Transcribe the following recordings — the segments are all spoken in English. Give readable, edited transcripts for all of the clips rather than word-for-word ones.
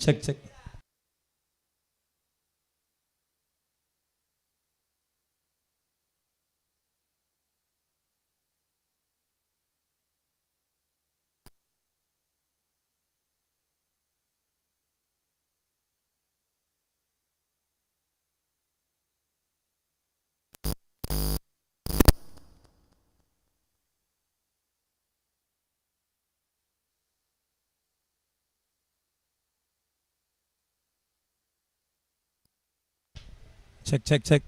Check, check. Check, check, check.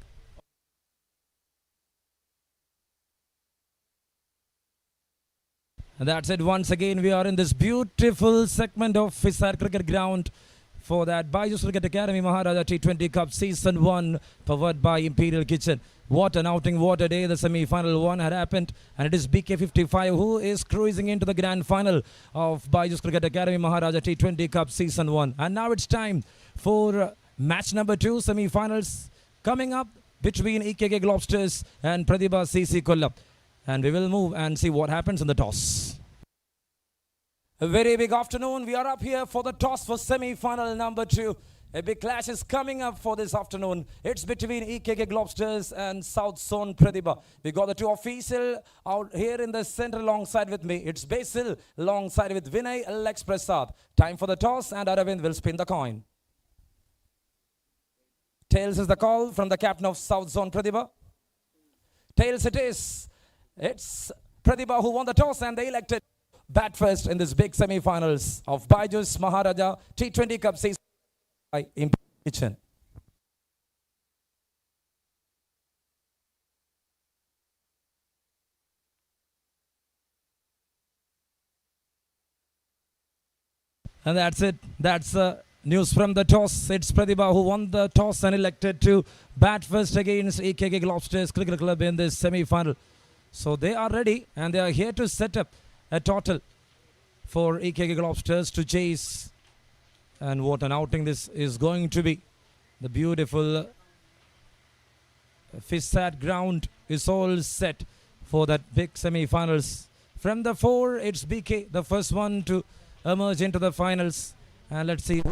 And that's it. Once again, we are in this beautiful segment of Fisar Cricket Ground for that Baiju'S Cricket Academy Maharaja T20 Cup Season 1 powered by Imperial Kitchen. What an outing, what a day. The semi-final one had happened, and it is BK55 who is cruising into the grand final of Baiju'S Cricket Academy Maharaja T20 Cup Season 1. And now it's time for match number 2, semi-finals coming up between EKK Globsters and Pratibha CC KOLLAM. And we will move and see what happens in the toss. A very big afternoon. We are up here for the toss for semi-final number 2. A big clash is coming up for this afternoon. It's between EKK Globsters and South Zone Pratibha. We got the two officials out here in the center alongside with me. It's Basil alongside with Vinay Lex Prasad. Time for the toss, and Aravind will spin the coin. Tails is the call from the captain of South Zone Pratibha. Tails it is. It's Pratibha who won the toss, and they elected bat first in this big semi-finals of Baiju'S Maharaja T20 Cup Season by Imperial Kitchen. And that's it. That's news from the toss. It's Pratibha who won the toss and elected to bat first against EKK Globsters Cricket Club in this semi-final. So they are ready, and they are here to set up a total for EKK Globsters to chase. And what an outing this is going to be. The beautiful FISAT ground is all set for that big semi-finals. From the 4, it's BK, the first one to emerge into the finals. And let's see.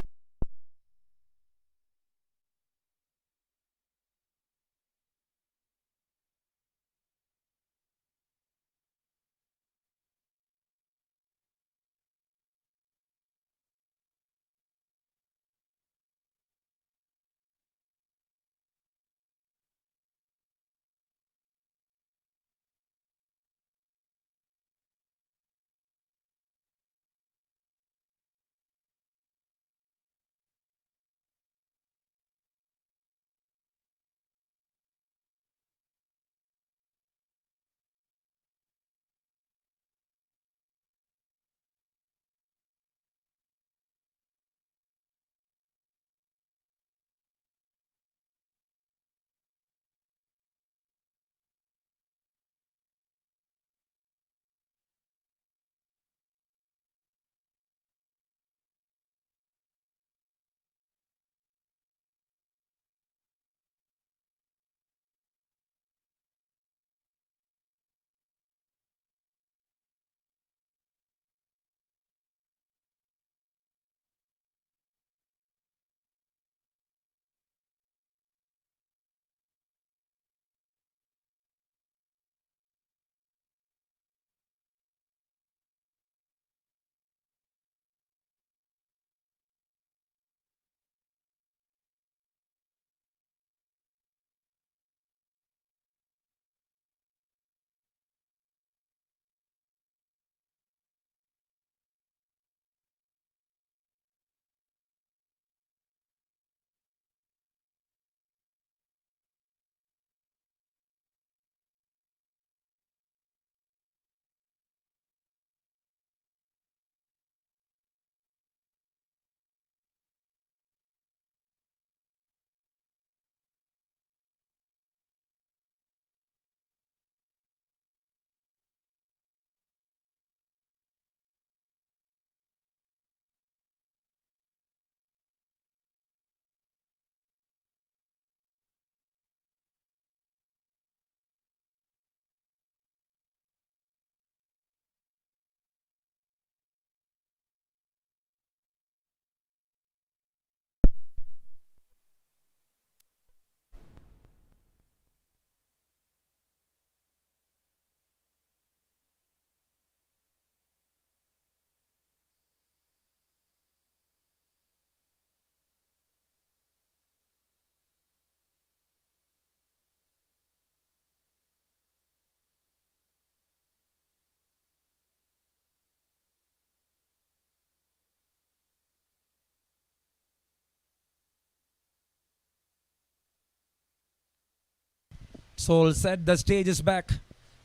Soul said the stage is back.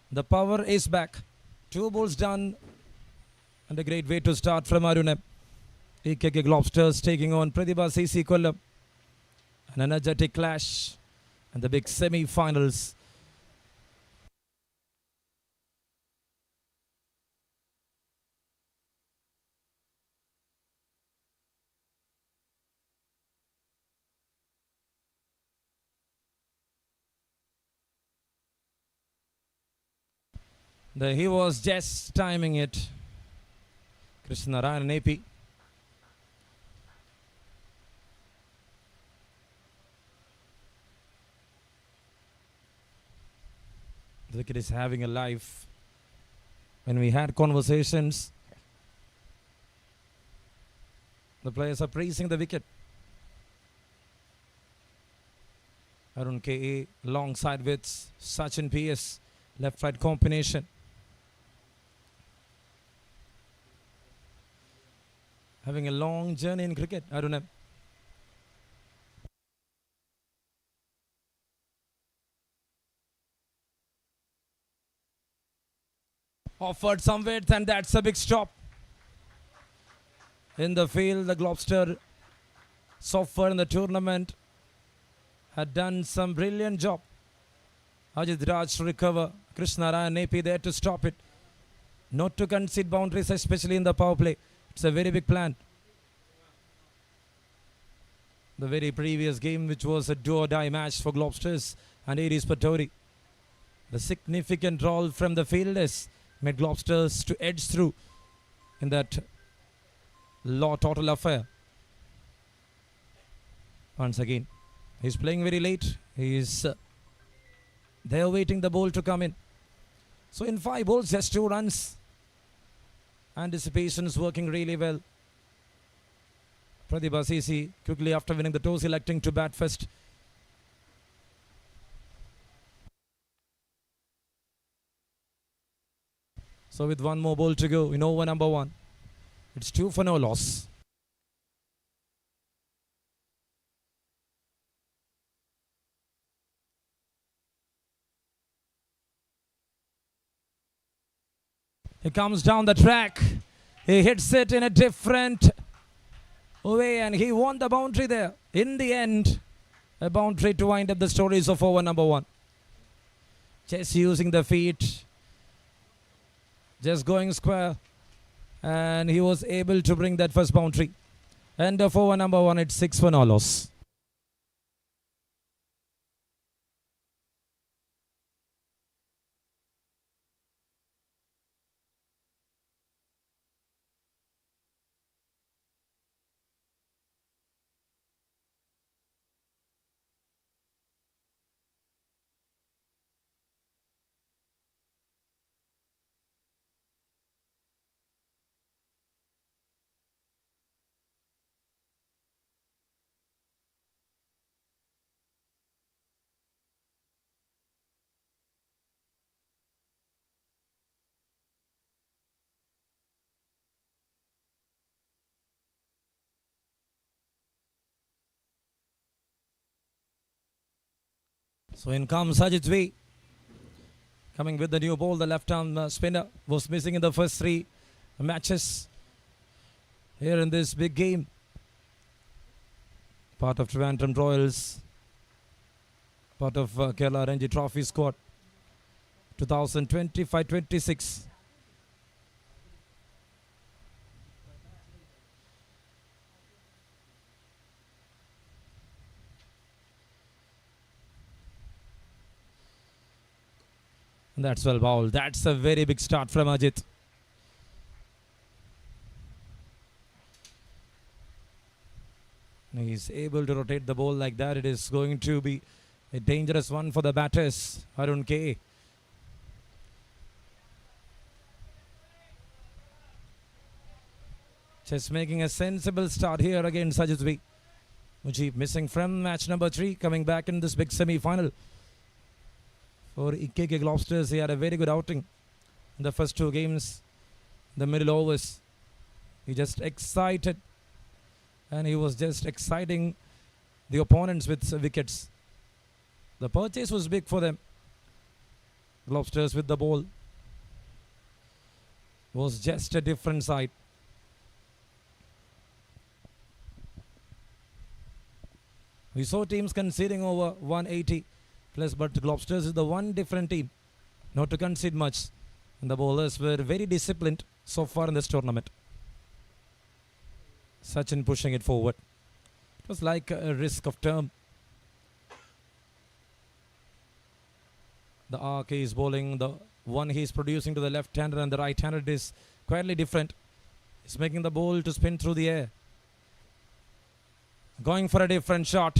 The power is back. 2 balls done. And a great way to start from Arunam. EKK Globsters taking on Praiba CC KOLLAM. An energetic clash. And the big semi-finals. He was just timing it. Krishnarayan and AP. The wicket is having a life. When we had conversations, the players are praising the wicket. Arun KA long side with Sachin PS. Left-right combination. Having a long journey in cricket, Arunam. Offered some width, and that's a big stop. In the field, the Globster so far in the tournament had done some brilliant job. Ajit Raj to recover. Krishnarayan AP there to stop it. Not to concede boundaries, especially in the power play. It's a very big plan. The very previous game, which was a do-or-die match for Globsters and Aries Patori. The significant role from the fielders made Globsters to edge through in that low total affair. Once again, he's playing very late. He's there waiting the ball to come in. So in 5 balls, just 2 runs. Anticipation is working really well. Praiba CC quickly after winning the toss electing to bat first. So with 1 more ball to go in over number 1. It's 2 for no loss. He comes down the track. He hits it in a different way and he won the boundary there. In the end, a boundary to wind up the stories of over number 1. Just using the feet. Just going square. And he was able to bring that first boundary. End of over number 1, it's 6 for no loss. So in comes Sajid's way. Coming with the new ball, the left-arm spinner was missing in the first 3 matches here in this big game. Part of Trivandrum Royals, part of Kerala Ranji Trophy squad, 2025-26. That's well bowled. That's a very big start from Ajit. He's able to rotate the ball like that. It is going to be a dangerous one for the batters. Arun K. Just making a sensible start here against Sajid V. Mujib missing from match number 3, coming back in this big semi-final. For EKK Globsters, he had a very good outing in the first 2 games, the middle overs. He just excited and he was just exciting the opponents with wickets. The purchase was big for them. Globsters with the ball. Was just a different side. We saw teams conceding over 180 plus, but Globsters is the one different team not to concede much. And the bowlers were very disciplined so far in this tournament. Sachin pushing it forward. It was like a risk of term. The arc is bowling, the one he is producing to the left-hander, and the right-hander is quietly different. He's making the ball to spin through the air. Going for a different shot.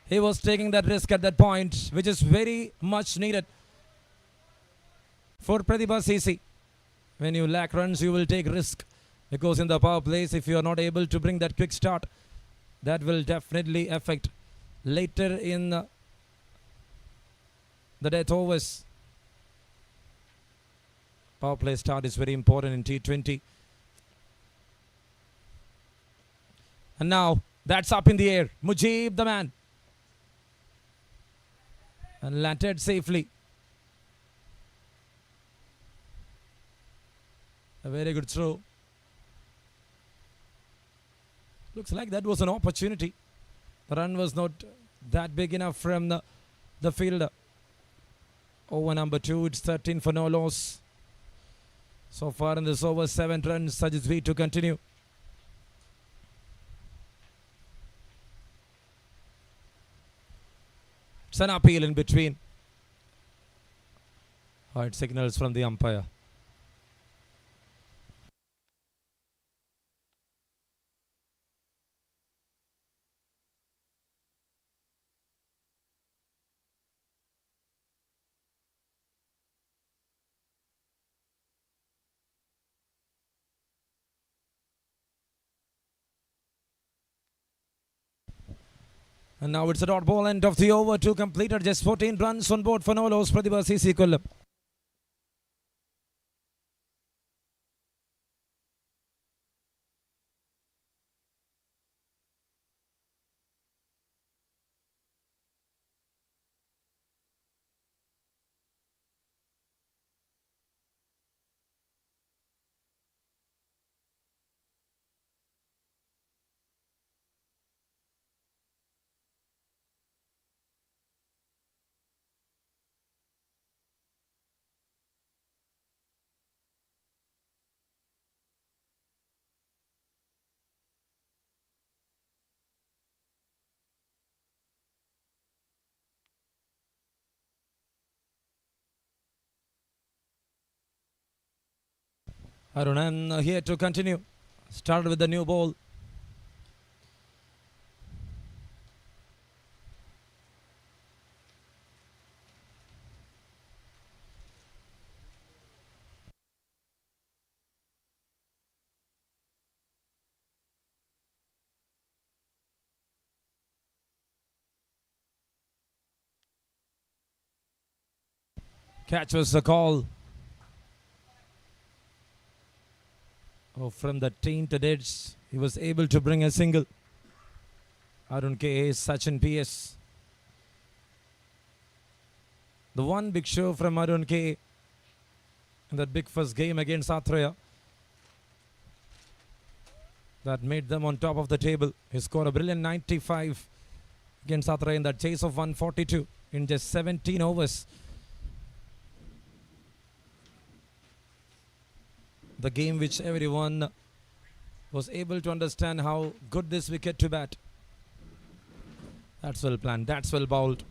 He was taking that risk at that point, which is very much needed for Pratibha CC. When you lack runs, you will take risk, because in the power plays, if you are not able to bring that quick start, that will definitely affect later in the death overs. Power play start is very important in T20. And now that's up in the air. Mujib the man. And landed safely. A very good throw. Looks like that was an opportunity. The run was not that big enough from the fielder. Over number 2, it's 13 for no loss. So far in this over, 7 runs. Sajid to continue. It's an appeal in between. Hard signals from the umpire. And now it's a dot ball, end of the over. 2 completed, just 14 runs on board for no loss. Pratibha CC Kollam. Arunan here to continue. Started with the new ball. Catch was the call. Oh, from the tainted edge, he was able to bring a single. Arun K. Sachin PS. The one big show from Arun K. in that big first game against Atreya. That made them on top of the table. He scored a brilliant 95 against Atreya in that chase of 142 in just 17 overs. The game which everyone was able to understand how good this wicket to bat. That's well planned. That's well bowled.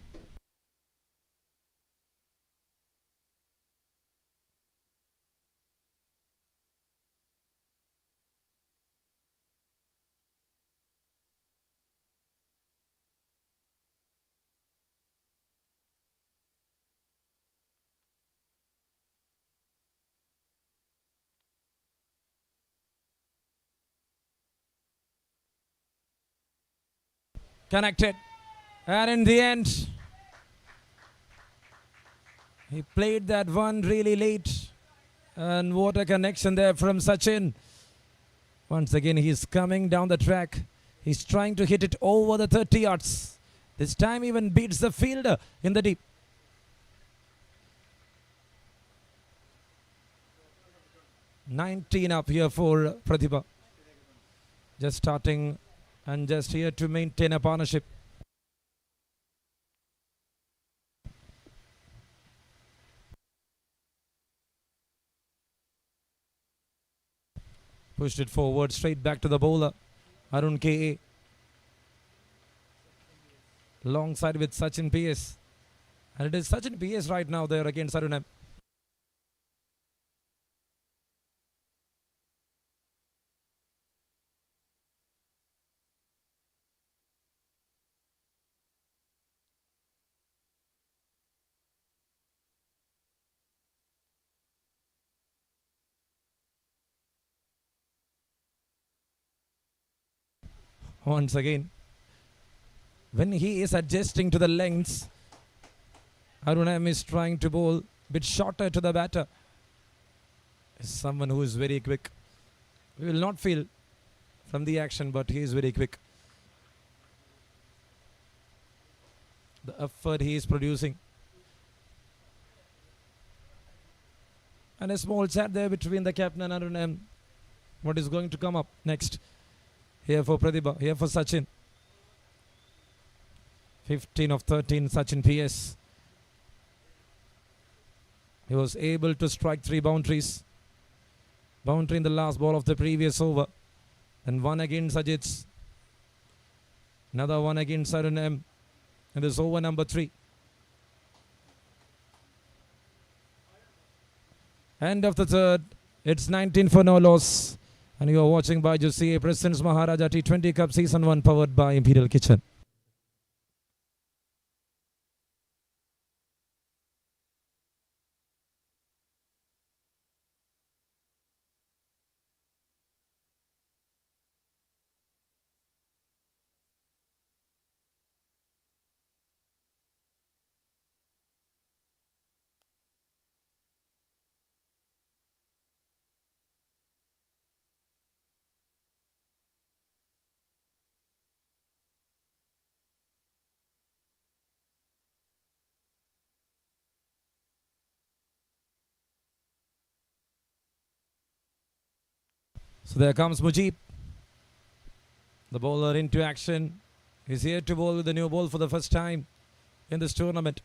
Connected, and in the end he played that one really late, and what a connection there from Sachin. Once again he's coming down the track. He's trying to hit it over the 30 yards. This time even beats the fielder in the deep. 19 up here for Pratibha. Just starting and just here to maintain a partnership. Pushed it forward, straight back to the bowler, Arun K.A. Long side with Sachin P.S. And it is Sachin P.S. right now there against Arun M. Once again, when he is adjusting to the lengths, Arun M is trying to bowl a bit shorter to the batter. Someone who is very quick. We will not feel from the action, but he is very quick. The effort he is producing. And a small chat there between the captain and Arun M. What is going to come up next? Here for Pratibha, here for Sachin. 15 of 13, Sachin PS. He was able to strike 3 boundaries. Boundary in the last ball of the previous over. And one against Sajid's. Another one against Arun M. And this over number 3. End of the third. It's 19 for no loss. And you are watching Baiju'S CA presents Maharaja T20 Cup Season 1 powered by Imperial Kitchen. So there comes Mujib. The bowler into action. He's here to bowl with the new ball for the first time in this tournament.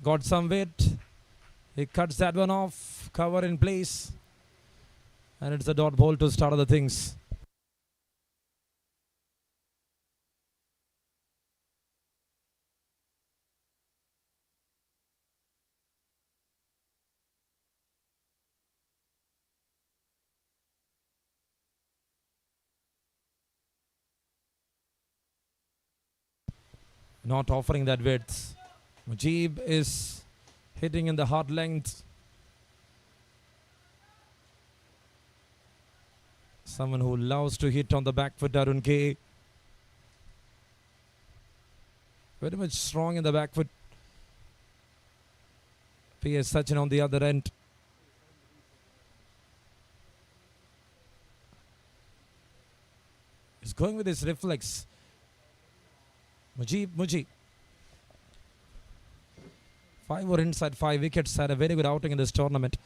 Got some weight. He cuts that one off. Cover in place. And it's a dot ball to start other things. Not offering that width. Mujib is hitting in the hard length. Someone who loves to hit on the back foot, Arun K. Very much strong in the back foot. P.S. Sachin on the other end. He's going with his reflex. Mujib. 5 or inside 5 wickets. Had a very good outing in this tournament.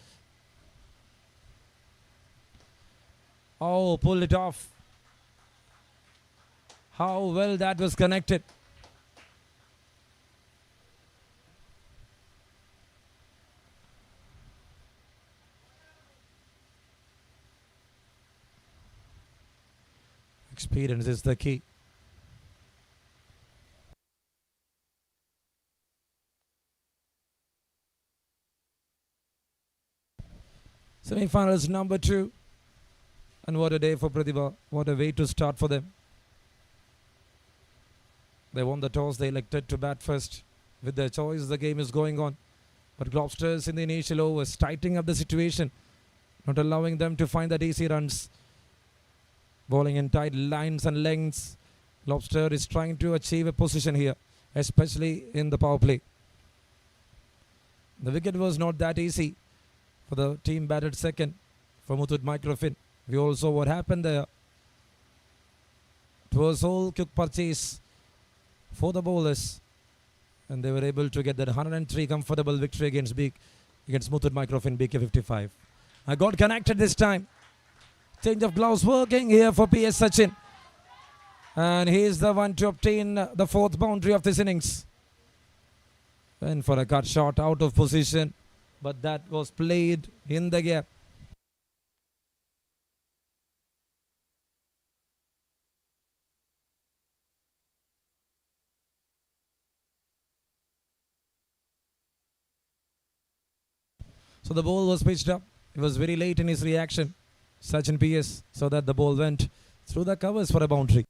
Oh, pulled it off. How well that was connected. Experience is the key. Semi-finals number 2. And what a day for Pratibha. What a way to start for them. They won the toss. They elected to bat first. With their choice, the game is going on. But Globsters in the initial overs, tightening up the situation. Not allowing them to find that easy runs. Bowling in tight lines and lengths. Globster is trying to achieve a position here. Especially in the power play. The wicket was not that easy for the team batted second for Muthoot Microfinance. We all saw what happened there. It was all quick purchase for the bowlers, and they were able to get that 103 comfortable victory against Muthoot Microfinance BK55. I got connected this time. Change of gloves working here for PS Sachin. And he is the one to obtain the fourth boundary of this innings. And for a cut shot out of position, but that was played in the gap. So the ball was pitched up. He was very late in his reaction, Sachin PS, so that the ball went through the covers for a boundary.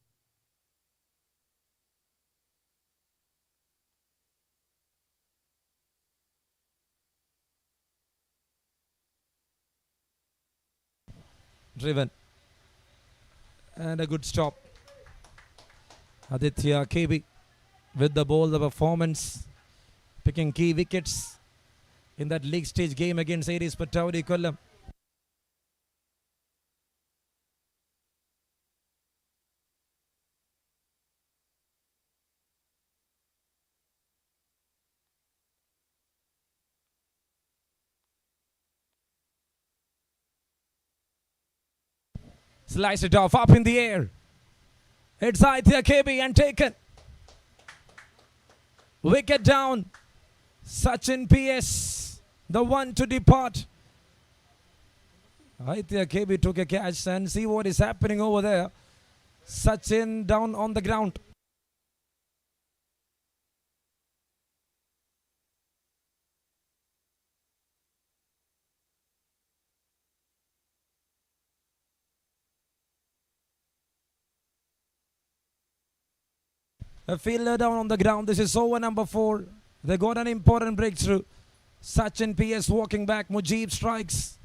Driven. And a good stop. Aditya KB with the ball, the performance, picking key wickets in that league stage game against Aries Pataudi Kollam. Slice it off, up in the air. It's Aditya KB and taken. Wicket down. Sachin PS, the one to depart. Aditya KB took a catch and see what is happening over there. Sachin down on the ground. A fielder down on the ground. This is over number 4. They got an important breakthrough. Sachin PS walking back. Mujib strikes.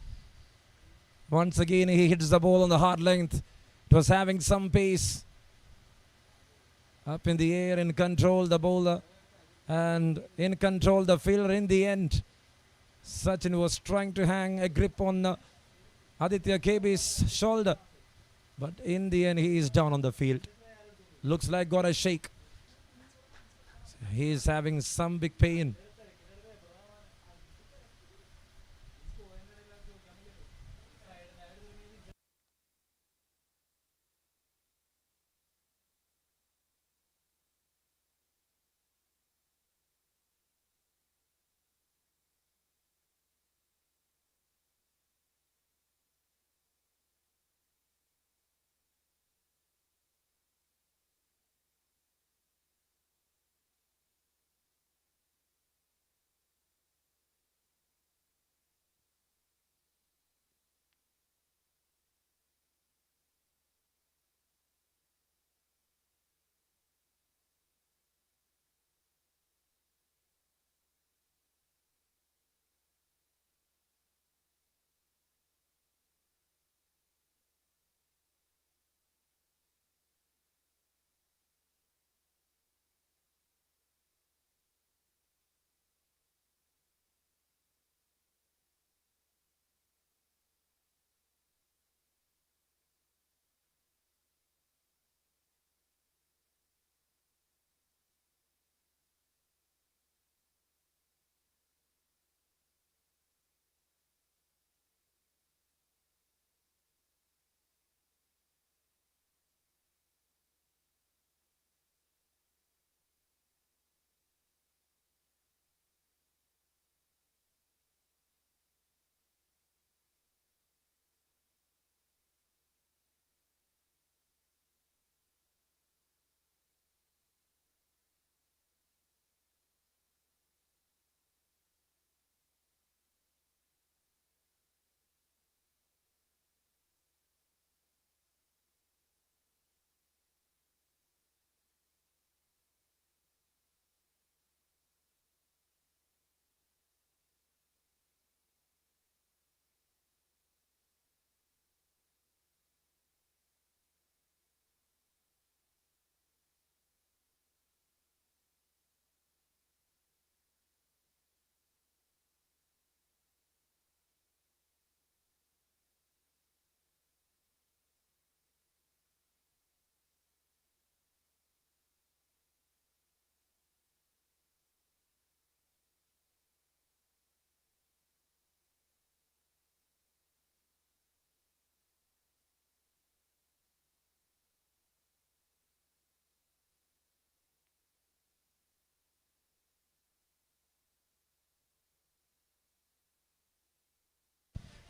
Once again, he hits the ball on the hard length. It was having some pace. Up in the air, in control, the bowler. And in control, the fielder in the end. Sachin was trying to hang a grip on Aditya KB's shoulder. But in the end, he is down on the field. Looks like got a shake. He is having some big pain.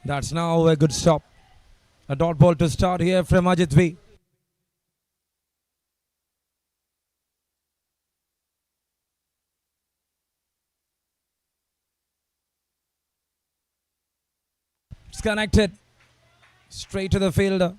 That's now a good stop. A dot ball to start here from Ajit V. It's connected. Straight to the fielder.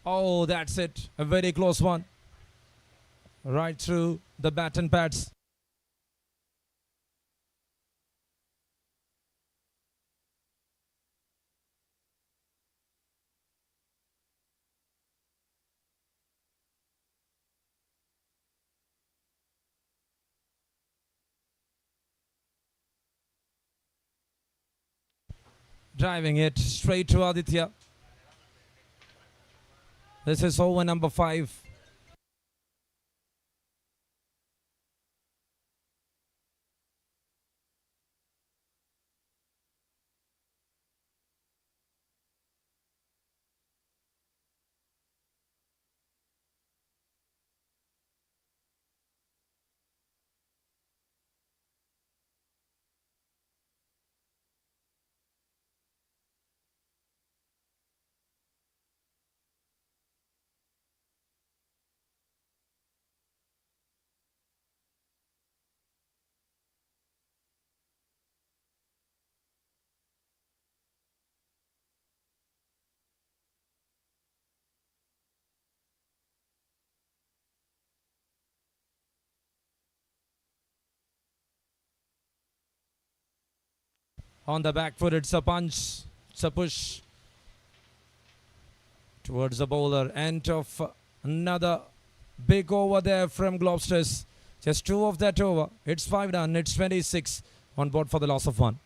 Oh, that's it. A very close one. Right through the bat and pads. Driving it straight to Aditya. This is over number 5. On the back foot, it's a punch. It's a push towards the bowler. End of another big over there from Globsters. Just 2 of that over. It's 5 done. It's 26 on board for the loss of 1.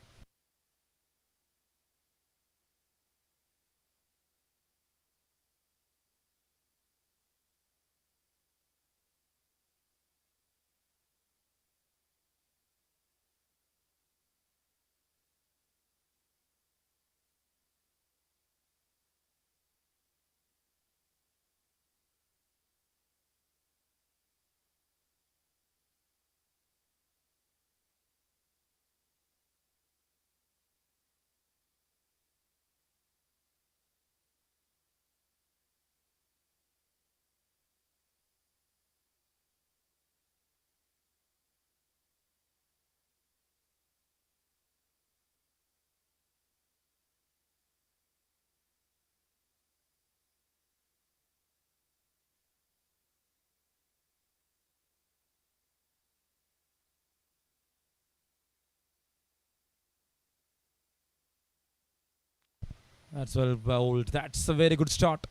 That's well bowled. That's a very good start.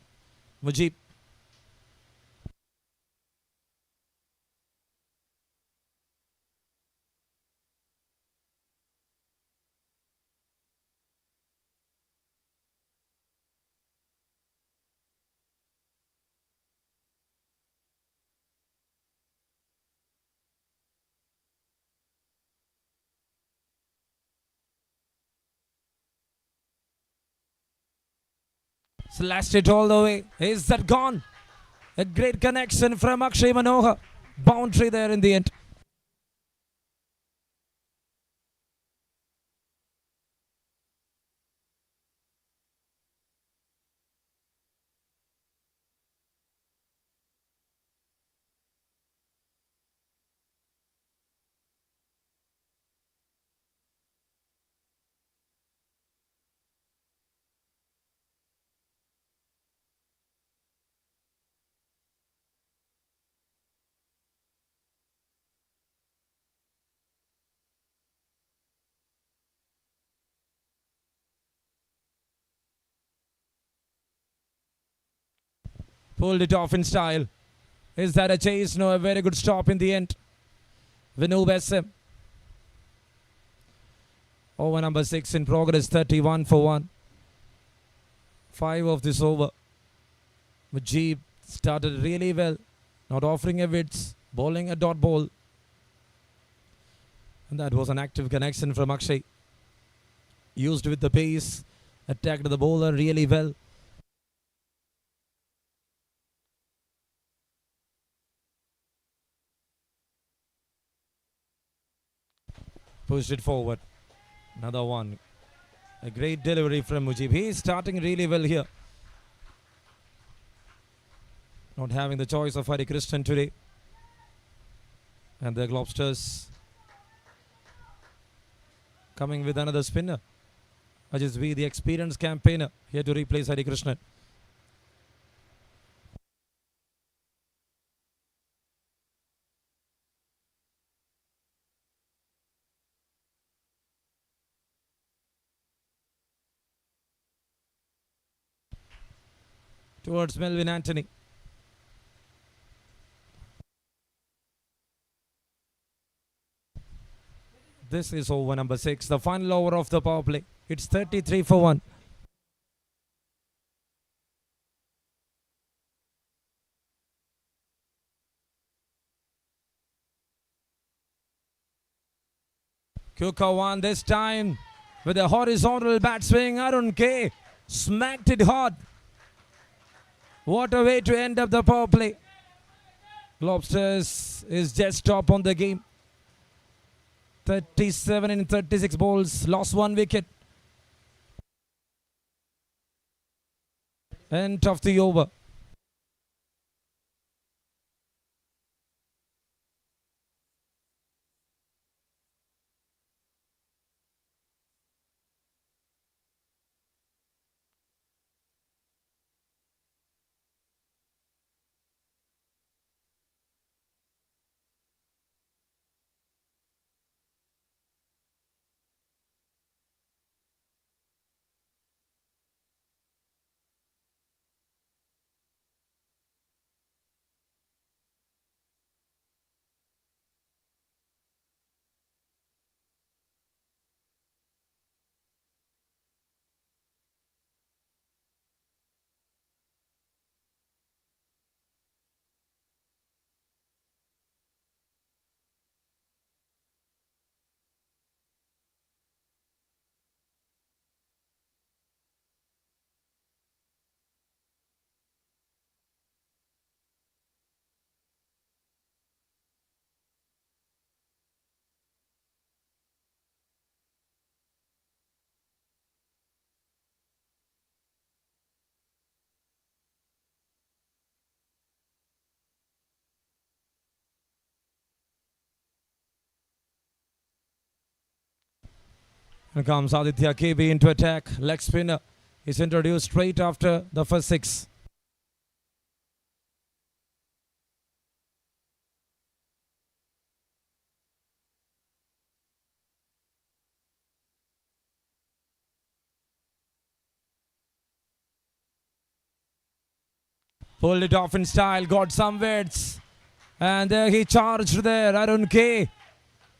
Mujib. Slashed it all the way. Is that gone? A great connection from Akshay Manohar. Boundary there in the end. Pulled it off in style. Is that a chase? No, a very good stop in the end. Vinu Bessim. Over number 6 in progress, 31 for 1. 5 of this over. Mujib started really well, not offering a width, bowling a dot ball. And that was an active connection from Akshay. Used with the pace, attacked the bowler really well. Pushed it forward. Another one. A great delivery from Mujib. He is starting really well here. Not having the choice of Hari Krishnan today. And the Globsters coming with another spinner. Ajit V, the experienced campaigner, here to replace Hari Krishnan. Towards Melvin Anthony. This is over number 6, the final over of the power play. It's 33 for 1. Kuka won this time with a horizontal bat swing. Arun K smacked it hard. What a way to end up the power play. Globsters is just top on the game. 37 in 36 balls, lost 1 wicket. End of the over. Here comes Aditya KB into attack. Leg spinner is introduced straight after the first 6. Pulled it off in style, got some widths. And there he charged there, Arun K.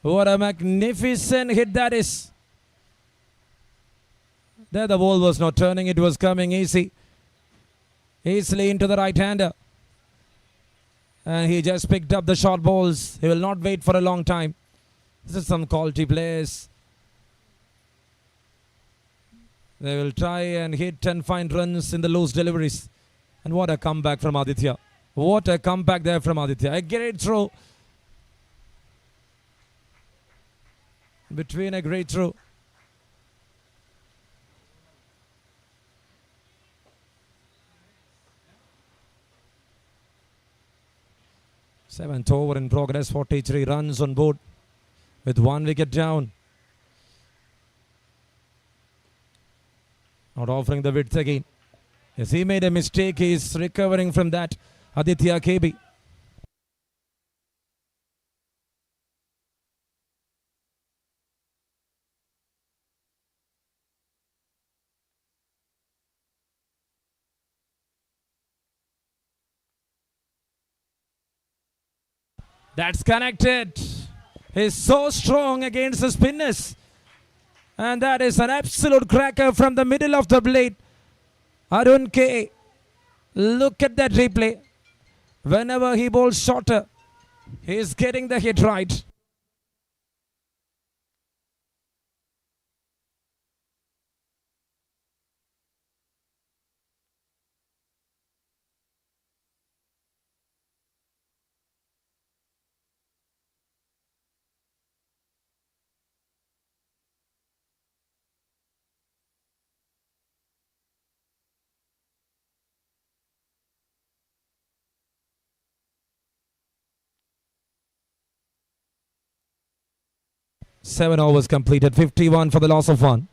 What a magnificent hit that is. There the ball was not turning, it was coming easily into the right-hander. And he just picked up the short balls. He will not wait for a long time. This is some quality players. They will try and hit and find runs in the loose deliveries. And what a comeback from Aditya. What a comeback there from Aditya. A great throw. Between a great throw. Seventh over in progress, 43 runs on board with 1 wicket down. Not offering the width again. Yes, he made a mistake. He is recovering from that. Aditya KB. That's connected. He's so strong against the spinners. And that is an absolute cracker from the middle of the blade. Arun K. Look at that replay. Whenever he bowls shorter, he is getting the hit right. Seven overs completed, 51 for the loss of one.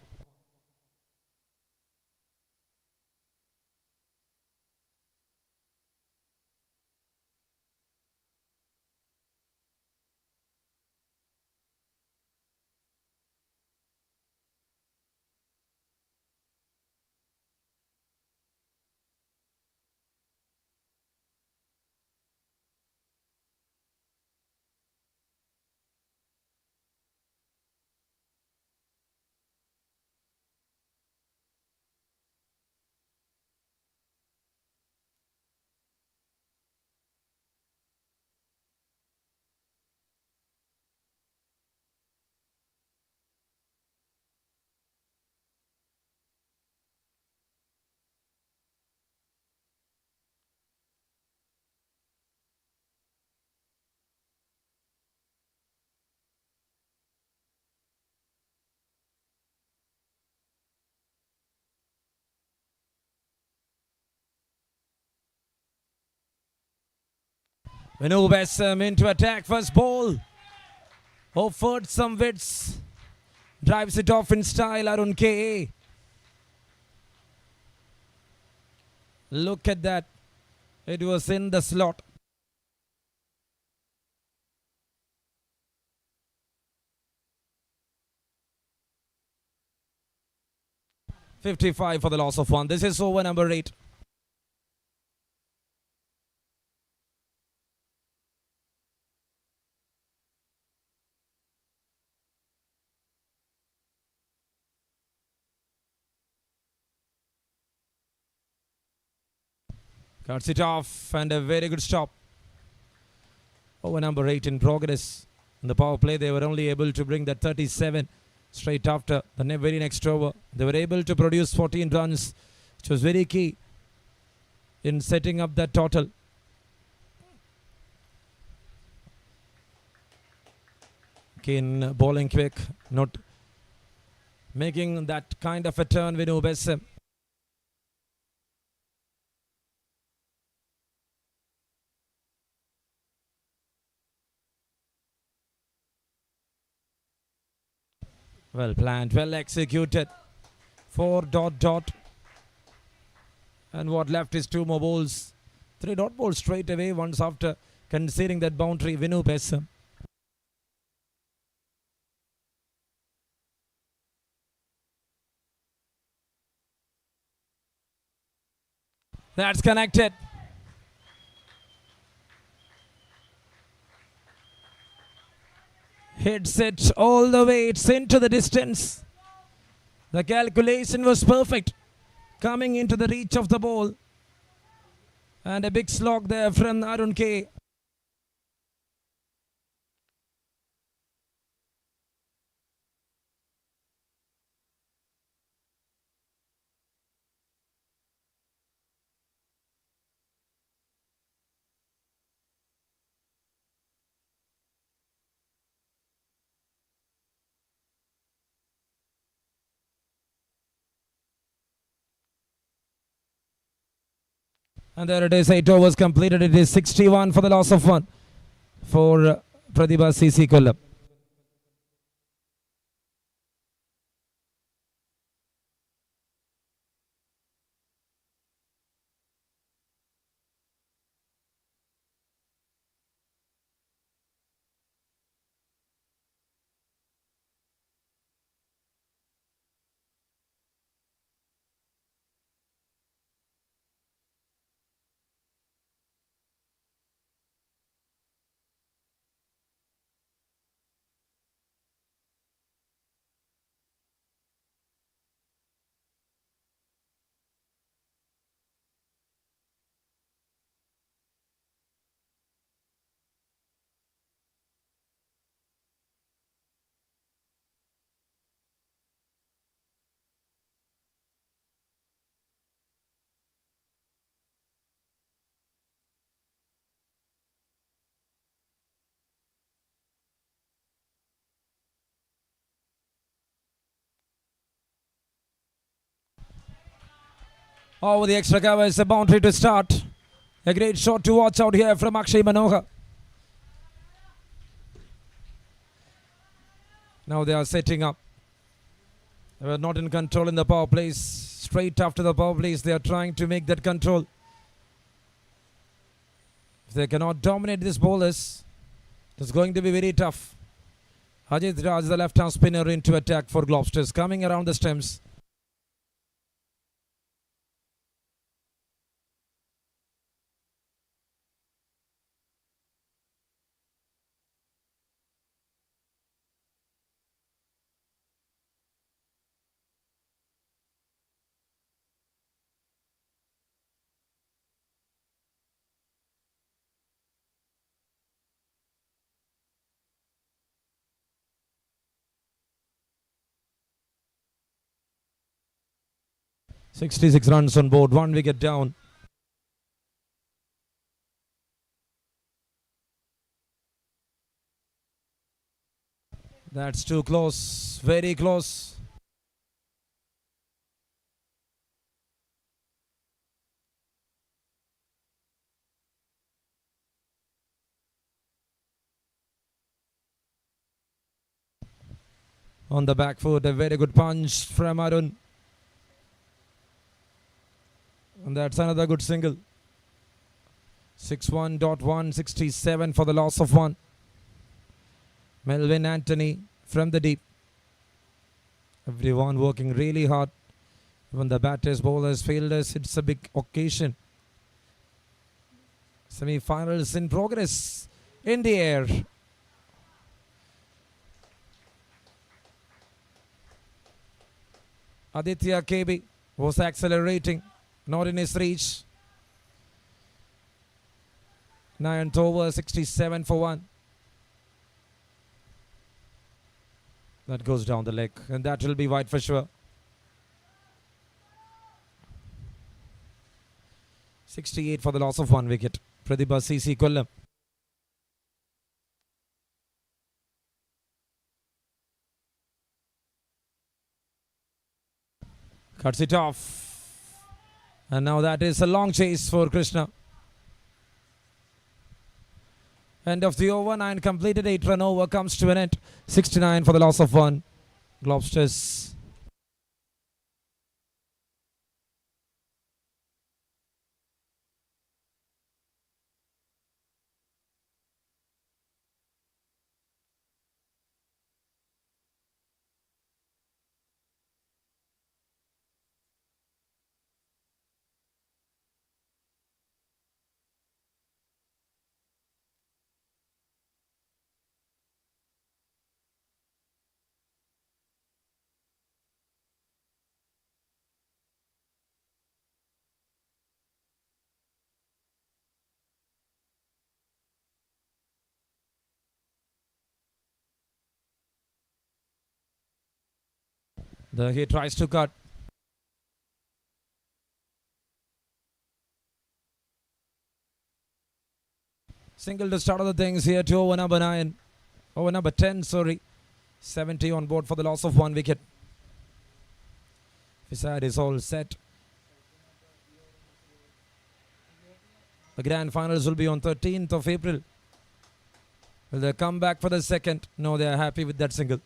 Vinu Besam into attack, first ball. Offered some widths. Drives it off in style, Arun K. Look at that. It was in the slot. .55 for the loss of one. This is over number 8. Cuts it off and a very good stop. Over number 8 in progress. In the power play, they were only able to bring that 37 straight after the very next over. They were able to produce 14 runs, which was very key in setting up that total. Keen bowling quick, not making that kind of a turn. Vinu Besam. Well planned, well executed. 4 ... And what left is 2 more balls. 3 dot balls straight away once after conceding that boundary. Vinu Besam. That's connected. Hits it all the way. It's into the distance. The calculation was perfect. Coming into the reach of the ball. And a big slog there from Arun K. And there it is, 8 overs completed. It is 61 for the loss of one for Pratibha CC KOLLAM. Over the extra cover is a boundary to start. A great shot to watch out here from Akshay Manohar. Now they are setting up. They were not in control in the power plays. Straight after the power plays, they are trying to make that control. If they cannot dominate these bowlers, it's going to be very tough. Ajit Raj, the left-hand spinner, into attack for Globsters, coming around the stems. "66 runs on board, 1 wicket down." That's too close, very close. On the back foot, a very good punch from Arun. And that's another good single. 6-1.1, 67 for the loss of 1. Melvin Anthony from the deep. Everyone working really hard. Even the batters, bowlers, fielders, it's a big occasion. Semi-finals in progress. In the air. Aditya KB was accelerating. Not in his reach. 9th over, 67 for 1. That goes down the leg, and that will be wide for sure. 68 for the loss of 1 wicket. Praiba CC KOLLAM. Cuts it off. And now that is a long chase for Krishna. End of the over, 9 completed, 8 run over comes to an end. 69 for the loss of 1. Globsters. He tries to cut. Single to start of the things here to over number 9. Over number 10, sorry. 70 on board for the loss of 1 wicket. His side is all set. The grand finals will be on 13th of April. Will they come back for the second? No, they are happy with that single.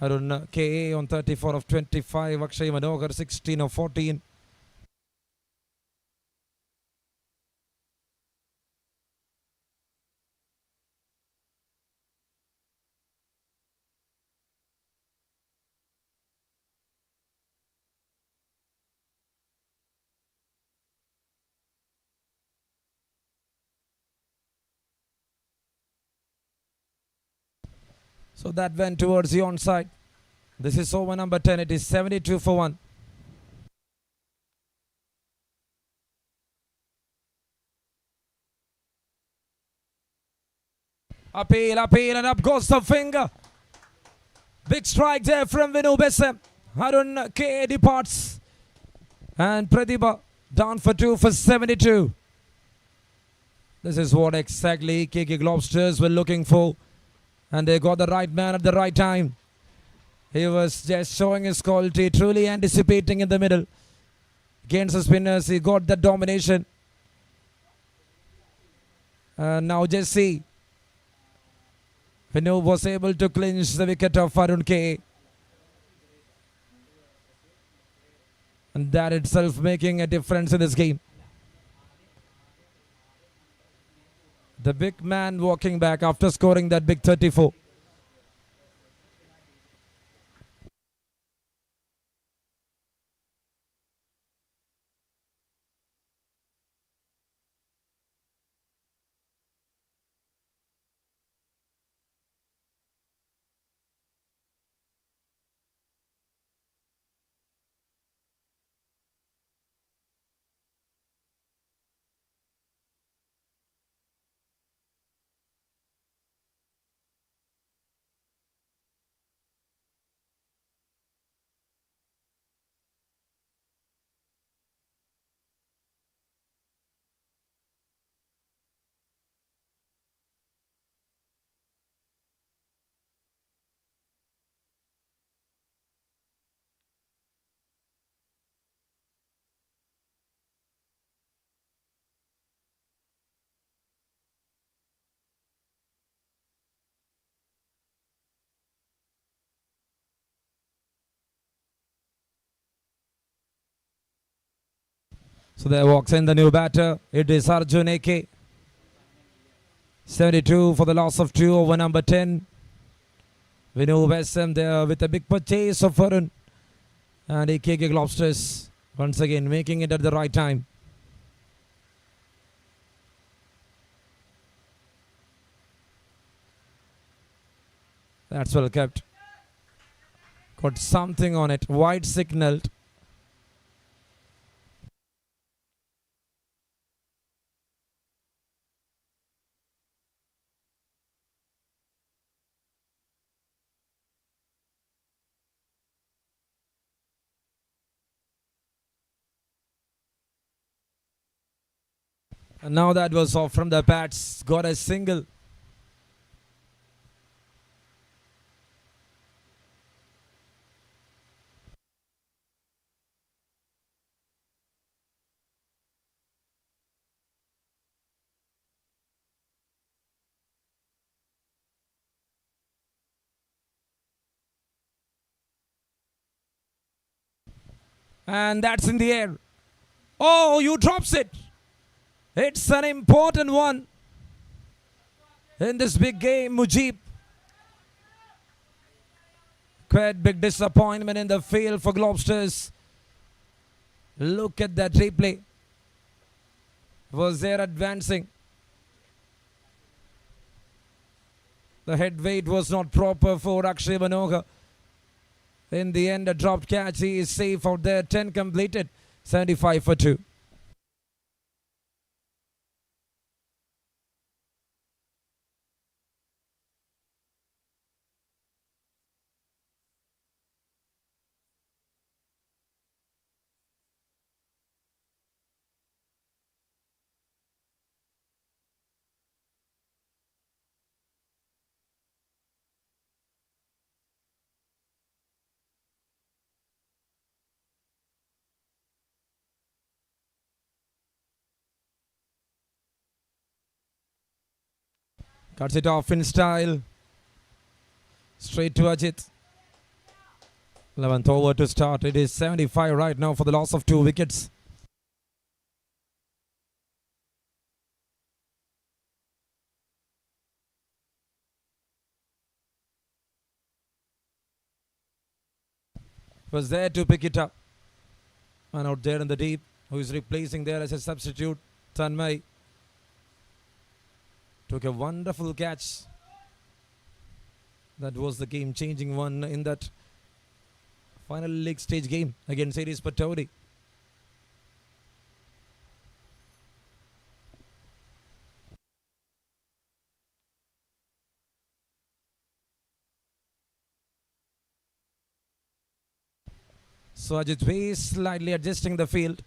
Arun KA on 34 of 25. Akshay Manohar 16 of 14. So that went towards the onside. This is over number 10. It is 72 for 1. Appeal, and up goes the finger. Big strike there from Vinu Besem. Arun K departs. And Pratibha down for 2 for 72. This is what exactly KK Globsters were looking for. And they got the right man at the right time. He was just showing his quality, truly anticipating in the middle. against the spinners. He got the domination. Now Jesse Vinu was able to clinch the wicket of Arun K. And that itself making a difference in this game. The big man walking back after scoring that big 34. So there walks in the new batter. It is Arjun AK. 72 for the loss of 2 over number 10. Vinu Wesam there with a big purchase of Arun. And AKK Globsters once again making it at the right time. That's well kept. Got something on it. Wide signaled. And now that was off from the bats. Got a single. And that's in the air. Oh, you drops it. It's an important one in this big game, Mujib. Quite big disappointment in the field for Globsters. Look at that replay. Was there advancing? The head weight was not proper for Akshay Manohar. In the end, a dropped catch. He is safe out there. 10 completed. 75 for 2. Cuts it off in style. Straight to Ajit. 11th over to start. It is 75 right now for the loss of 2 wickets. Was there to pick it up. And out there in the deep, who is replacing there as a substitute, Tanmay. Took a wonderful catch. That was the game-changing one in that final league stage game against Aries Patodi. So Ajit Bhai slightly adjusting the field.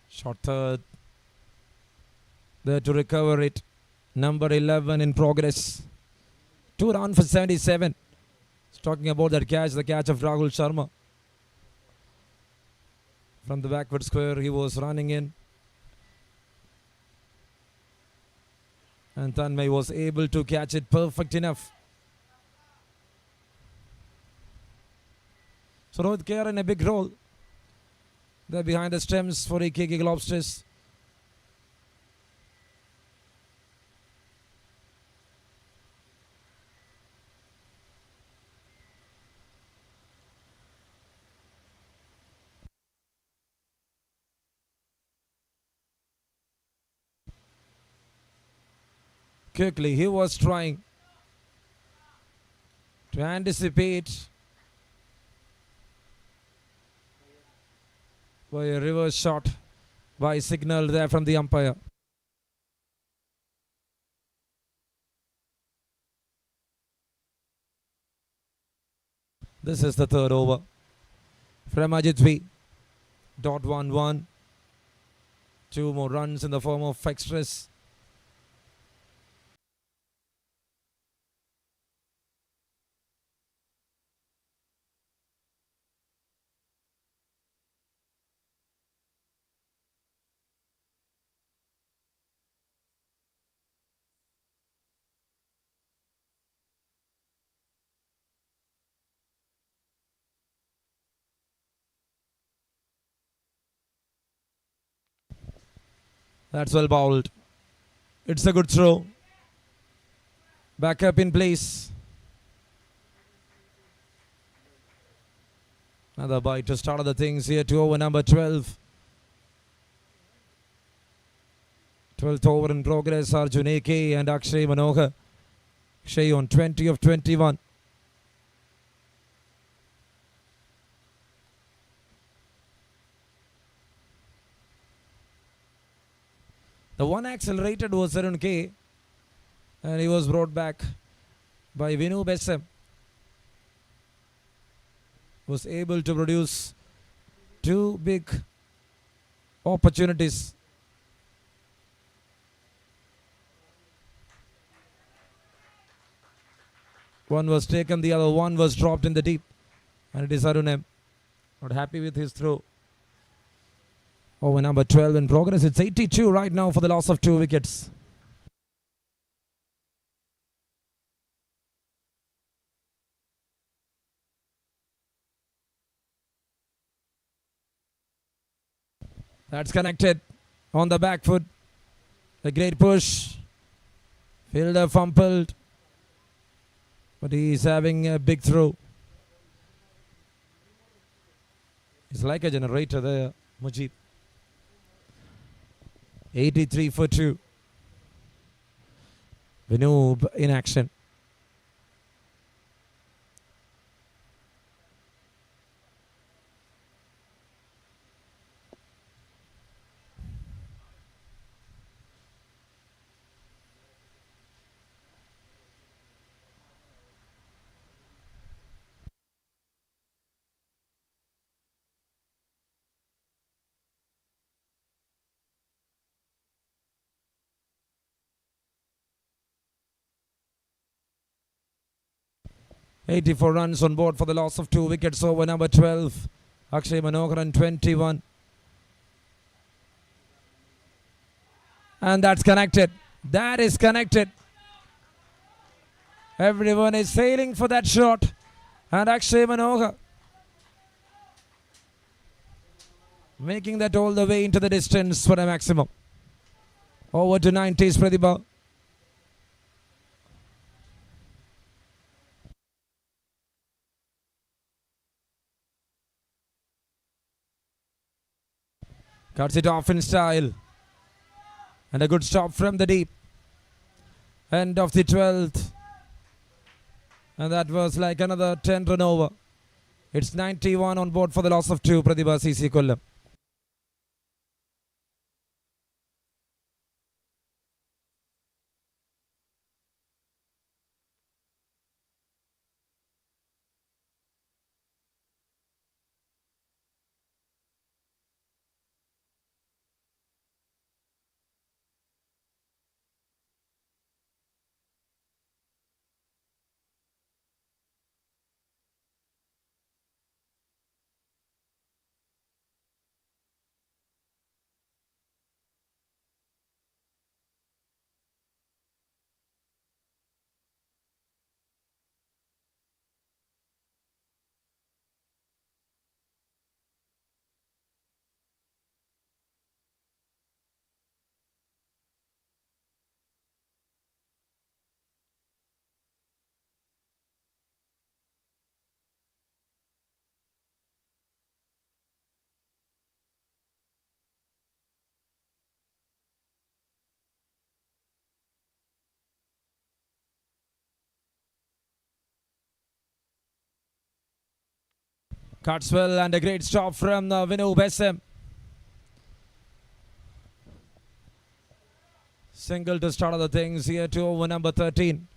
Short third. There to recover it. Number 11 in progress. 2 runs for 77. Talking about that catch, the catch of Rahul Sharma. From the backward square, he was running in. And Tanmay was able to catch it perfect enough. So Rohit Kher in a big role. They're behind the stems for EKK Globsters. Quickly, he was trying to anticipate by a reverse shot by signal there from the umpire. This is the third over from Ajit V. .11. 2 more runs in the form of extras. That's well bowled. It's a good throw. Back up in place. Another bite to start the things here to over number 12. 12th over in progress. Arjun AK and Akshay Manohar. Akshay on 20 of 21. The one accelerated was Arun K. And he was brought back by Vinu Besam. Was able to produce 2 big opportunities. One was taken, the other one was dropped in the deep. And it is Arun M. Not happy with his throw. Over number 12 in progress. It's 82 right now for the loss of 2 wickets. That's connected on the back foot. A great push. Fielder fumbled. But he's having a big throw. It's like a generator there, Mujib. 83 for 2. Vinoob in action. .84 runs on board for the loss of 2 wickets over number 12. Akshay Manohar on 21. And that's connected. That is connected. Everyone is sailing for that shot. And Akshay Manohar making that all the way into the distance for a maximum. Over to 90s, Pratibha. Cuts it off in style. And a good stop from the deep. End of the 12th. And that was like another 10 run over. It's 91 on board for the loss of 2, Praiba CC KOLLAM. Cuts well and a great stop from Baiju'S. Single to start of the things here to over number 13.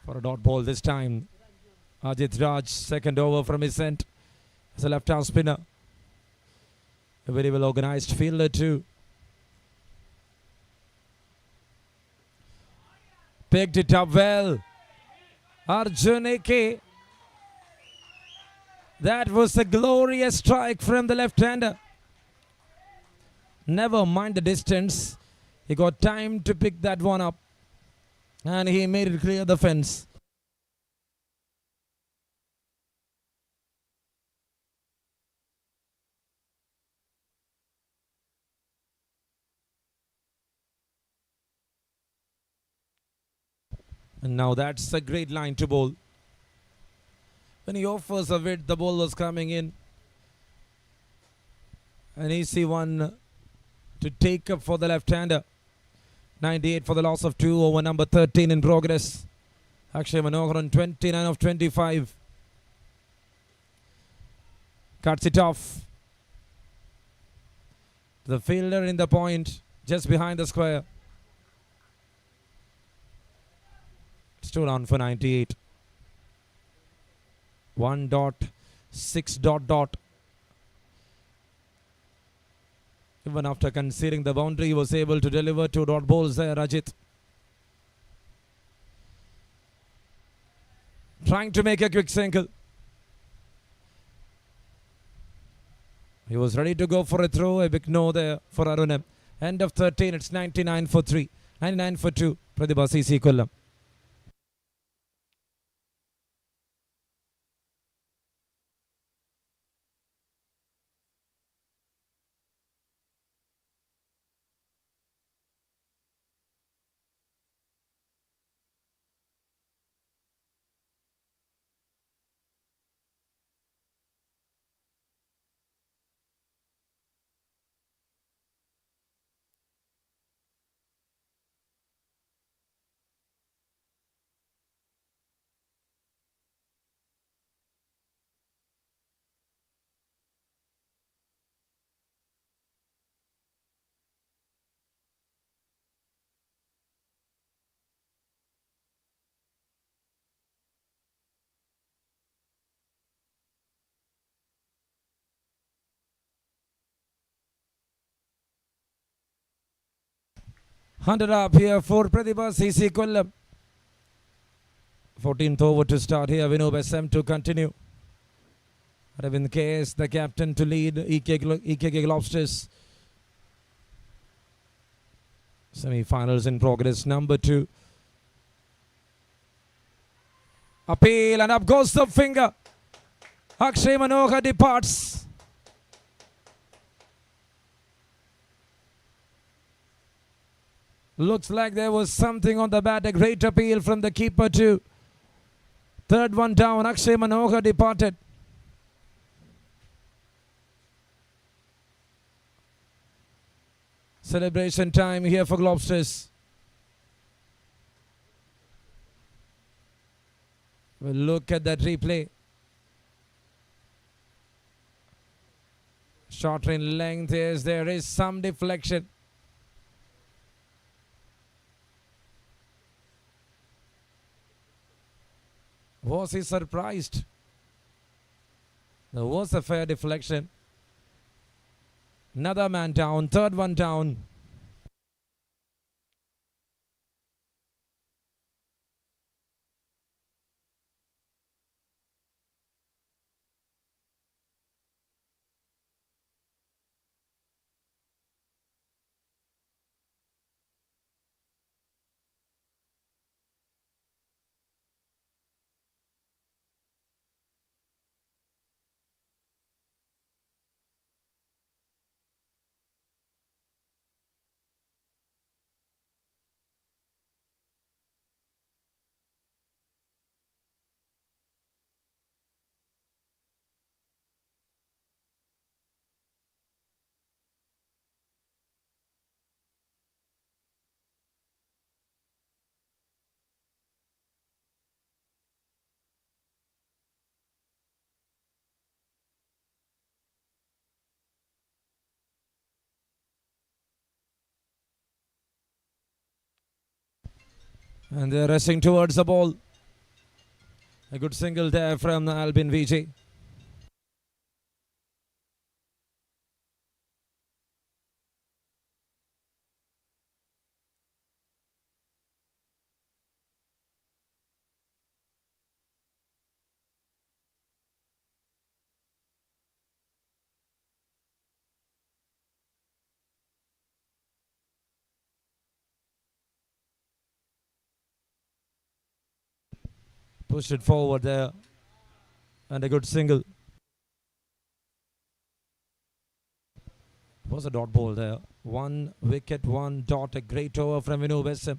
For a dot ball this time. Ajit Raj, second over from his end. As a left-arm spinner. A very well organized fielder too. Picked it up well. Arjun AK. That was a glorious strike from the left-hander. Never mind the distance. He got time to pick that one up. And he made it clear the fence. And now that's a great line to bowl. When he offers a width, the ball was coming in. An easy one to take up for the left-hander. 98 for the loss of 2 over number 13 in progress. Akshay Manohar on 29 of 25. Cuts it off. The fielder in the point, just behind the square. Still on for 98. 1.6. Even after conceding the boundary, he was able to deliver 2 dot balls there, Rajit. Trying to make a quick single. He was ready to go for a throw. A big no there for Arunam. End of 13, it's 99 for 3. 99 for 2. Pratibha CC Kollam. Hunted up here for Pratibha CC Kollam. 14th over to start here. Baiju'S to continue. Aravind KS, the captain, to lead EKK Globsters. Semi-finals in progress. Number 2. Appeal and up goes the finger. Akshay Manohar departs. Looks like there was something on the bat. A great appeal from the keeper too. Third one down. Akshay Manohar departed. Celebration time here for Globsters. We'll look at that replay. Shorter in length is there is some deflection. Was he surprised? There was a fair deflection. Another man down, third one down. And they're rushing towards the ball. A good single there from Albin Vijay. Pushed it forward there. And a good single. Was a dot ball there. 1 wicket, 1 dot. A great over from Baiju'S.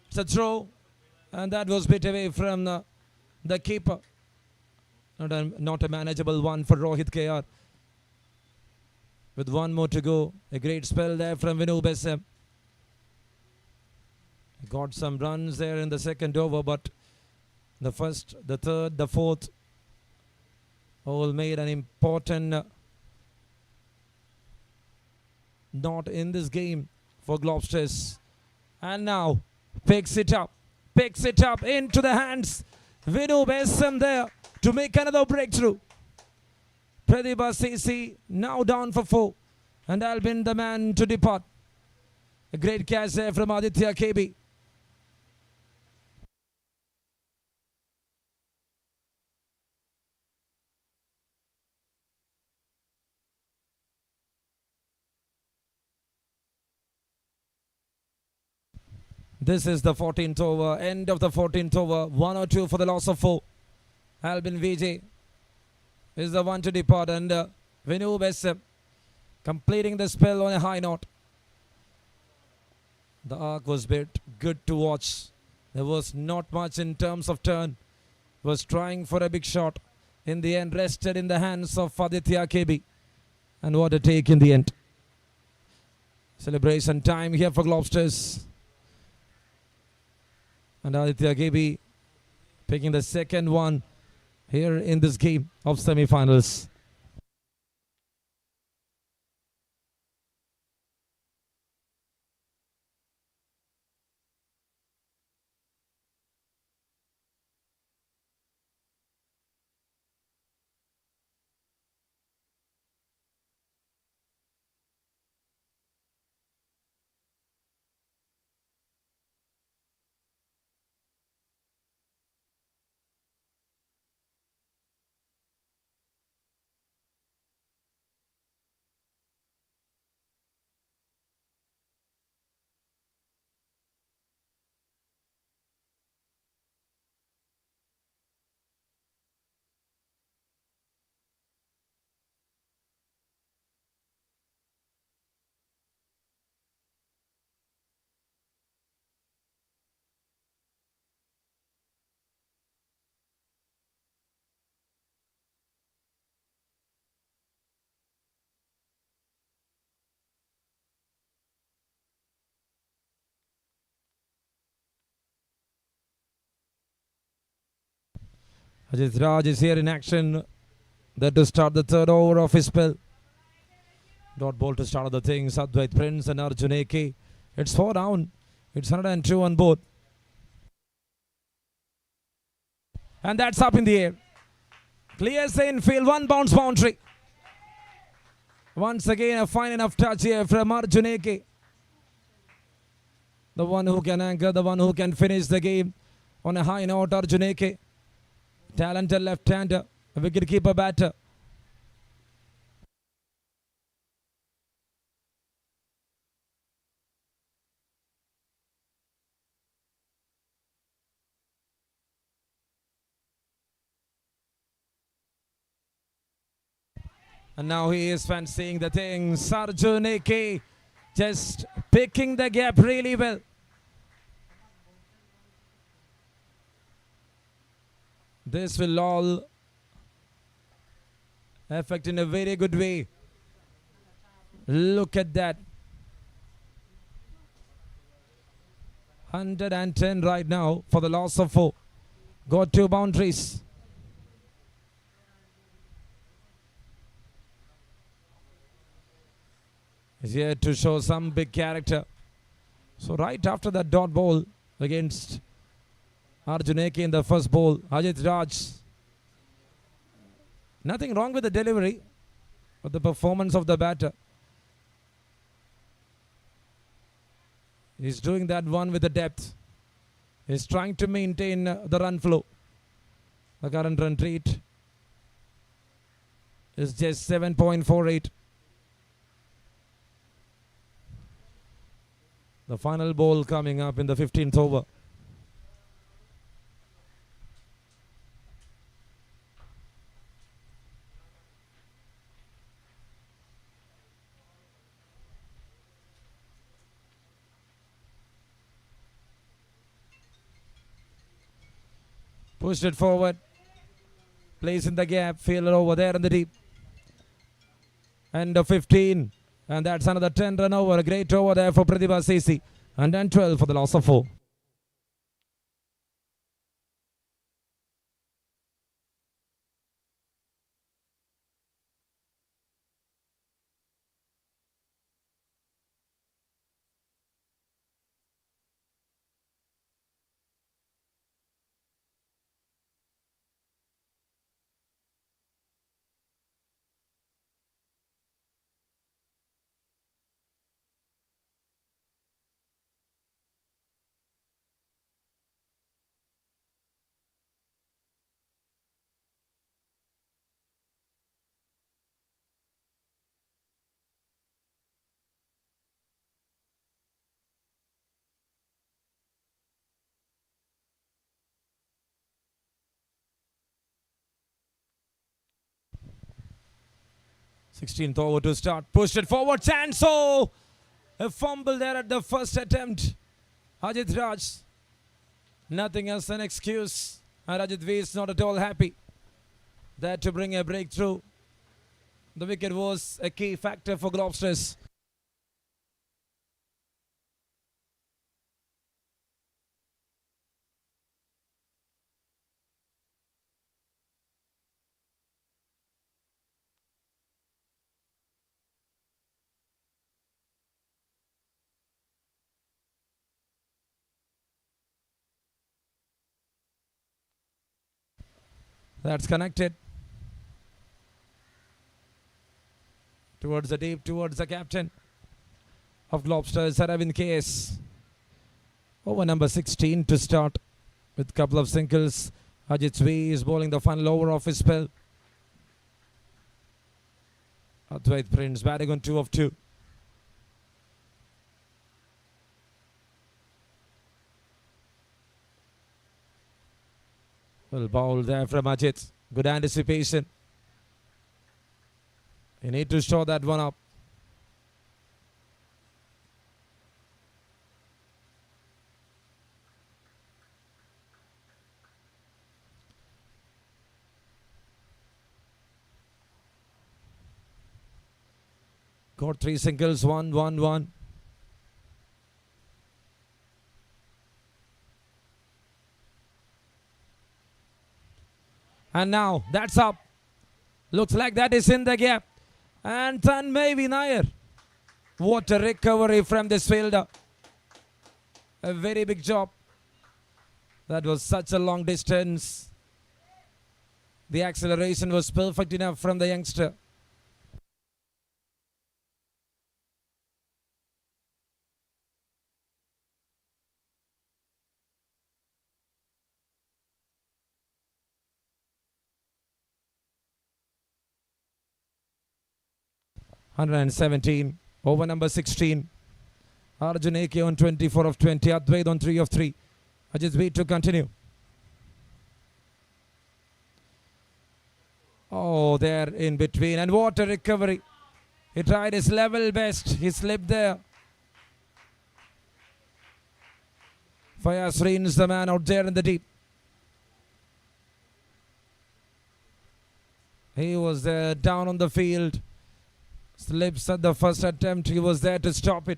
It's a throw. And that was bit away from the keeper. Not a manageable one for Rohit KR. With 1 more to go. A great spell there from Baiju'S. Got some runs there in the second over, but the first, the third, the fourth all made an important not in this game for Globsters. And now picks it up into the hands. Baiju'S there to make another breakthrough. Praiba CC now down for 4. And Albin the man to depart. A great catch there from Aditya KB. This is the 14th over, end of the 14th over, 1 or 2 for the loss of 4. Albin Vijay is the one to depart, and Baiju'S completing the spell on a high note. The arc was bit good to watch. There was not much in terms of turn. Was trying for a big shot. In the end, rested in the hands of Aditya KB. And what a take in the end. Celebration time here for Globsters. And Aditya KB picking the second one here in this game of semi-finals. Ajit Raj is here in action. There to start the third over of his spell. Dot ball to start the things. Advait Prince and Arjun AK. It's 4 down. It's 102 on board. And that's up in the air. Clears the infield. 1 bounce boundary. Once again, a fine enough touch here from Arjun AK. The one who can anchor, the one who can finish the game on a high note, Arjun AK. Talented left-hander, a wicket-keeper batter. And now he is fancying the thing. Arjun AK just picking the gap really well. This will all affect in a very good way. Look at that. 110 right now for the loss of 4. Got 2 boundaries. is here to show some big character. So right after that dot ball against Arjuneke in the first ball, Ajit Raj. Nothing wrong with the delivery, but the performance of the batter. He's doing that one with the depth. He's trying to maintain the run flow. The current run rate is just 7.48. The final ball coming up in the 15th over. Pushed it forward. Place in the gap. Fielder over there in the deep. And a 15. And that's another 10 run over. A great over there for Pratibha CC. And then 12 for the loss of 4. Sixteenth over to start. Pushed it forward. And so a fumble there at the first attempt. Ajit Raj. Nothing else an excuse. And Ajit V is not at all happy. There to bring a breakthrough. The wicket was a key factor for Globsters. That's connected. Towards the deep, towards the captain of Globsters, Aravind KS. Over number 16 to start with a couple of singles. Ajit V is bowling the final over of his spell. Advait Prince batting on 2 of 2. Well bowled there from Ajit. Good anticipation. You need to show that one up. Got 3 singles, 1, 1, 1. And now that's up. Looks like that is in the gap. And then maybe Nair. What a recovery from this fielder. A very big job. That was such a long distance. The acceleration was perfect enough from the youngster. (117) over number 16. Arjuneke on 24 of 20. Advait on 3 of 3. Ajit V to continue. Oh, there in between. And what a recovery. He tried his level best. He slipped there. Fayaz Reen's the man out there in the deep. He was there down on the field. Slips at the first attempt. He was there to stop it.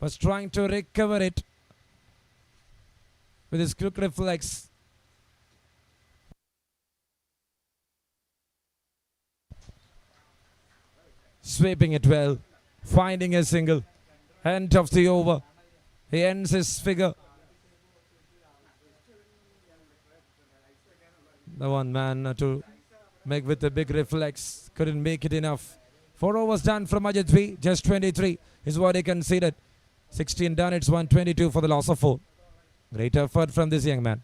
Was trying to recover it with his quick reflex. Sweeping it well. finding a single. End of the over. He ends his figure. The one man to make with a big reflex. Couldn't make it enough. 4 overs done from Ajit. Just 23 is what he conceded. 16 done. It's 122 for the loss of 4. Great effort from this young man.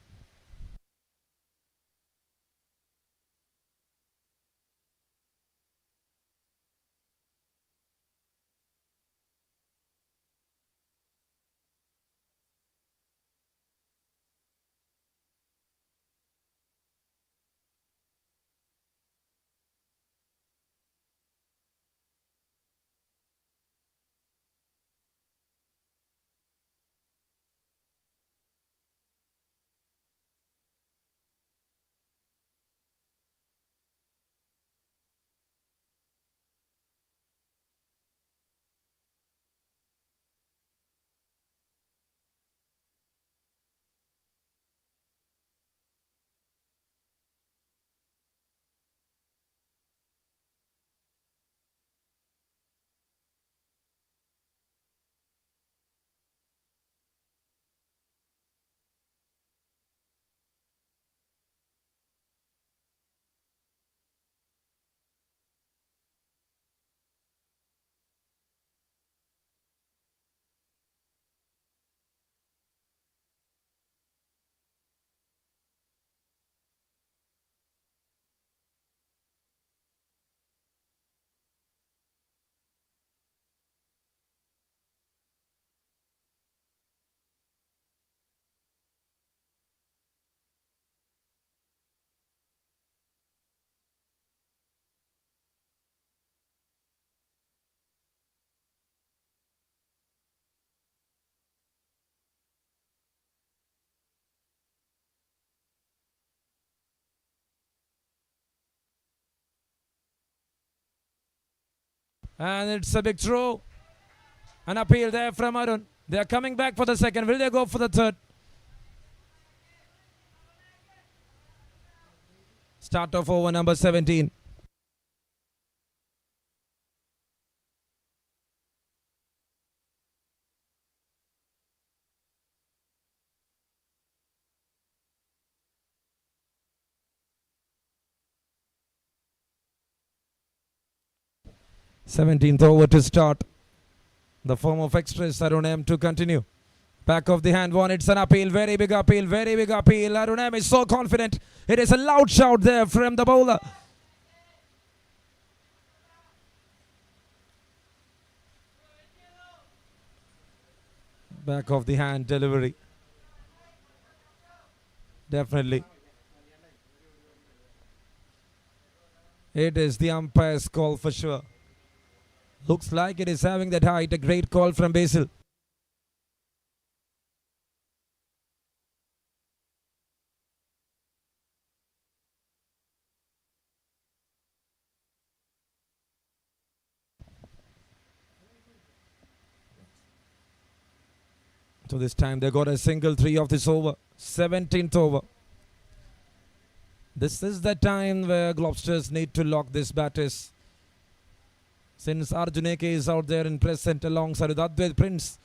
And it's a big throw. An appeal there from Arun. They are coming back for the second. Will they go for the third? Start of over number 17. Seventeenth over to start. The form of extras Arun M to continue. Back of the hand one. It's an appeal. Very big appeal. Very big appeal. Arun M is so confident. It is a loud shout there from the bowler. Back of the hand delivery. Definitely. It is the umpire's call for sure. Looks like it is having that height. A great call from Basil. So this time they got a single 3 of this over. 17th over. This is the time where Globsters need to lock this batters. Since Arjuneke is out there in present alongside with Advait Prince.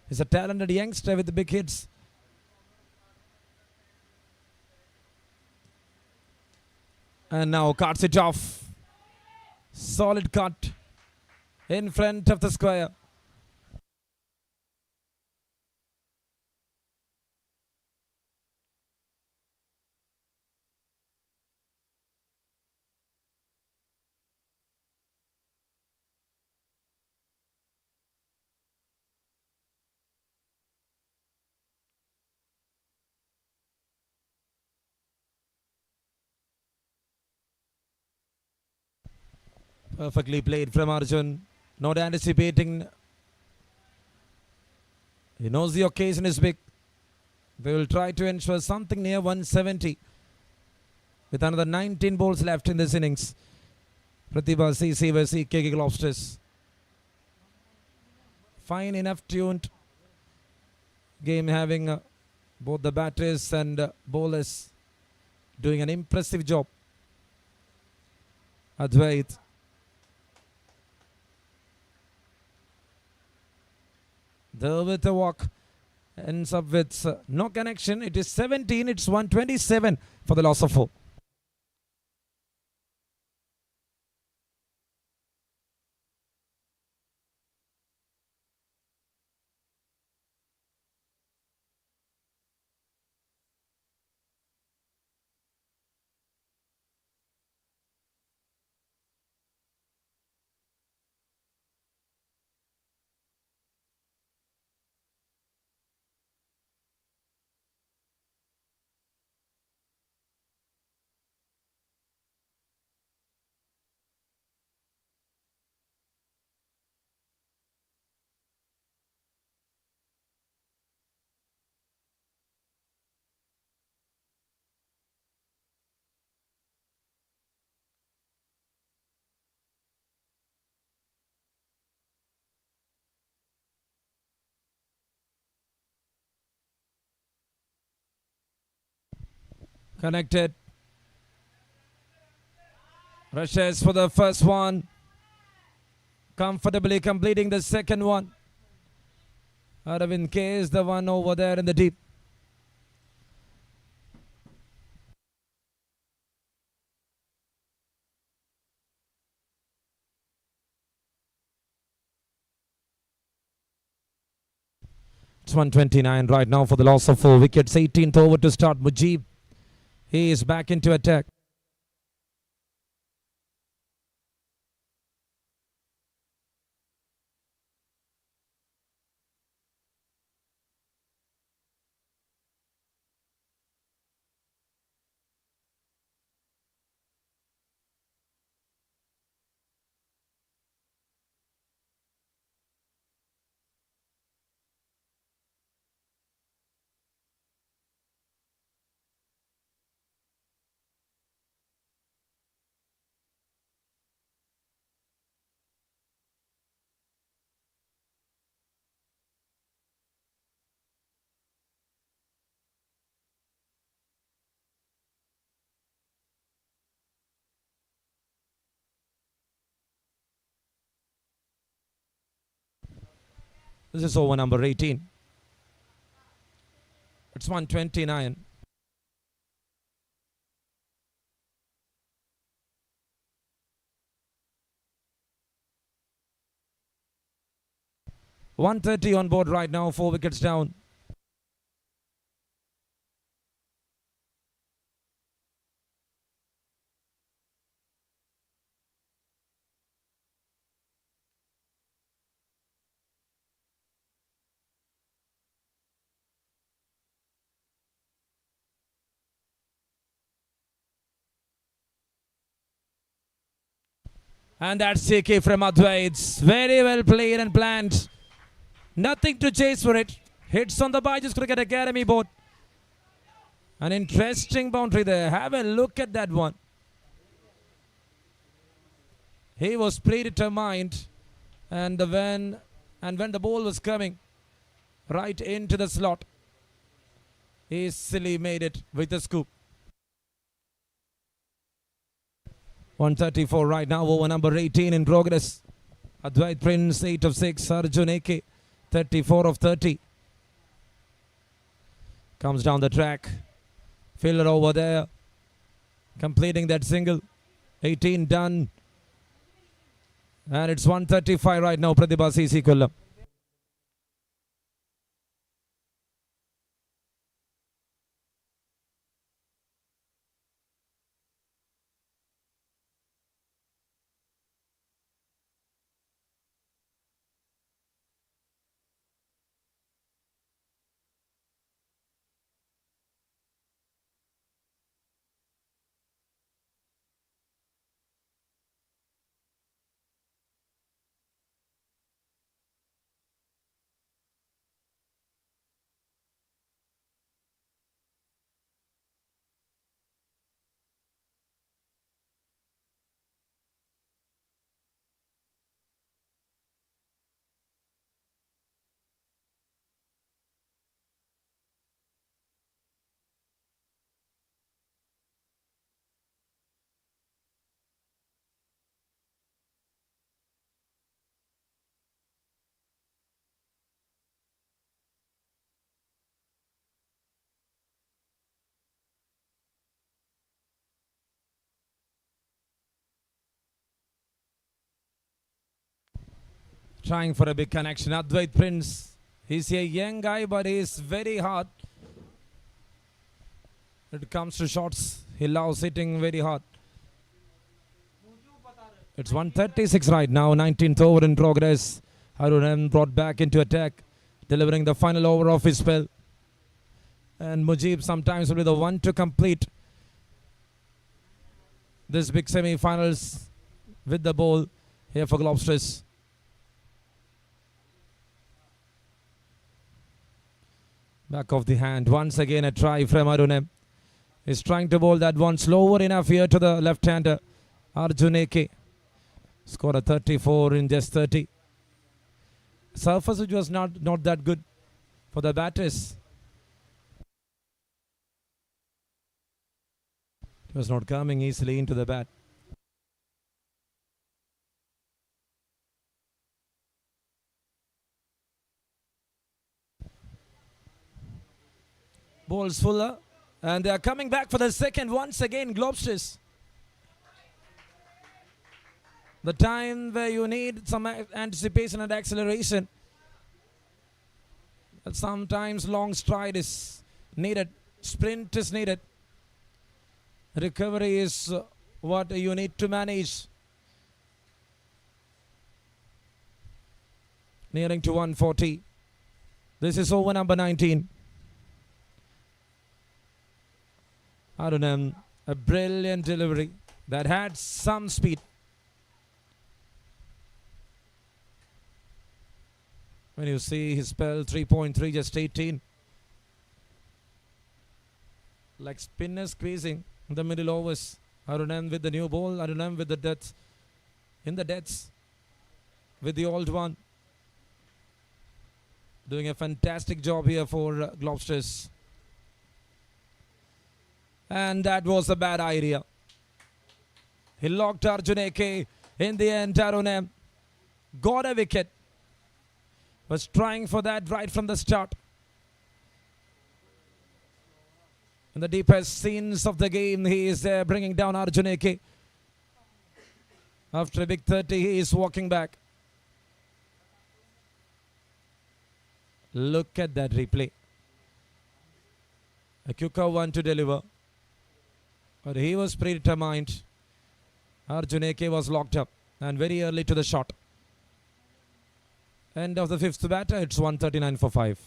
He's a talented youngster with the big hits. And now cuts it off. Solid cut in front of the square. Perfectly played from Arjun. Not anticipating. He knows the occasion is big. They will try to ensure something near 170. With another 19 balls left in this innings. Prathiba CC vs KK Globsters. Fine enough tuned game, having both the batters and bowlers doing an impressive job. Advait. There with a walk. Ends up with no connection. It is 17. It's 127 for the loss of 4. Connected. Rushes for the first one. Comfortably completing the second one. Aravind K is the one over there in the deep. It's 129 right now for the loss of 4 wickets. 18th over to start. Mujib. He is back into attack. This is over number 18. It's 129. .130 on board right now. 4 wickets down. And that's CK from Advait's. Very well played and planned. Nothing to chase for it. Hits on the Baiju'S Cricket Academy board. An interesting boundary there. Have a look at that one. He was predetermined. And when the ball was coming right into the slot, he easily made it with a scoop. 134 right now over number 18 in progress. Advait Prince 8 of 6. Arjun AK 34 of 30. Comes down the track. Fielder over there. Completing that single. 18 done. And it's 135 right now. PRATHIBHA CC KOLLAM. Trying for a big connection. Advait Prince. He's a young guy, but he's very hard. When it comes to shots, he loves hitting very hard. It's 136 right now. 19th over in progress. Harun brought back into attack, delivering the final over of his spell. And Mujib sometimes will be the one to complete this big semi-finals with the ball here for Globsters. Back of the hand. Once again a try from Arun. He's trying to bowl that one slower enough here to the left-hander Arjun AK. Scored a 34 in just 30. Surface which was not that good for the batters. It was not coming easily into the bat. Balls fuller. And they are coming back for the second once again, Globsters. The time where you need some anticipation and acceleration. But sometimes long stride is needed. Sprint is needed. Recovery is what you need to manage. Nearing to 140. This is over number 19. Arunam, a brilliant delivery that had some speed. When you see his spell 3.3, just 18. Like spinner squeezing in the middle overs. Arunam with the new ball, Arunam with the deaths. In the deaths with the old one. Doing a fantastic job here for Globsters. And that was a bad idea. He locked Arjun AK. In the end, Arunam got a wicket. Was trying for that right from the start. In the deepest scenes of the game, he is bringing down Arjun AK. After a big 30, he is walking back. Look at that replay. A quicker one to deliver. But he was predetermined. Arjun AK was locked up and very early to the shot. End of the fifth batter. It's 139 for 5.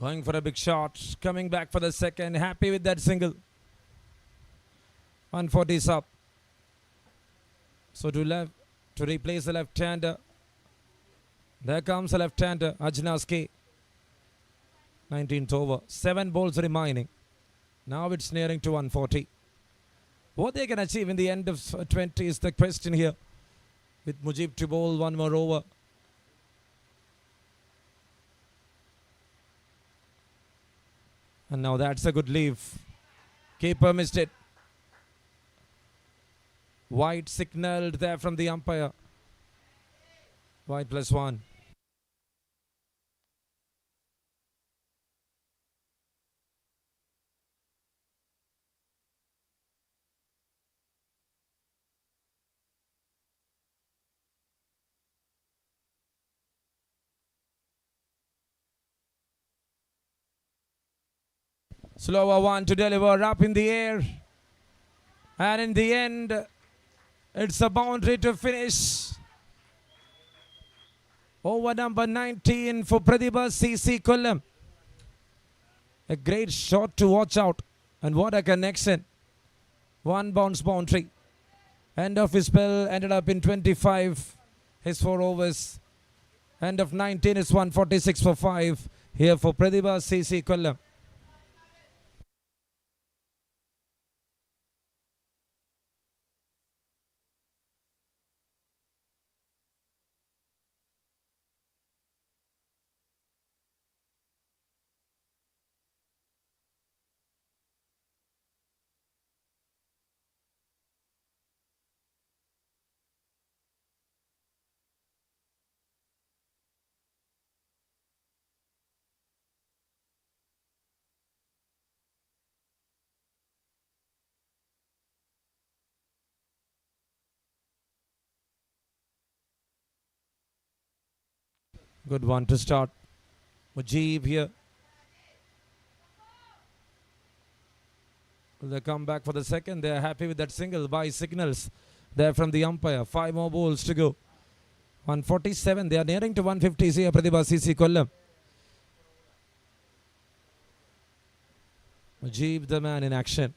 Going for a big shot. Coming back for the second. Happy with that single. 140 is up. So to replace the left-hander. There comes the left-hander. Ajnas K. 19th over. 7 balls remaining. Now it's nearing to 140. What they can achieve in the end of 20 is the question here. With Mujib to bowl one more over. And now that's a good leave. Keeper missed it. White signaled there from the umpire. White +1. Slower one to deliver up in the air. And in the end, it's a boundary to finish. Over number 19 for PRATHIBHA CC KOLLAM. A great shot to watch out. And what a connection. One bounce boundary. End of his spell ended up in 25. His 4 overs. End of 19 is 146 for 5. Here for Praiba CC KOLLAM. Good one to start. Mujib here. Will they come back for the second? They are happy with that single by signals there from the umpire. 5 more balls to go. 147. They are nearing to 150 here. Praiba CC KOLLAM. Mujib the man in action.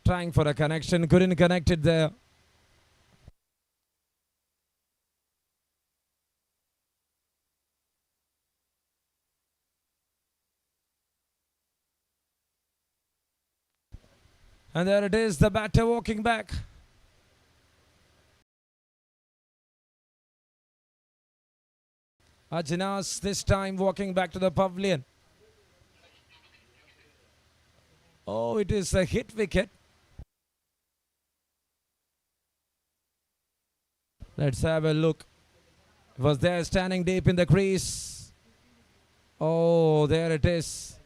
Trying for a connection. Couldn't connect it there. And there it is. The batter walking back. Ajinas this time walking back to the pavilion. Oh, it is a hit wicket. Let's have a look. Was there standing deep in the crease. Oh, there it is.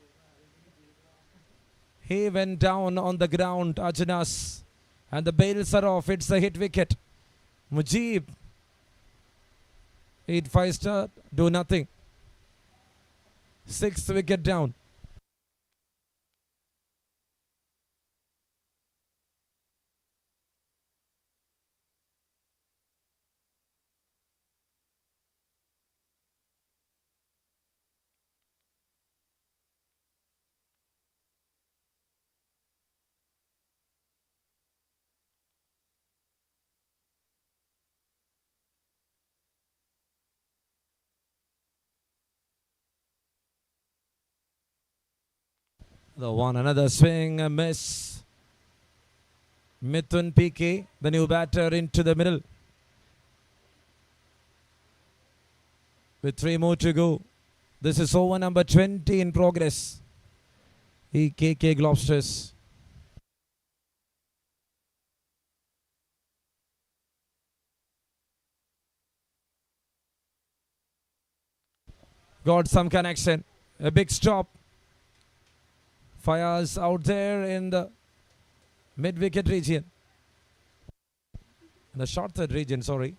He went down on the ground, Ajinas. And the bails are off. It's a hit wicket. Mujib. 8-5 start. Do nothing. 6th wicket down. The one, another swing, a miss. Mithun PK, the new batter, into the middle. With 3 more to go. This is over number 20 in progress. EKK Globsters. Got some connection. A big stop. Fires out there in the mid-wicket region. The short third region, sorry.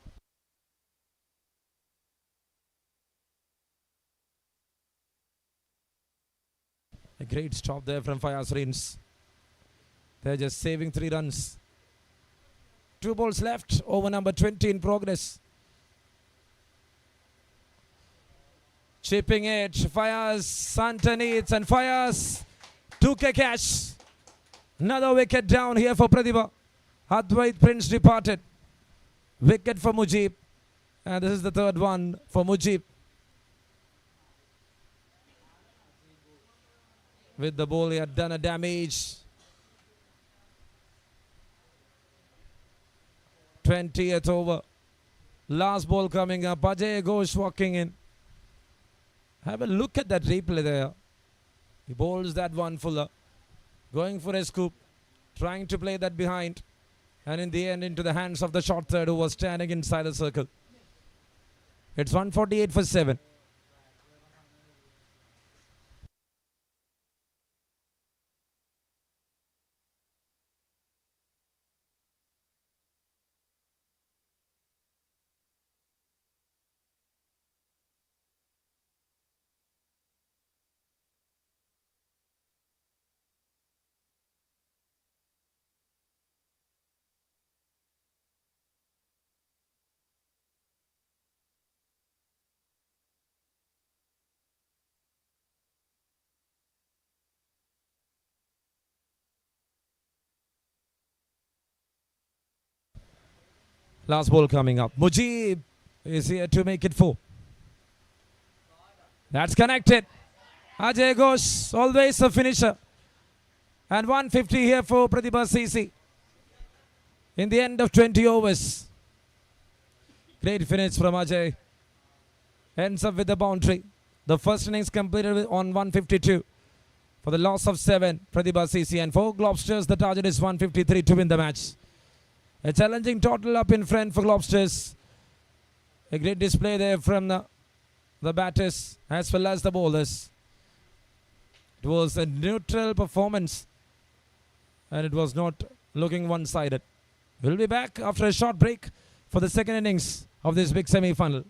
A great stop there from Fires Rins. They're just saving 3 runs. 2 balls left. Over number 20 in progress. Chipping it. Fires underneath and Fires. 2K catch. Another wicket down here for Pratibha. Advait Prince departed. Wicket for Mujib. And this is the 3rd one for Mujib. With the ball, he had done a damage. 20th over. Last ball coming up. Ajay Ghosh walking in. Have a look at that replay there. He bowls that one fuller. Going for a scoop. Trying to play that behind. And in the end, into the hands of the short third who was standing inside the circle. It's 148 for 7. Last ball coming up. Mujib is here to make it 4. That's connected. Ajay Ghosh, always a finisher. And 150 here for Pratibha CC. In the end of 20 overs. Great finish from Ajay. Ends up with the boundary. The first innings completed on 152. For the loss of 7, Pratibha CC. And for Globsters, the target is 153 to win the match. A challenging total up in front for Globsters. A great display there from the batters as well as the bowlers. It was a neutral performance and it was not looking one-sided. We'll be back after a short break for the second innings of this big semi-final.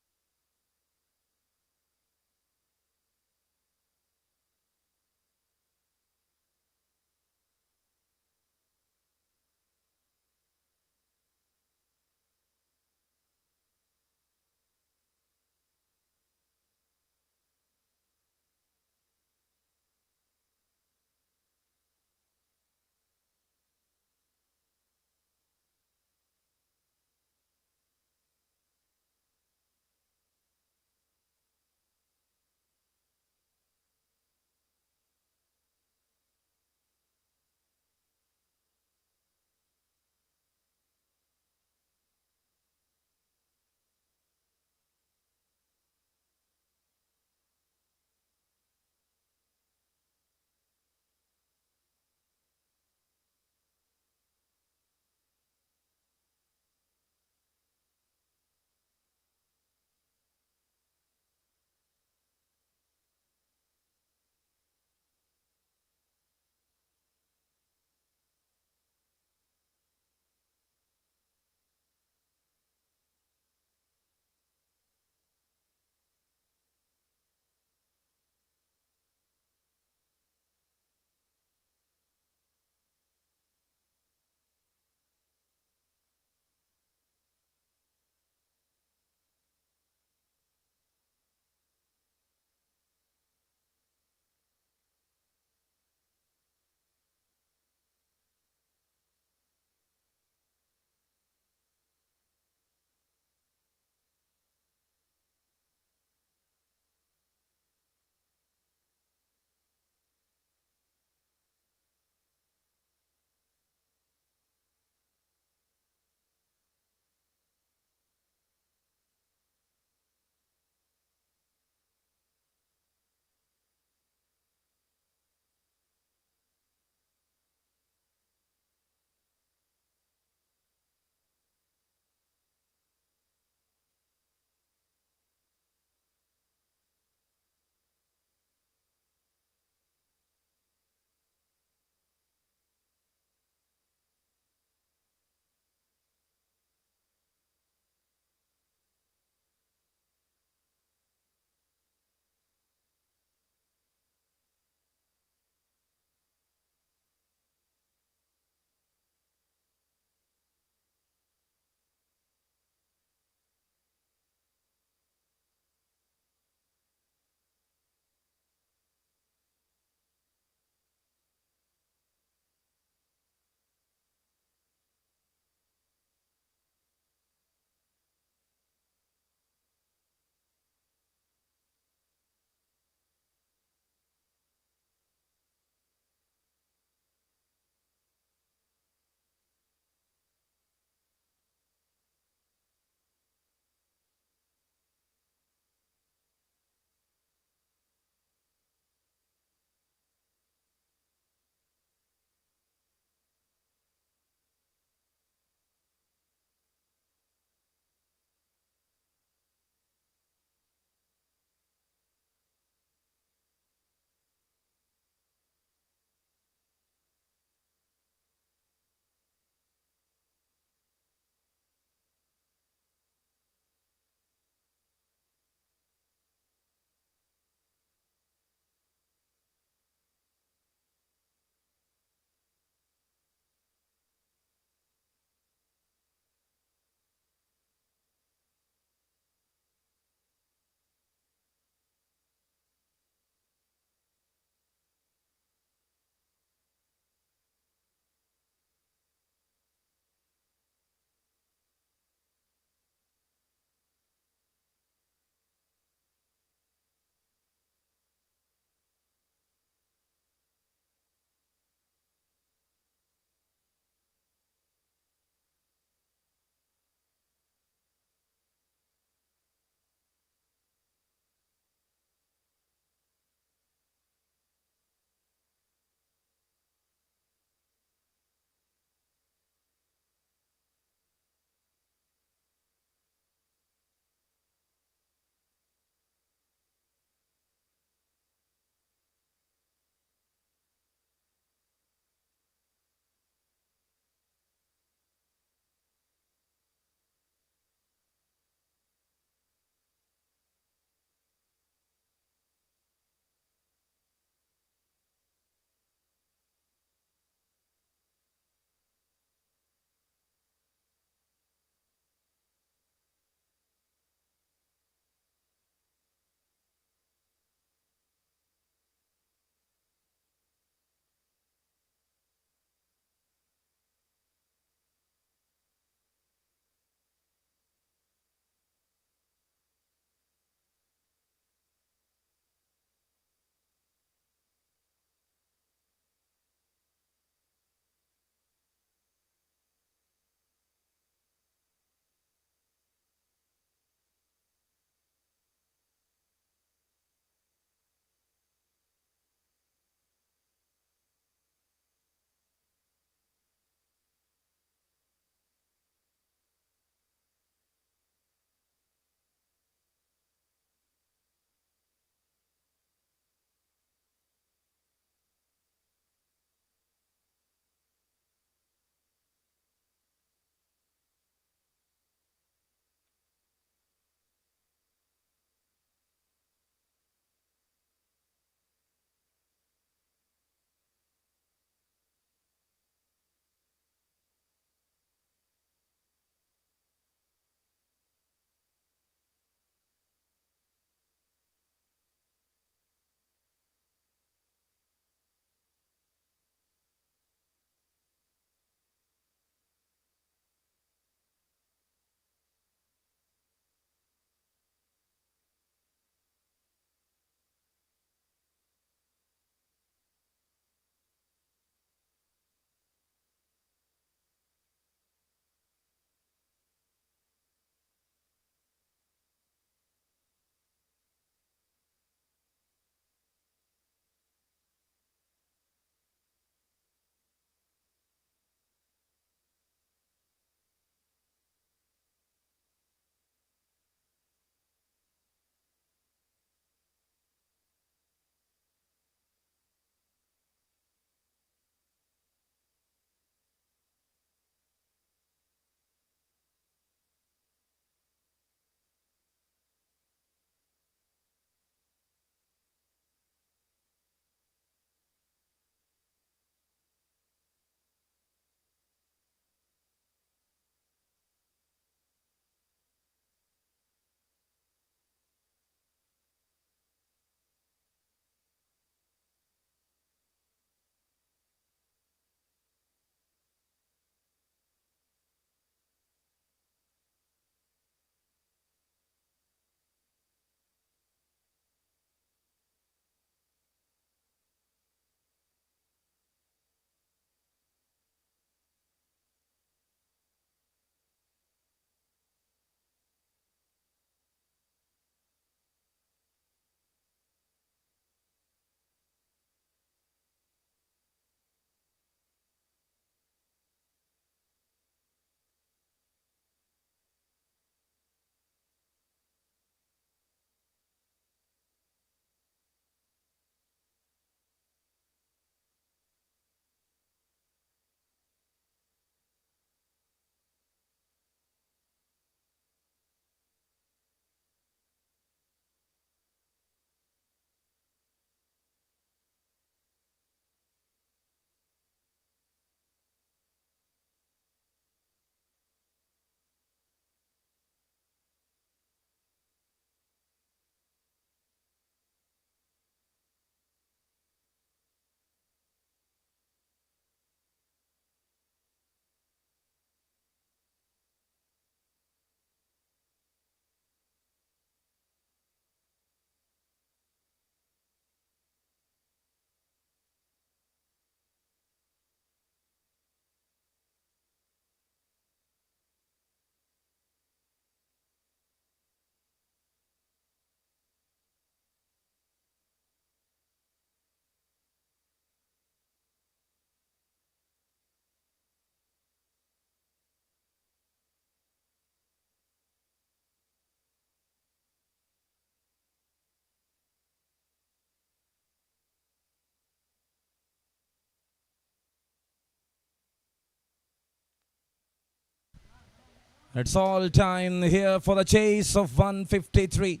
It's all time here for the chase of 153.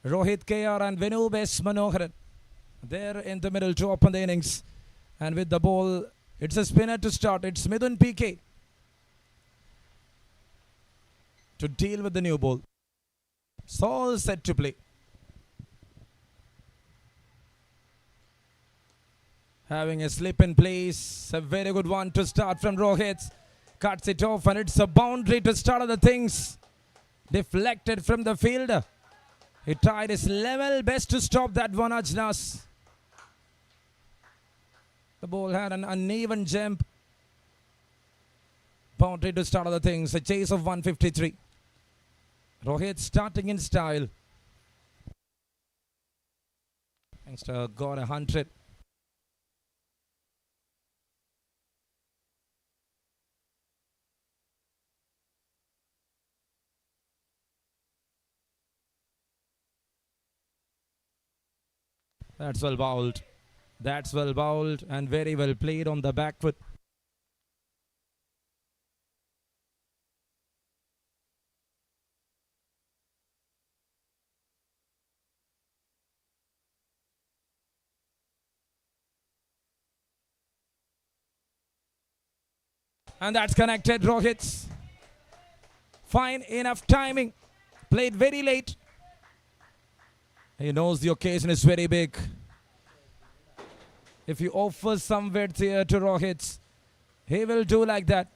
Rohit KR and Baiju'S Manoharan. There in the middle to open the innings. And with the ball, it's a spinner to start. It's Midun PK to deal with the new ball. It's all set to play. Having a slip in place. A very good one to start from Rohit. Cuts it off and it's a boundary to start other things. Deflected from the fielder. He tried his level best to stop that one, Ajnas. The ball had an uneven jump. Boundary to start other things. A chase of 153. Rohit starting in style. Youngster got 100. That's well bowled. That's well bowled and very well played on the back foot. And that's connected, Rohit. Fine enough timing. Played very late. He knows the occasion is very big. If you offer some width here to Rohit, he will do like that.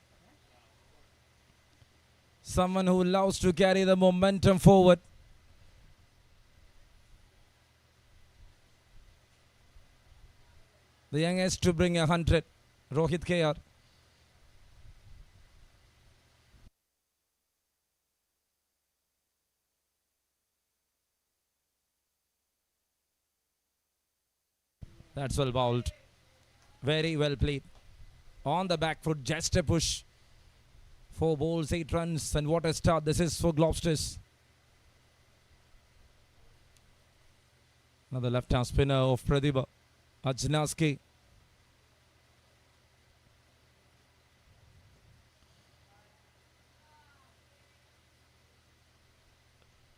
Someone who loves to carry the momentum forward. The youngest to bring 100, Rohit KR. That's well bowled. Very well played. On the back foot, just a push. 4 balls, 8 runs, and what a start this is for Globsters. Another left-hand spinner of PRATHIBHA, Ajnaski.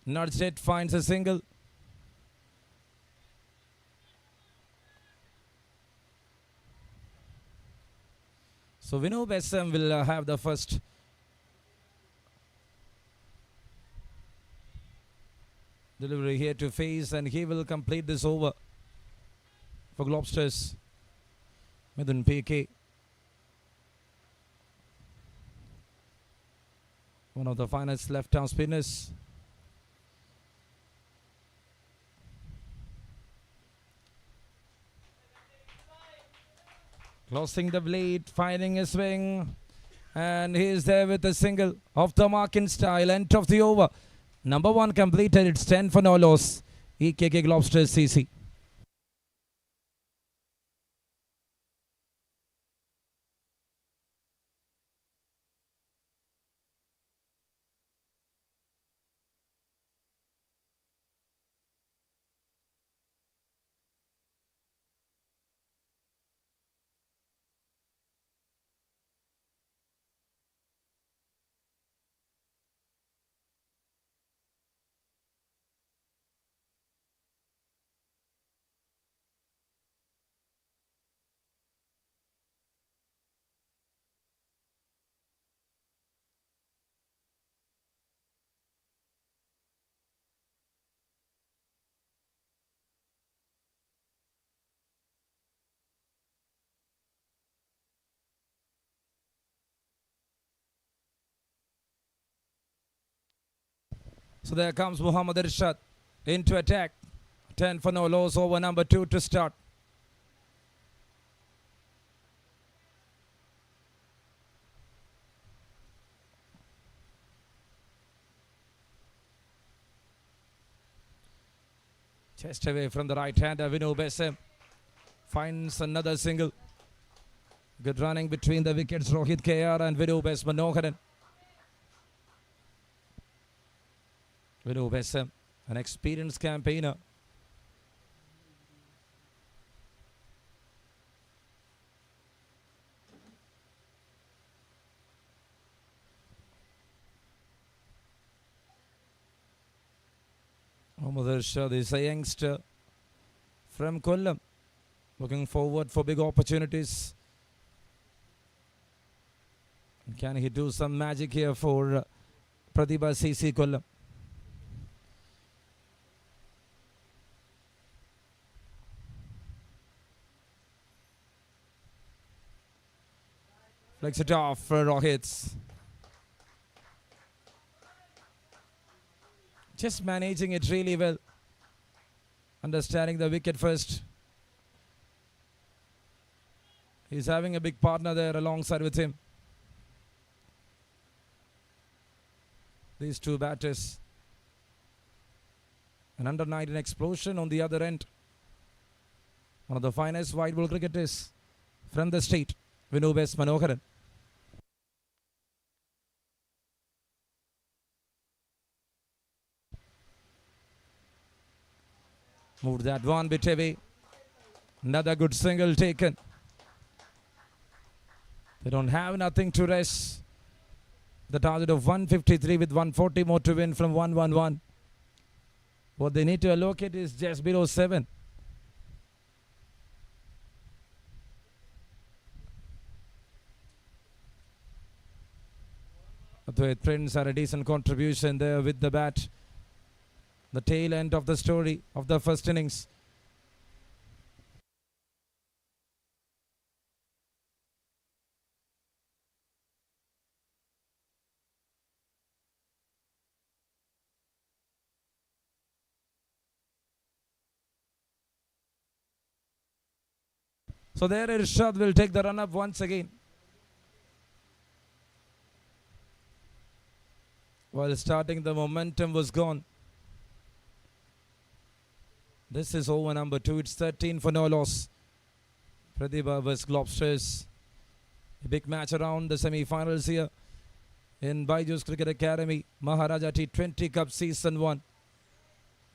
Nudged it, finds a single. So Baiju'S will have the first delivery here to face, and he will complete this over for Globsters. Midun PK. One of the finest left-arm spinners. Crossing the blade, finding a swing. And he is there with a single off the mark in style. End of the over. Number 1 completed. It's 10 for no loss. EKK Globsters CC. So there comes Muhammad Irshad into attack. 10 for no loss, over number 2 to start. Chest away from the right hander, Baiju'S finds another single. Good running between the wickets, Rohit KR and Baiju'S Manoharan. Baiju'S, an experienced campaigner. Mohammed Irshad is a youngster from Kollam, looking forward for big opportunities. Can he do some magic here for Prathiba CC Kollam? Flicks it off for Rohit. Just managing it really well. Understanding the wicket first. He's having a big partner there alongside with him. These two batters. An under 19 explosion on the other end. One of the finest wide ball cricketers from the state, Baiju'S Manoharan. Moved that one bit away. Another good single taken. They don't have nothing to rest. The target of 153 with 140 more to win from 111. What they need to allocate is just below 7. The Prince had a decent contribution there with the bat. The tail end of the story of the first innings. So there Irshad will take the run up once again. While starting, the momentum was gone. This is over number 2. It's 13 for no loss. Prathibha vs Globsters. A big match around the semi-finals here in Baiju'S Cricket Academy. Maharaja T20 Cup Season 1.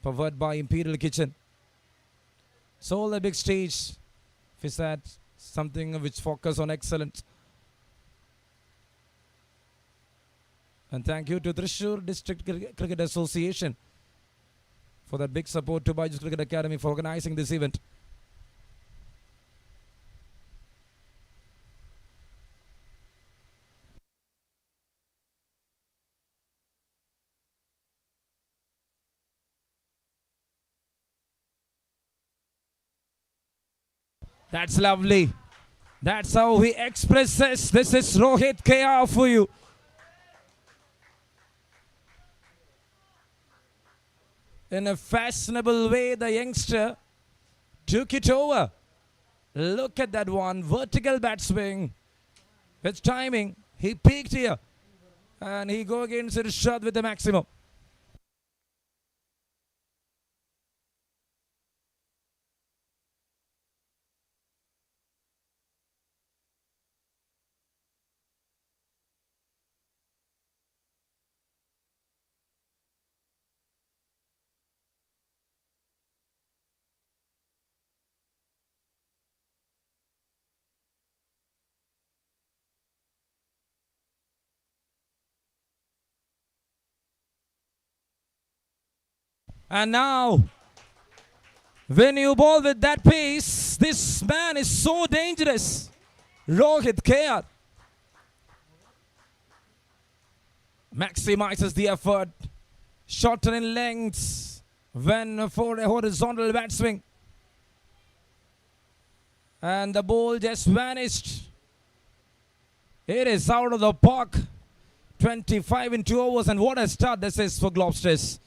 Powered by Imperial Kitchen. So the big stage. FISAT, something which focus on excellence. And thank you to Thrissur District Cricket Association for that big support to Baiju'S Cricket Academy for organizing this event. That's lovely. That's how he expresses. This is Rohit KR for you. In a fashionable way, the youngster took it over. Look at that one. Vertical bat swing. With timing. He peaked here. And he go against Irshad with the maximum. And now, when you bowl with that pace, this man is so dangerous. Rohit KR maximizes the effort, shorter in lengths when for a horizontal bat swing. And the ball just vanished. It is out of the park. 25 in 2 overs, and what a start this is for Globsters.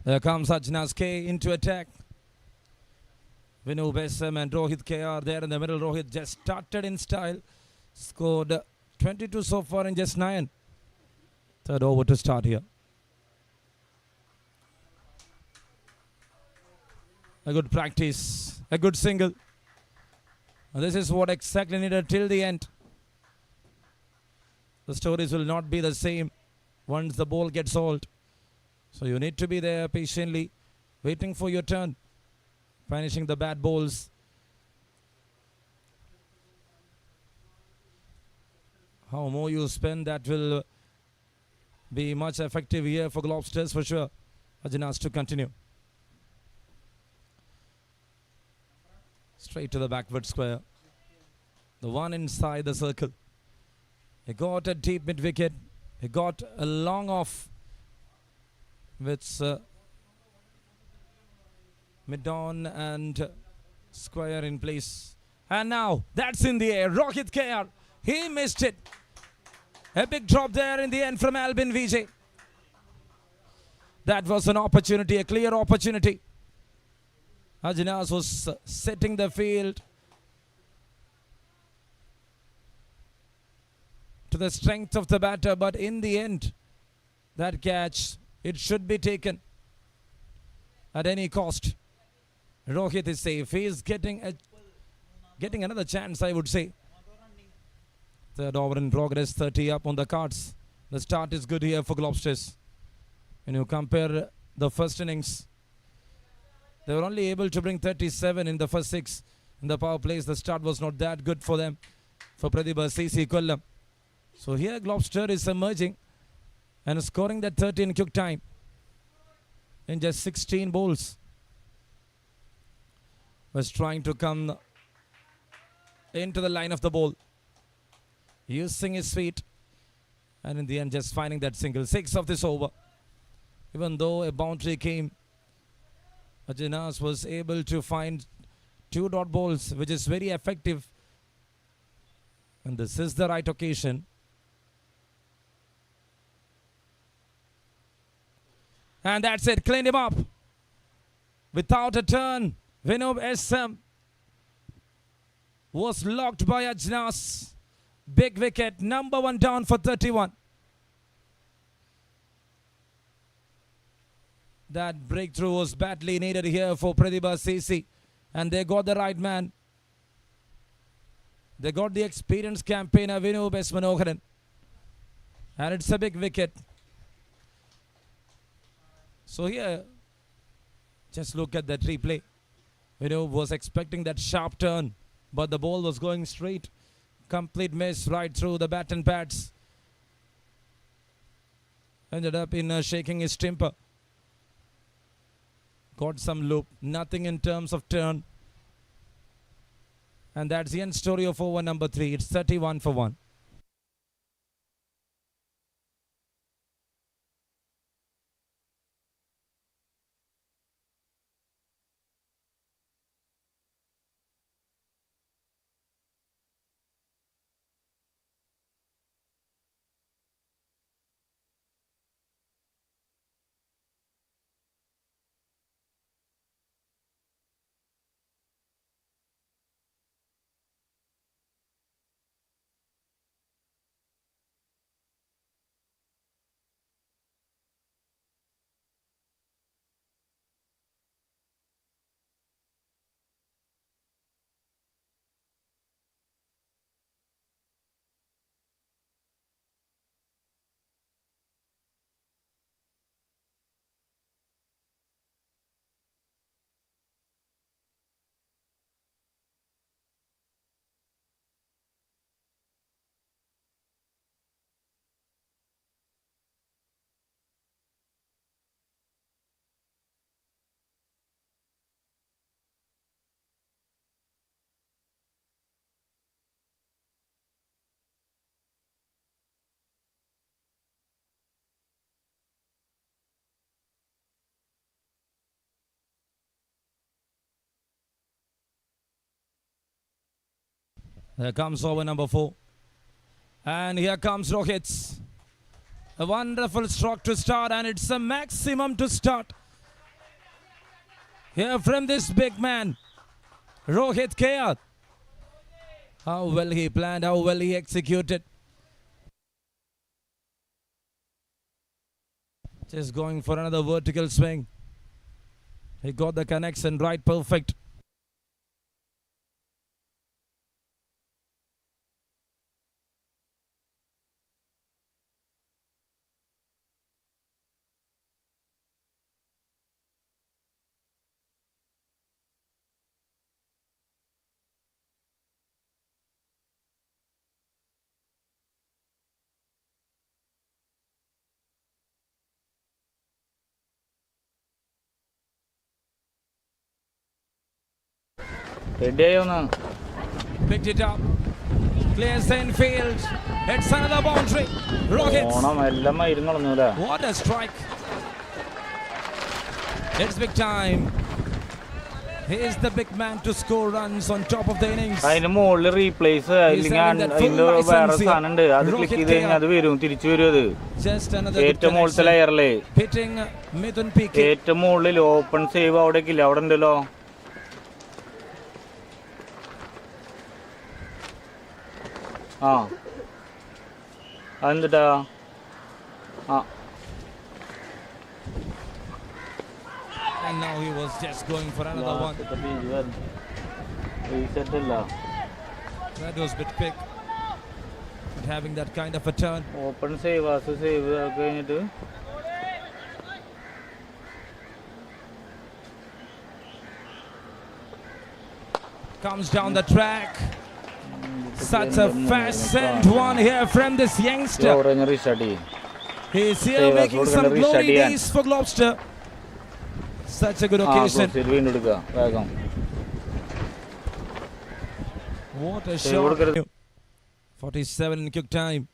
There comes Ajnas K into attack. Vinu Besam and Rohit K are there in the middle. Rohit just started in style. Scored 22 so far in just 9. Third over to start here. A good practice. A good single. And this is what exactly needed till the end. The stories will not be the same once the ball gets old. So you need to be there patiently, waiting for your turn, finishing the bad balls. How more you spend, that will be much effective here for Globsters for sure. Ajnas to continue. Straight to the backward square. The one inside the circle. He got a deep mid wicket. He got a long off with mid on and square in place. And now that's in the air. Rohit KR. He missed it. A big drop there in the end from Albin Vijay. That was an opportunity, a clear opportunity. Ajnas was setting the field to the strength of the batter, but in the end, that catch, it should be taken at any cost. Rohit is safe. He is getting another chance, I would say. Third over in progress, 30 up on the cards. The start is good here for Globsters. When you compare the first innings, they were only able to bring 37 in the first 6. In the power plays, the start was not that good for them, for Praiba CC KOLLAM. So here Globster is emerging and scoring that 30 in quick time in just 16 balls. Was trying to come into the line of the ball, using his feet, and in the end just finding that single. 6 of this over. Even though a boundary came, Ajnas was able to find 2 dot balls, which is very effective. And this is the right occasion. And that's it. Cleaned him up. Without a turn, Vinod SM was locked by Ajnas. Big wicket. Number 1 down for 31. That breakthrough was badly needed here for Praiba CC. And they got the right man. They got the experienced campaigner Vinod Manoharan. And it's a big wicket. So here, just look at that replay. Vinod was expecting that sharp turn, but the ball was going straight. Complete miss right through the bat and pads. Ended up in shaking his temper. Got some loop, nothing in terms of turn. And that's the end story of over number 3. It's 31 for 1. Here comes over number 4. And here comes Rohit. A wonderful stroke to start, and it's a maximum to start here from this big man, Rohit Kea. How well he planned, how well he executed. Just going for another vertical swing. He got the connection right, perfect. Picked it up. Clears the infield. It's another boundary. Rockets. What a strike. It's big time. He is the big man to score runs on top of the innings. I know replace. Just another good connection. Hitting Mithun PK. Open save out. And now he was just going for another one. That was a bit quick. But having that kind of a turn. Open save, save. Comes down the track. Such a fast one here from this youngster. He is here making some glory days for Globster. Such a good occasion. What a shot. 47 in quick time.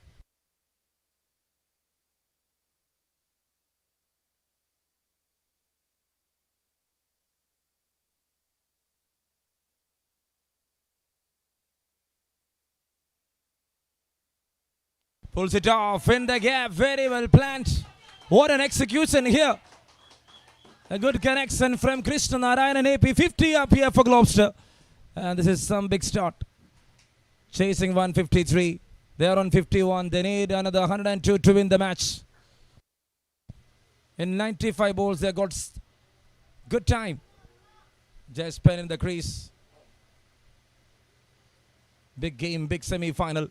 Pulls it off in the gap. Very well planned. What an execution here. A good connection from Krishna Narayan, AP 50 up here for Globster. And this is some big start. Chasing 153. They are on 51. They need another 102 to win the match. In 95 balls, they got good time. Just pen in the crease. Big game, big semi-final.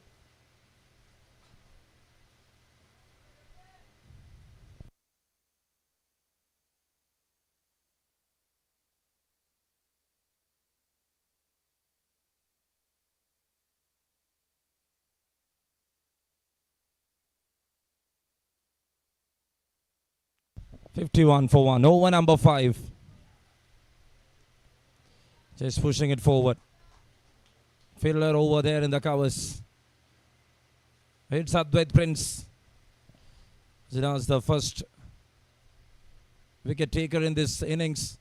$51 for 1. Over number 5. Just pushing it forward. Fielder over there in the covers. It's Advait Prince. Zidans the first wicket taker in this innings.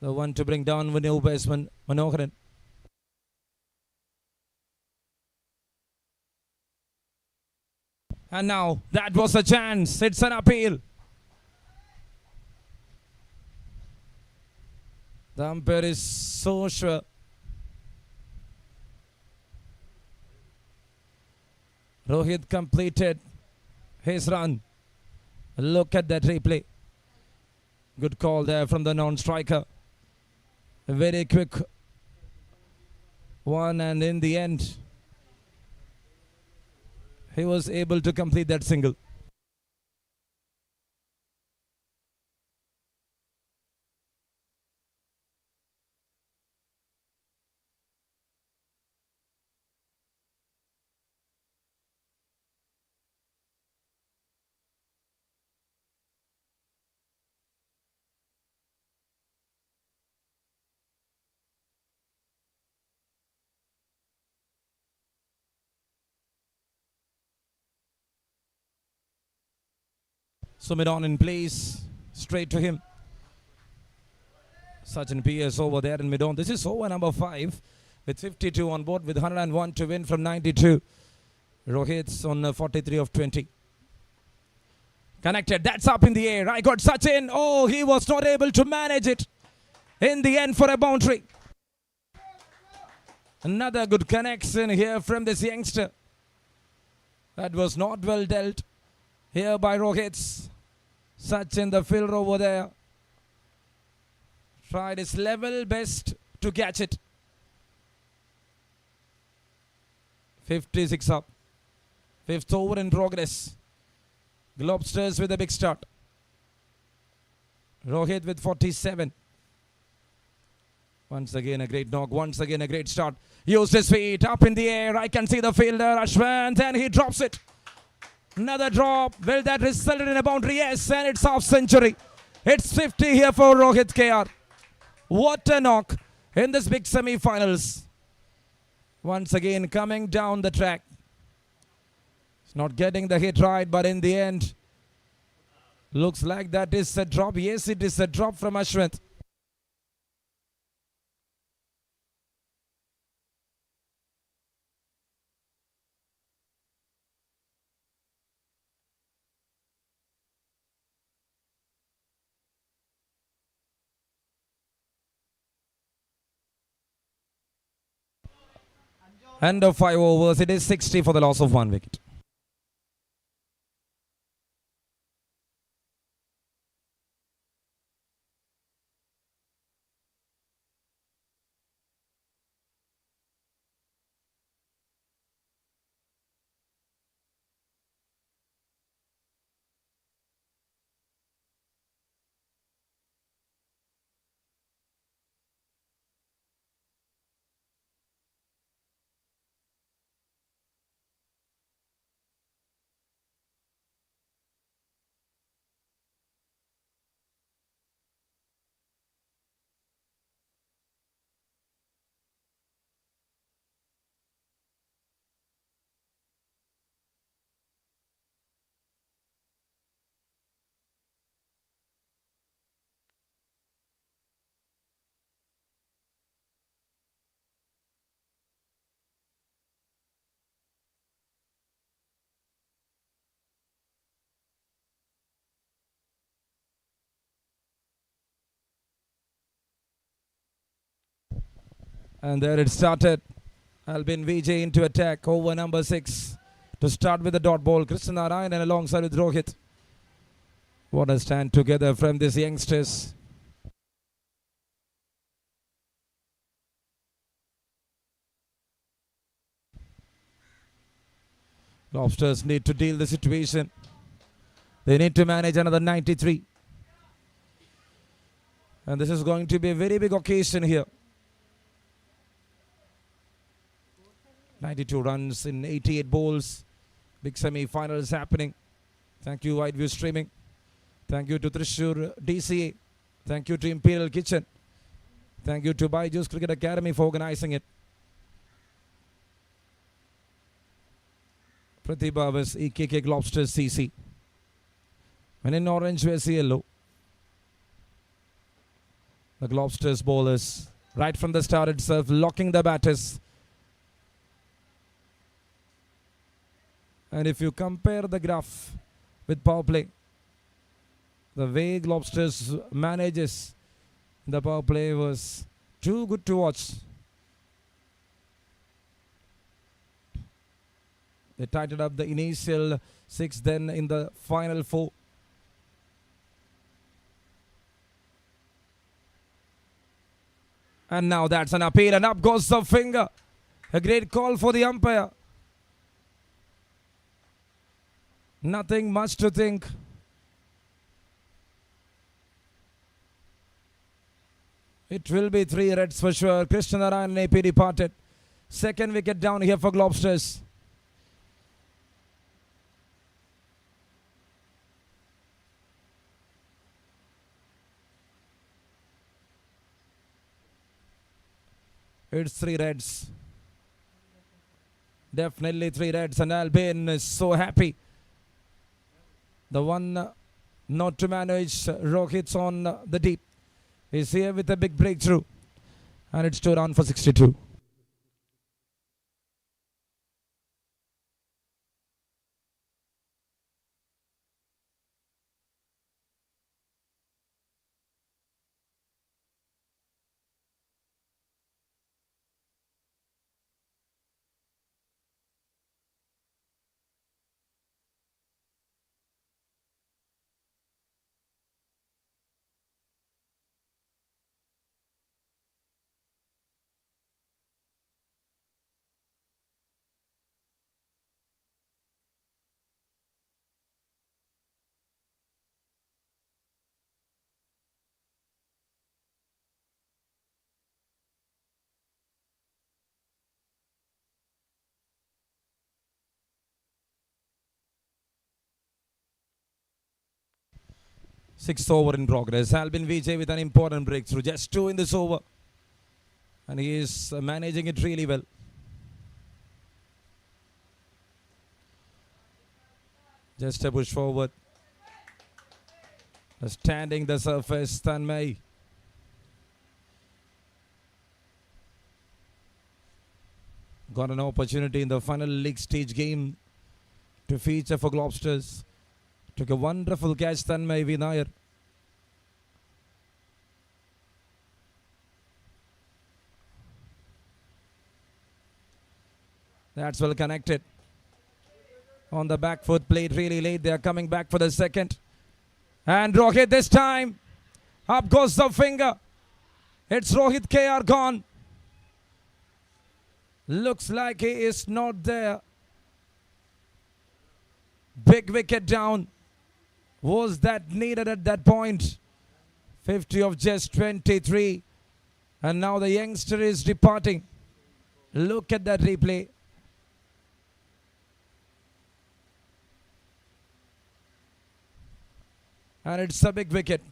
The one to bring down the new batsman Manoharan. And now that was a chance. It's an appeal. The umpire is so sure. Rohit completed his run. Look at that replay. Good call there from the non-striker. A very quick one, and in the end, he was able to complete that single. Sumidon in place, straight to him. Sachin PS over there in mid-on. This is over number 5 with 52 on board with 101 to win from 92. Rohit's on 43 of 20. Connected, that's up in the air. I got Sachin. Oh, he was not able to manage it. in the end for a boundary. Another good connection here from this youngster. That was not well dealt here by Rohit. Sachin, the fielder over there, tried his level best to catch it. 56 up. Fifth over in progress. Globsters with a big start. Rohit with 47. Once again a great knock. Once again a great start. Used his feet up in the air. I can see the fielder Ashwant and he drops it. Another drop. Will that result in a boundary? Yes, and it's half century. It's 50 here for Rohit KR. What a knock in this big semi-finals. Once again coming down the track. It's not getting the hit right, but in the end, looks like that is a drop. Yes, it is a drop from Ashwant. End of 5 overs. It is 60 for the loss of 1 wicket. And there it started. Albin Vijay into attack. Over number 6 to start with the dot ball. Krishna Narayan and alongside with Rohit. What a stand together from these youngsters. Globsters need to deal the situation. They need to manage another 93. And this is going to be a very big occasion here. 92 runs in 88 balls. Big semi-finals happening. Thank you, Wide View Streaming. Thank you to Thrissur DCA. Thank you to Imperial Kitchen. Thank you to Baiju'S Cricket Academy for organizing it. Pratibha was EKK Globsters CC. When in orange, we see yellow. The Globsters bowlers, right from the start itself, locking the batters. And if you compare the graph with power play, the way Globsters manages the power play was too good to watch. They tightened up the initial 6, then in the final 4. And now that's an appeal, and up goes the finger. A great call for the umpire. Nothing much to think. It will be 3 reds for sure. Krishna Narayan and AP departed. Second wicket down here for Globsters. It's 3 reds. Definitely 3 reds, and Albin is so happy. The one not to manage Rohit's on the deep is here with a big breakthrough. And it's 2 down for 62. Sixth over in progress. Albin Vijay with an important breakthrough. Just two in this over. And he is managing it really well. Just a push forward. Standing the surface, Tanmay. Got an opportunity in the final league stage game to feature for Globsters. Took a wonderful catch, Tanmay Vinayar. That's well connected. On the back foot, played really late. They are coming back for the second. And Rohit this time. Up goes the finger. It's Rohit KR gone. Looks like he is not there. Big wicket down. Was that needed at that point? 50 of just 23. And now the youngster is departing. Look at that replay. And it's a big wicket.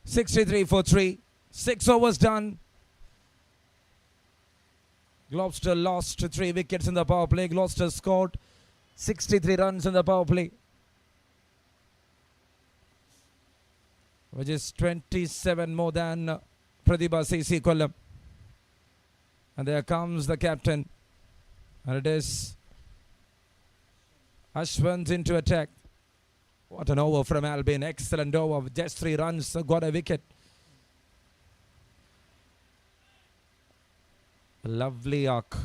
.63 for 3. 6 overs done. Globster lost 3 wickets in the power play. Globster scored 63 runs in the power play, which is 27 more than Prathiba CC KOLLAM. And there comes the captain. And it is Ashwant into attack. What an over from Albin. Excellent over. Just 3 runs. Got a wicket. A lovely arc.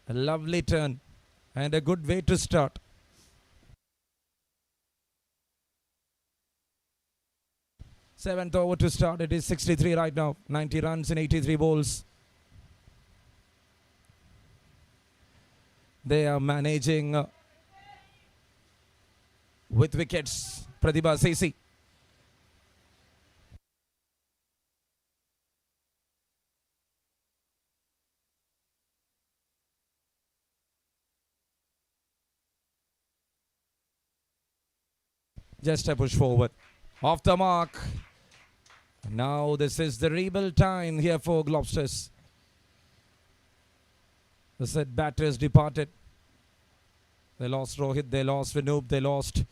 A lovely turn. And a good way to start. Seventh over to start. It is 63 right now. 90 runs in 83 balls. They are managing with wickets. Praiba CC. Just a push forward. Off the mark. Now this is the rebuild time here for Globsters. The set batters departed. They lost Rohit, they lost Vinoop, they lost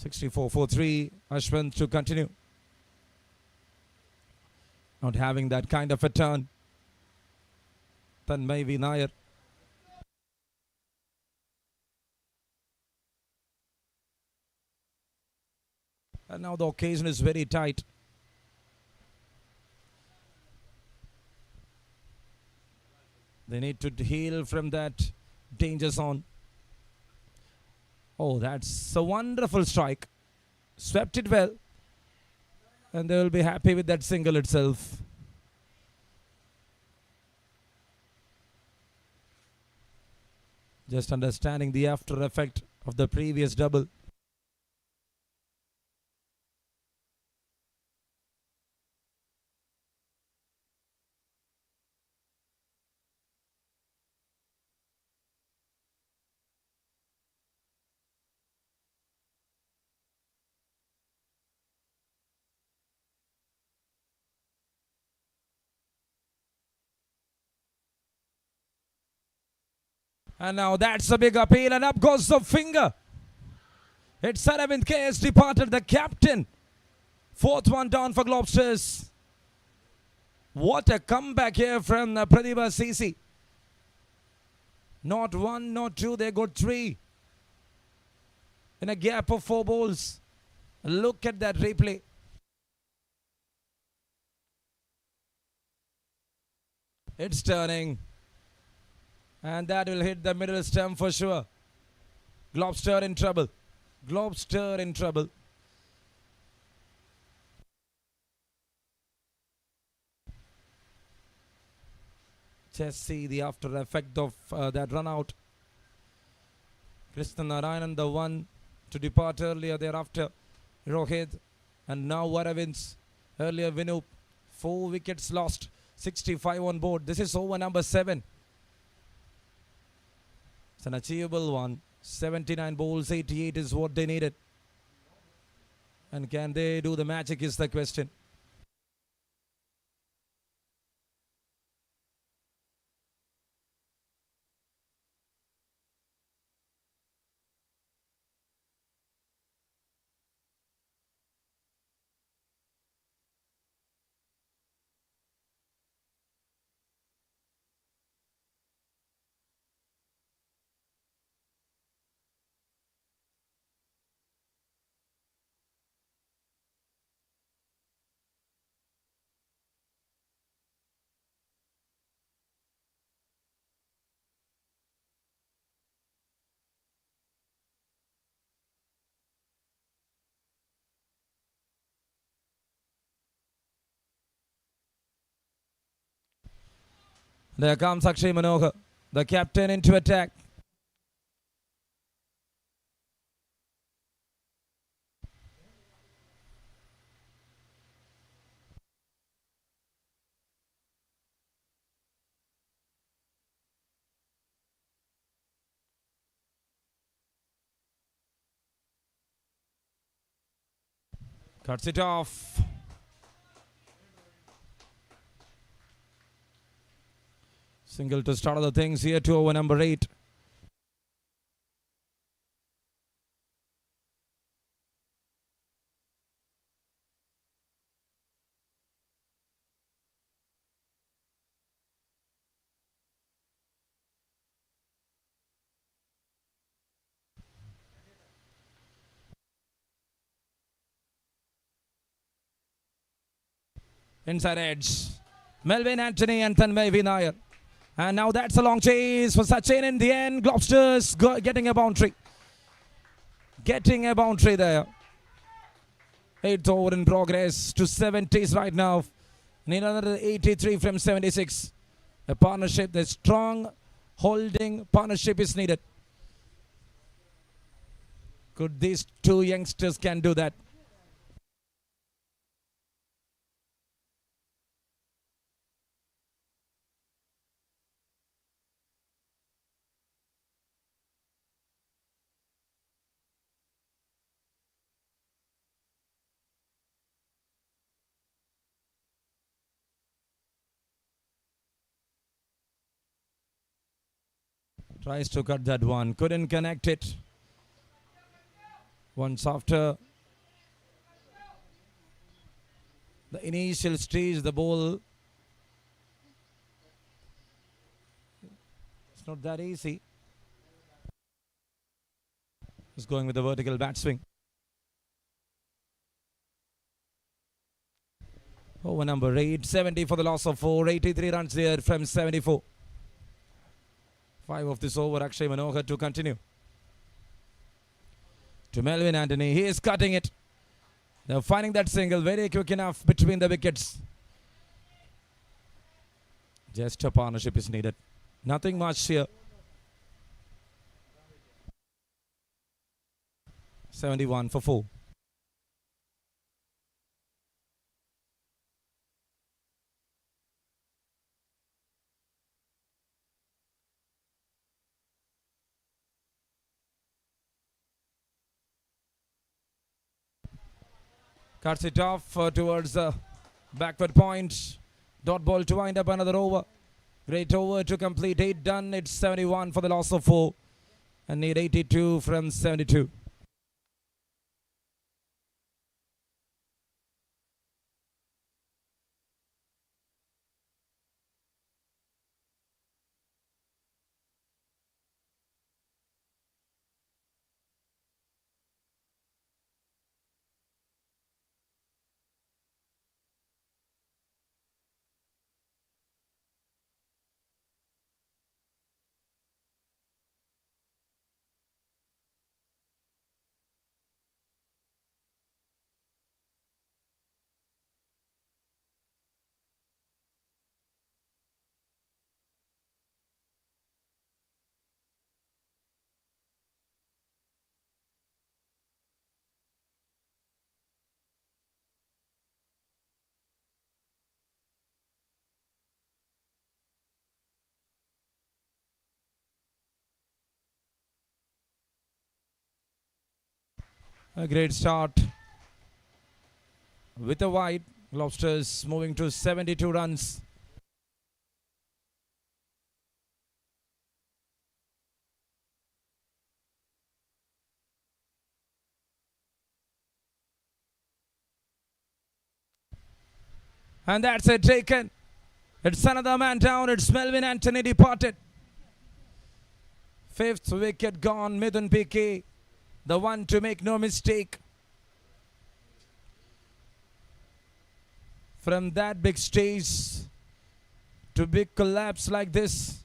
64 for 3. Ashwin to continue. Not having that kind of a turn. Tanmay V. Nair. And now the occasion is very tight. They need to heal from that danger zone. Oh, that's a wonderful strike. Swept it well. And they will be happy with that single itself. Just understanding the after effect of the previous double. And now that's a big appeal, and up goes the finger. It's Aravind K has departed, the captain. Fourth one down for Globsters. What a comeback here from Praiba CC. Not one, not two, they got 3. In a gap of 4 balls. Look at that replay. It's turning. And that will hit the middle stump for sure. Globster in trouble. Globster in trouble. Just see the after effect of that run out. Krishna Narayanan, the one to depart earlier thereafter. Rohit. And now Aravinds. Earlier Vinu. 4 wickets lost. 65 on board. This is over number 7. It's an achievable one. 79 balls, 88 is what they needed. And can they do the magic is the question. There comes Akshay Manohar, the captain, into attack. Cuts it off. Single to start the things here to over number 8. Inside edge. Melvin Anthony and Tanmay V. Nair. And now that's a long chase for Sachin in the end. Globsters getting a boundary. Getting a boundary there. 8th over in progress to 70s right now. Need another 83 from 76. A partnership, the strong holding partnership is needed. Could these two youngsters can do that? Tries to cut that one. Couldn't connect it. Once after the initial stage, the ball, it's not that easy. It's going with the vertical bat swing. Over number 8, 70 for the loss of 4, 83 runs there from 74. 5 of this over, Akshay Manohar to continue. To Melvin Anthony, he is cutting it. They're finding that single very quick enough between the wickets. Just a partnership is needed. Nothing much here. 71 for 4. Cuts it off towards the backward point. Dot ball to wind up another over. Great over to complete. 8 done. It's 71 for the loss of 4. And need 82 from 72. A great start with a wide. Globsters moving to 72 runs. And that's it, taken. It's another man down. It's Melvin Anthony departed. 5th wicket gone. Mithun PK, the one to make no mistake. From that big stage to big collapse like this,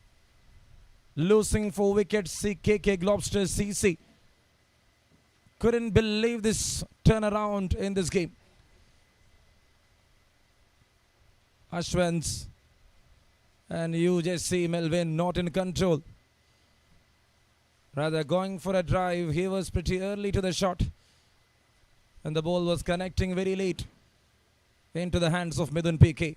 losing 4 wickets, KK Globsters CC couldn't believe this turnaround in this game. Ashwin's and you just see Melvin not in control. Rather going for a drive. He was pretty early to the shot. And the ball was connecting very late into the hands of Mithun PK.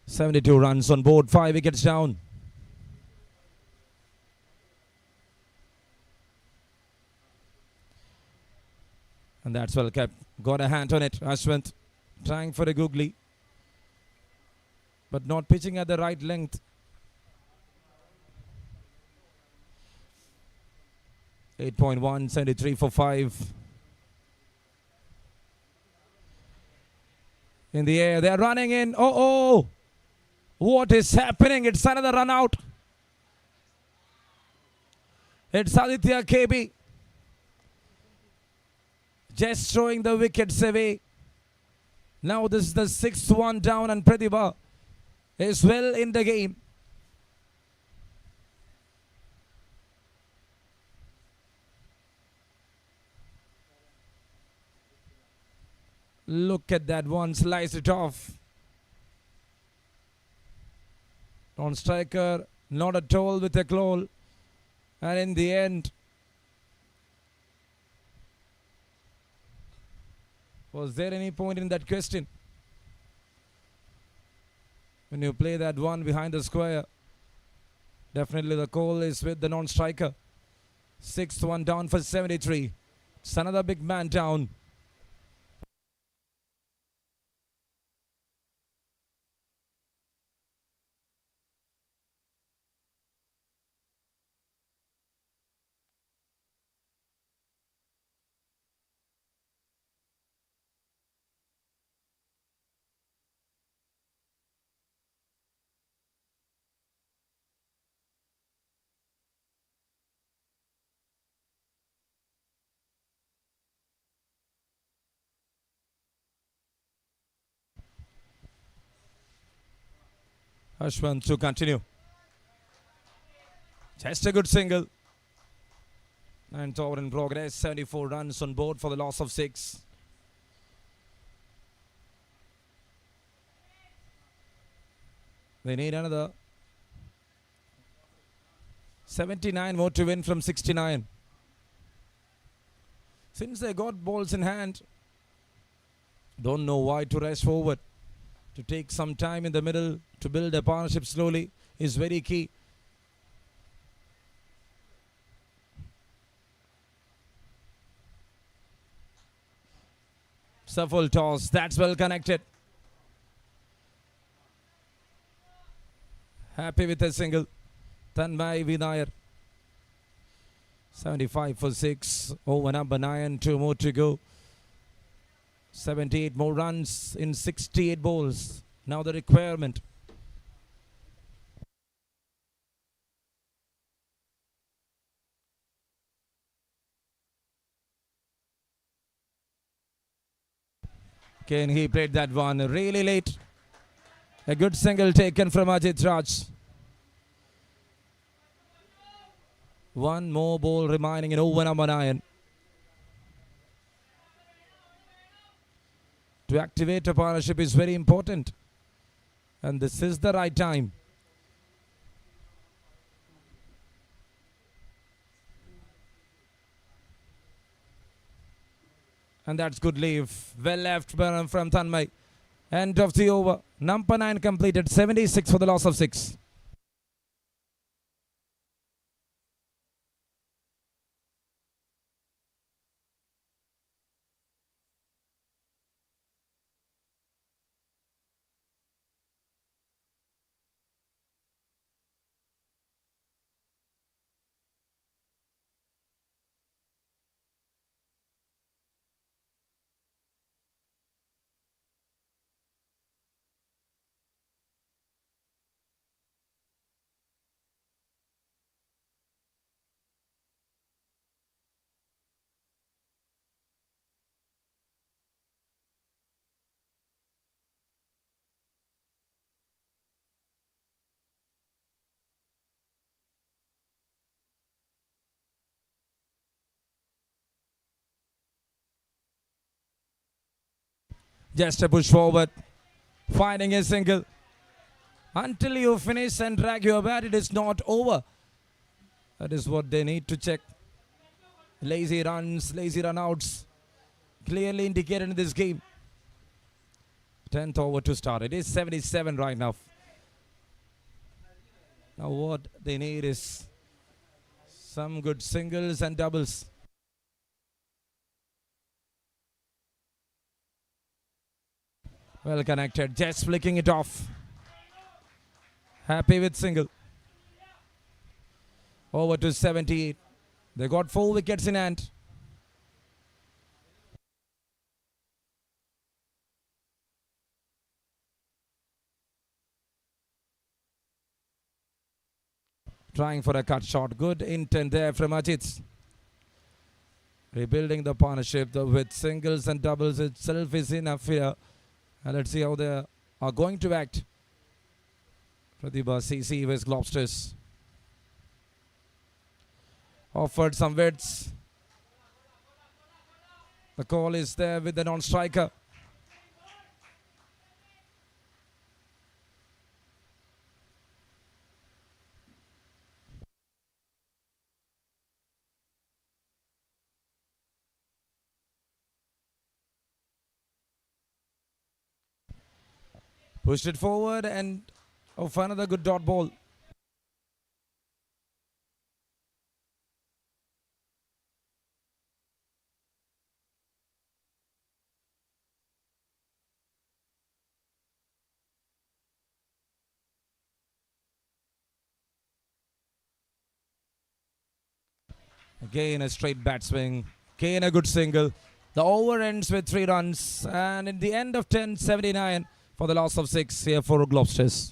"72 runs on board, 5 wickets down." And that's well kept. Got a hand on it. Ashwin trying for a googly, but not pitching at the right length. 8.1, 73 for 5. In the air, they're running in. Oh! What is happening? It's another run out. It's Aditya KB just throwing the wickets away. Now this is the 6th one down, and Pratibha is well in the game. Look at that one, slice it off. Non-striker, not at all with a claw. And in the end, was there any point in that question? When you play that one behind the square, definitely the call is with the non-striker. Sixth one down for 73. It's another big man down. Ashwin to continue. Just a good single. Ninth over in progress. 74 runs on board for the loss of 6. They need another 79 more to win from 69. Since they got balls in hand, don't know why to rush forward. To take some time in the middle to build a partnership slowly is very key. Shuffle toss, that's well connected. Happy with a single. Tanmay Vinayar. 75 for 6. Over number 9. 2 more to go. 78 more runs in 68 balls. Now the requirement. Again, he played that one really late. A good single taken from Ajit Raj. One more ball remaining in over number 9. To activate a partnership is very important. And this is the right time. And that's good leave. Well left from Tanmay. End of the over. Number 9 completed. 76 for the loss of 6. Just a push forward. Finding a single. Until you finish and drag your bat, it is not over. That is what they need to check. Lazy runs, lazy run-outs. Clearly indicated in this game. 10th over to start. It is 77 right now. Now what they need is some good singles and doubles. Well connected. Just flicking it off. Happy with single. Over to 78. They got 4 wickets in hand. Trying for a cut shot. Good intent there from Ajit. Rebuilding the partnership with singles and doubles itself is enough here. And let's see how they are going to act. Praiba CC with Globsters. Offered some widths. The call is there with the non-striker. Pushed it forward and off another good dot ball. Again a straight bat swing. Again a good single. The over ends with 3 runs, and in the end of 10:79 for the loss of 6 here for Globsters.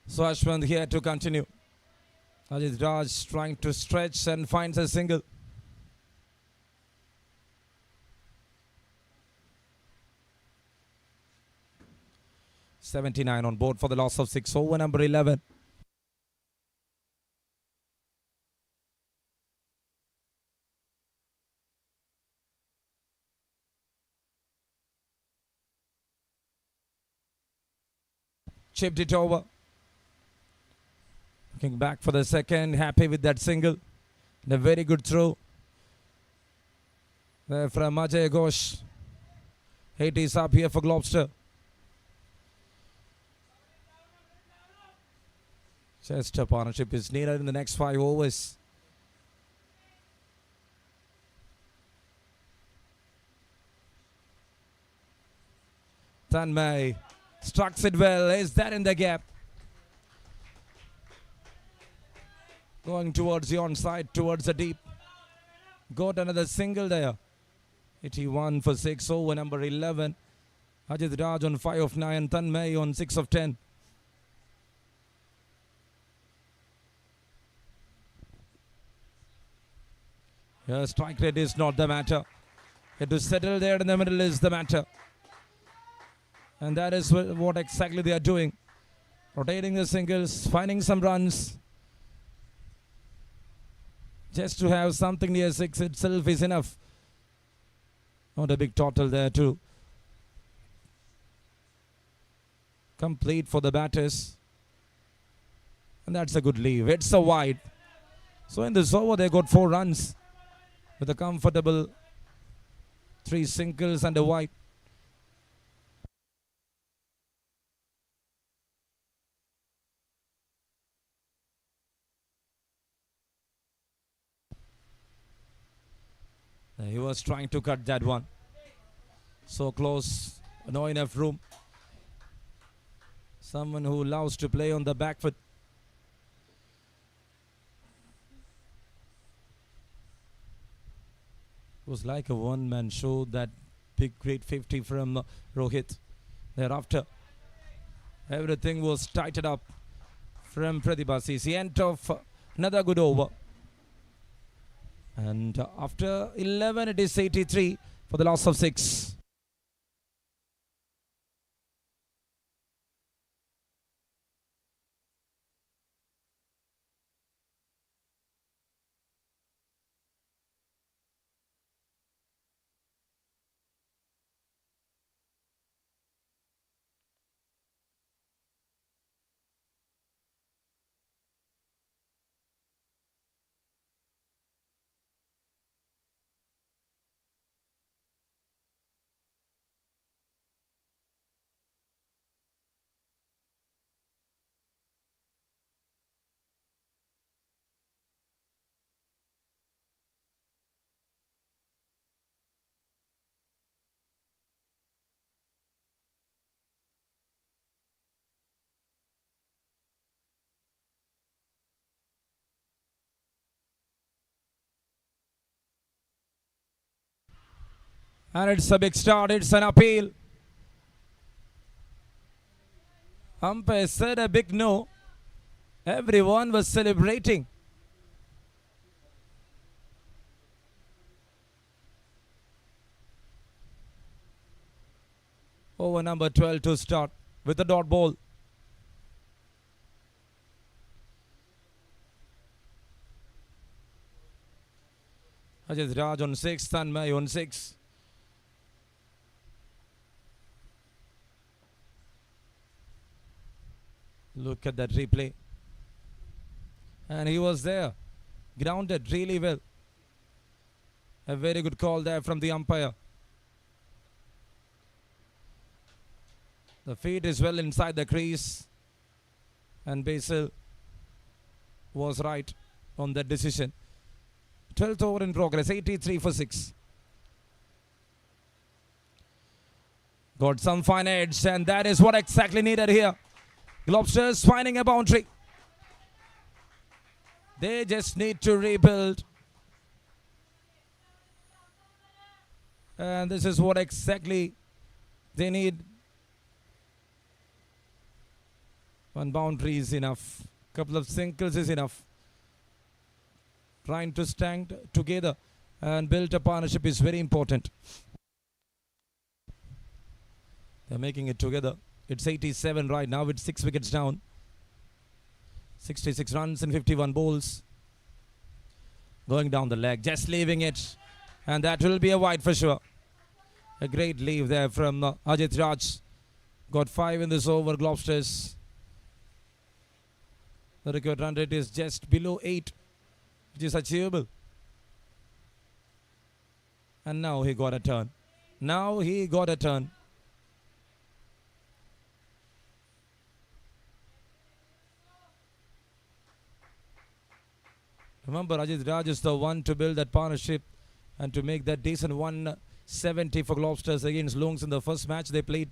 So Ashwin here to continue. Ajit Raj trying to stretch and finds a single. .79 on board for the loss of 6 over number 11. Chipped it over. Looking back for the second, happy with that single. And a very good throw there from Ajay Ghosh. 80s up here for Globster. Chester partnership is needed in the next 5 overs. Tanmay struck it well. Is that in the gap? Going towards the onside, towards the deep. Got another single there. 81 for 6 over number 11. Ajit Raj on 5 of 9. Tanmay on 6 of 10. Here, strike rate is not the matter. To settle there in the middle is the matter. And that is what exactly they are doing. Rotating the singles, finding some runs. Just to have something near 6 itself is enough. Not a big total there too. Complete for the batters. And that's a good leave. It's a wide. So in this over they got 4 runs. With a comfortable 3 singles and a wide. He was trying to cut that one. So close, no enough room. Someone who loves to play on the back foot. It was like a one-man show, that big great 50 from Rohit. Thereafter, everything was tightened up from Praiba CC. End of another good over. And after 11, it is 83 for the loss of 6. And it's a big start. It's an appeal. Umpire said a big no. Everyone was celebrating. Over number 12 to start with the dot ball. Ajit Raj on 6, Tanmay on 6. Look at that replay. And he was there. Grounded really well. A very good call there from the umpire. The feet is well inside the crease. And Basil was right on that decision. 12th over in progress. 83 for 6. Got some fine edge, and that is what exactly needed here. Globsters finding a boundary. They just need to rebuild. And this is what exactly they need. One boundary is enough. Couple of singles is enough. Trying to stand together and build a partnership is very important. They're making it together. It's 87 right now with 6 wickets down. 66 runs and 51 balls. Going down the leg, just leaving it. And that will be a wide for sure. A great leave there from Ajit Raj. Got 5 in this over, Globsters. The record run rate is just below 8, which is achievable. And now he got a turn. Now he got a turn. Remember, Ajit Raj is the one to build that partnership and to make that decent 170 for Globsters against Lungs in the first match they played.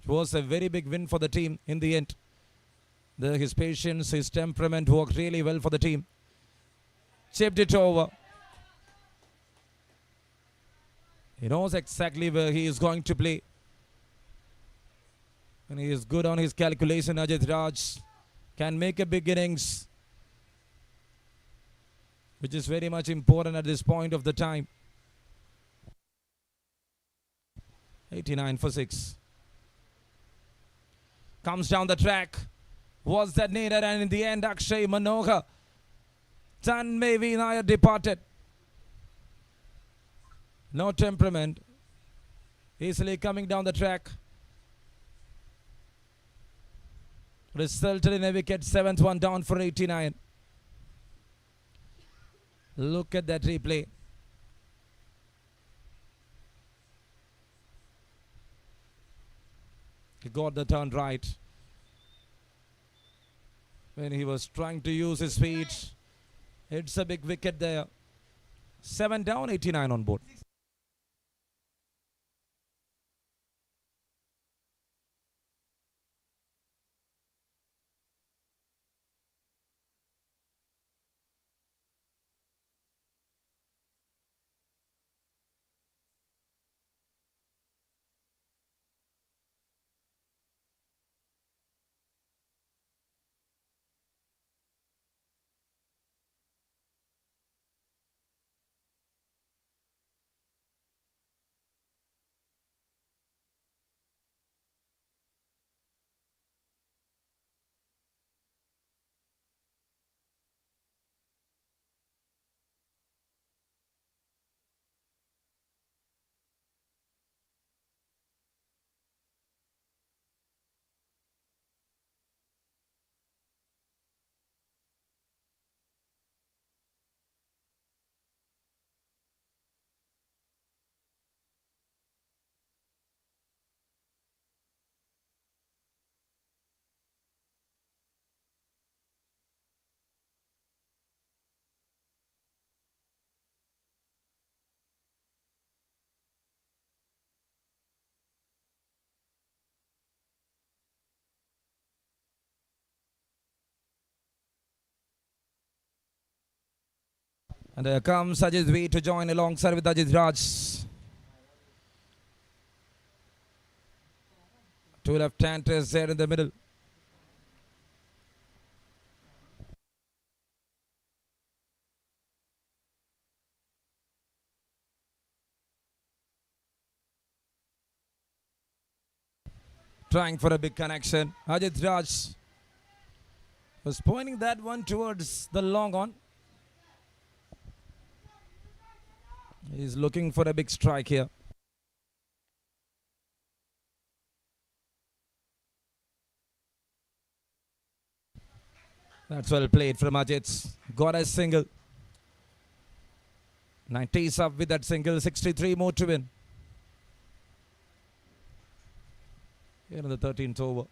It was a very big win for the team in the end. His patience, his temperament worked really well for the team. Chipped it over. He knows exactly where he is going to play. And he is good on his calculation. Ajit Raj can make a big innings, which is very much important at this point of the time. 89 for 6. Comes down the track. Was that needed? And in the end, Akshay Manohar, Tanmay Nair departed. No temperament. Easily coming down the track. Resulted in a wicket. 7th one down for 89. Look at that replay. He got the turn right. When he was trying to use his feet. It's a big wicket there. 7 down, 89 on board. And there comes Sajid V to join alongside with Ajit Raj. Two left-handers there in the middle. Trying for a big connection. Ajit Raj was pointing that one towards the long on. He's looking for a big strike here. That's well played from Ajit. Got a single. 90s up with that single. 63 more to win. Here in the 13th over.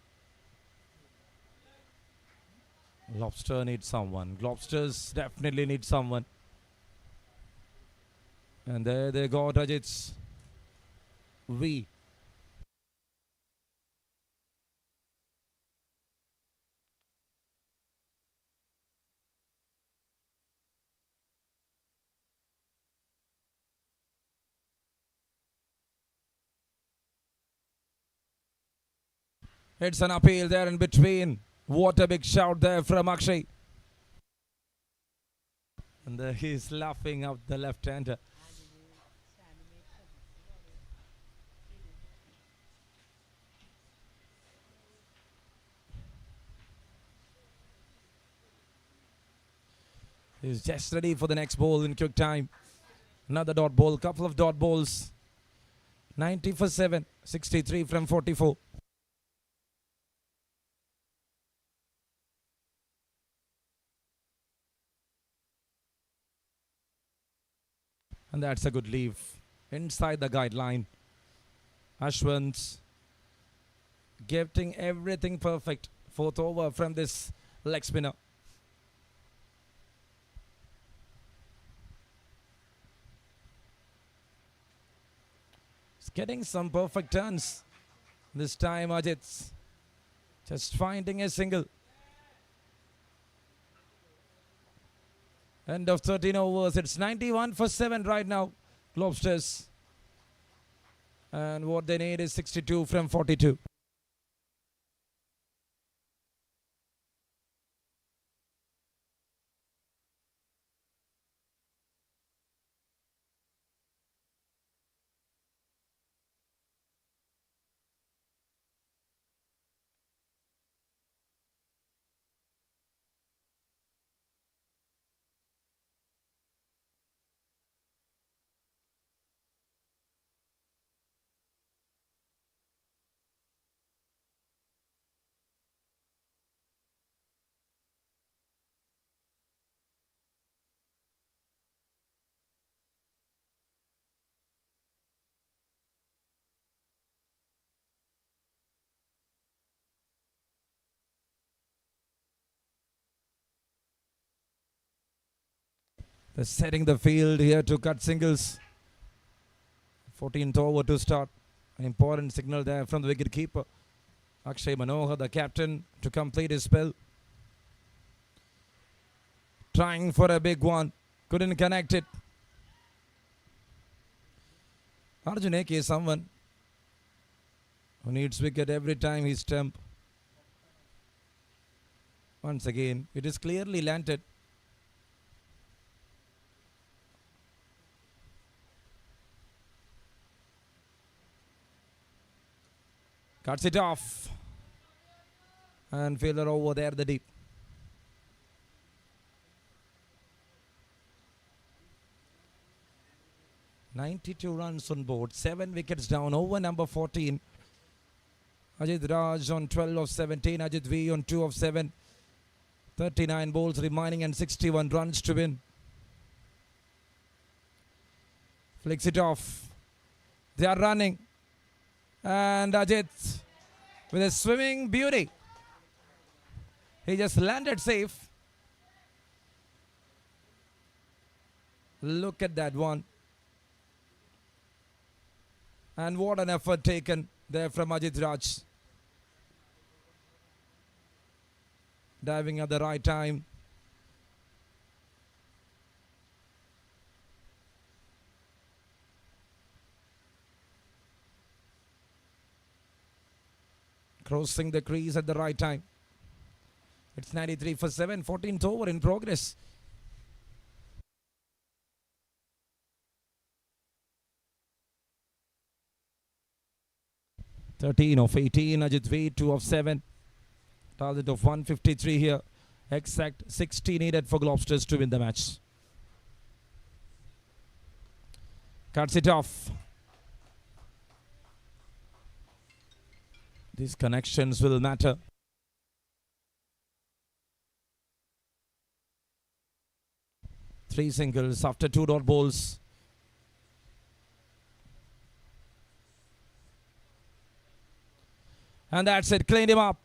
Globster needs someone. Globsters definitely need someone. And there they got Ajit's V. It's an appeal there in between. What a big shout there from Akshay. And there he's laughing out the left-hander. He's just ready for the next ball in quick time. Another dot ball, couple of dot balls. 90 for 7, 63 from 44. And that's a good leave inside the guideline. Ashwant getting everything perfect. Fourth over from this leg spinner. He's getting some perfect turns. This time Ajit's just finding a single. End of 13 overs. It's 91 for 7 right now. Globsters. And what they need is 62 from 42. They're setting the field here to cut singles. 14th over to start. An important signal there from the wicket keeper. Akshay Manohar, the captain, to complete his spell. Trying for a big one. Couldn't connect it. Arjun AK is someone who needs wicket every time he stump. Once again, it is clearly landed. Cuts it off. And fielder over there, the deep. "92 runs on board, 7 wickets down, over number 14. Ajit Raj on 12 of 17, Ajit V on 2 of 7. 39 balls remaining and 61 runs to win. Flicks it off. They are running. And Ajit with a swimming beauty. He just landed safe. Look at that one. And what an effort taken there from Ajit Raj. Diving at the right time. crossing the crease at the right time. It's 93 for 7, 14th over in progress. (13 of 18), Ajit V, 2 of 7. Target of 153 here. Exact 60 needed for Globsters to win the match. Cuts it off. These connections will matter. Three singles after 2 dot balls. And that's it, cleaned him up.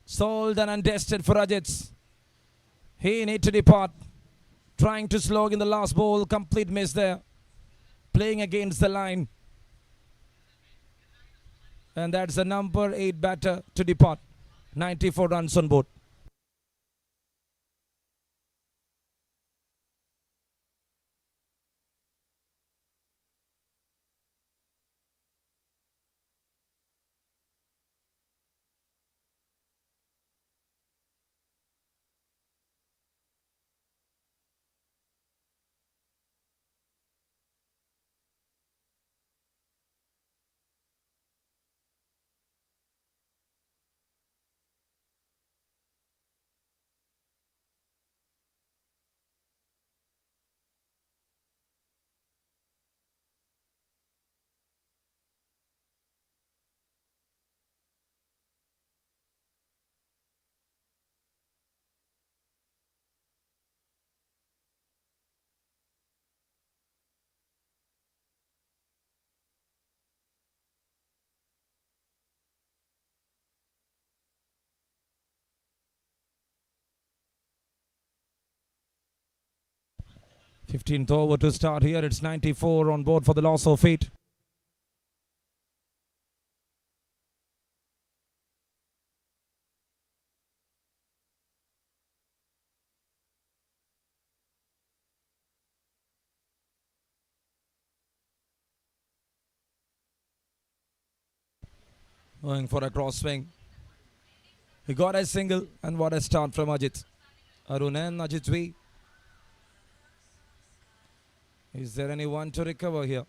Sold and untested for Ajit. He need to depart. Trying to slog in the last ball, complete miss there. Playing against the line. And that's the number 8 batter to depart. 94 runs on board. (15th over to start here. It's 94 on board for the loss of 8. Going for a cross swing. He got a single, and what a start from Ajit. Arun and Ajit V. Is there anyone to recover here?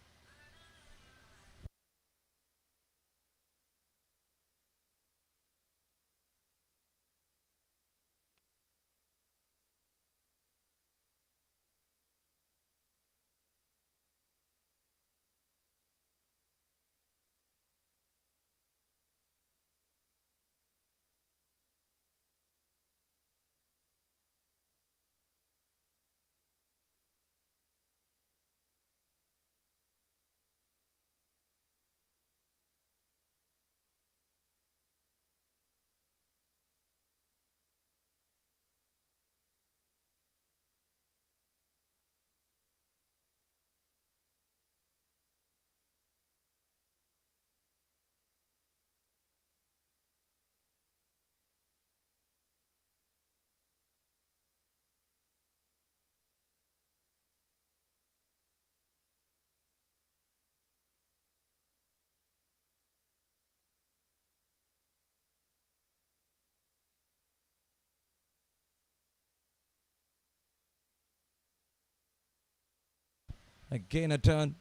Again a turn.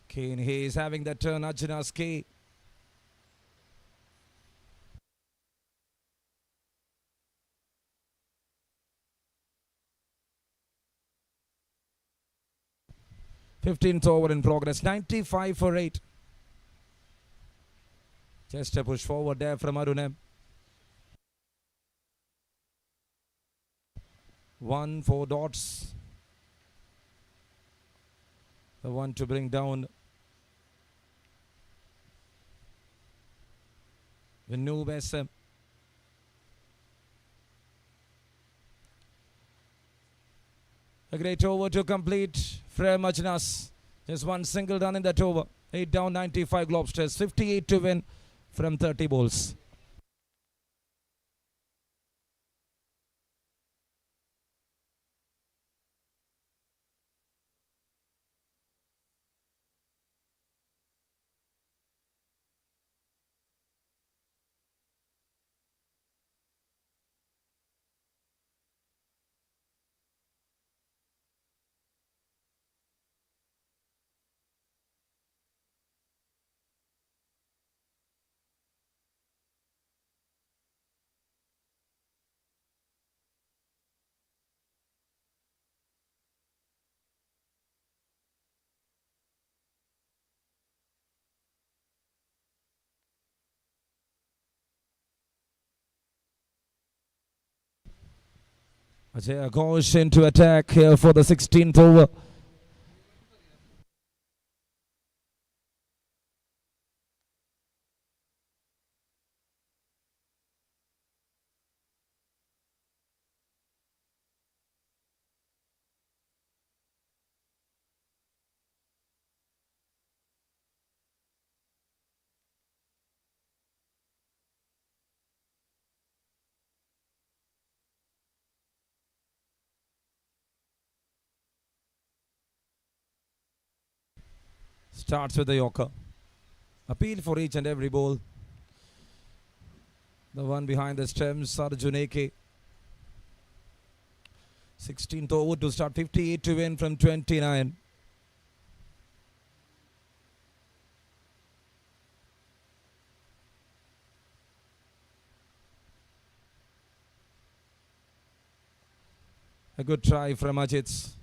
Kane, he is having that turn. Arjuna's key. (15th over in progress. 95 for 8. Just a push forward there from Arunem. 1 4 dots. The one to bring down Vinod SM. A great over to complete from Ajnas. Just one single done in that over. 8 down, 95 Globsters. 58 to win from 30 balls. Ajay Ghosh into attack here for the 16th over. Starts with the Yorker. Appeal for each and every ball. The one behind the stems, Arjun AK. 16th over to start, 58 to win from 29. A good try from Ajit's.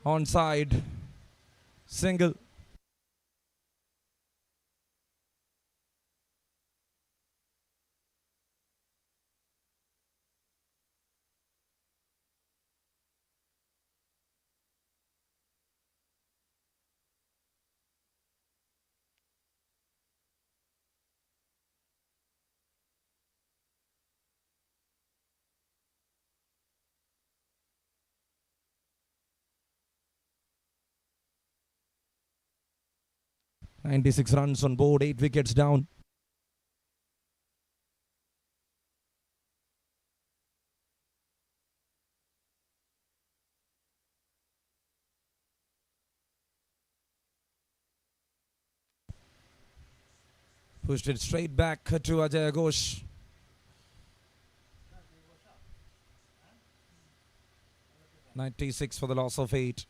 Onside. Single. .96 runs on board, 8 wickets down. Pushed it straight back to Ajay Ghosh. .96 for the loss of 8.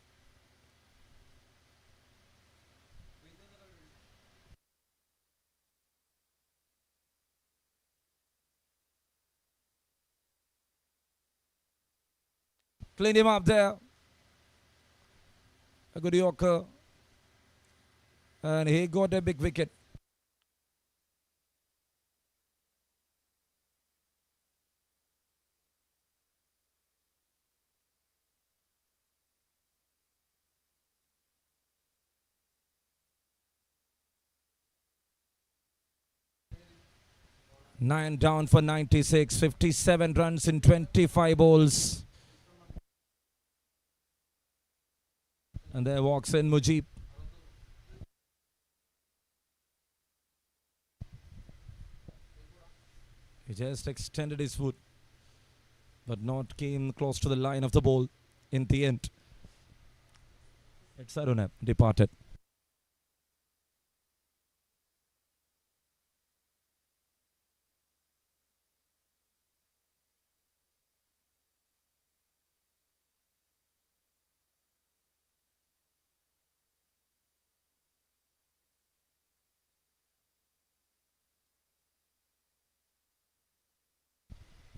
Cleaned him up there. A good Yorker. And he got a big wicket. Nine down for 96, 57 runs in 25 balls. And there walks in Mujib. He just extended his foot, but not came close to the line of the ball in the end. It's Arunab departed.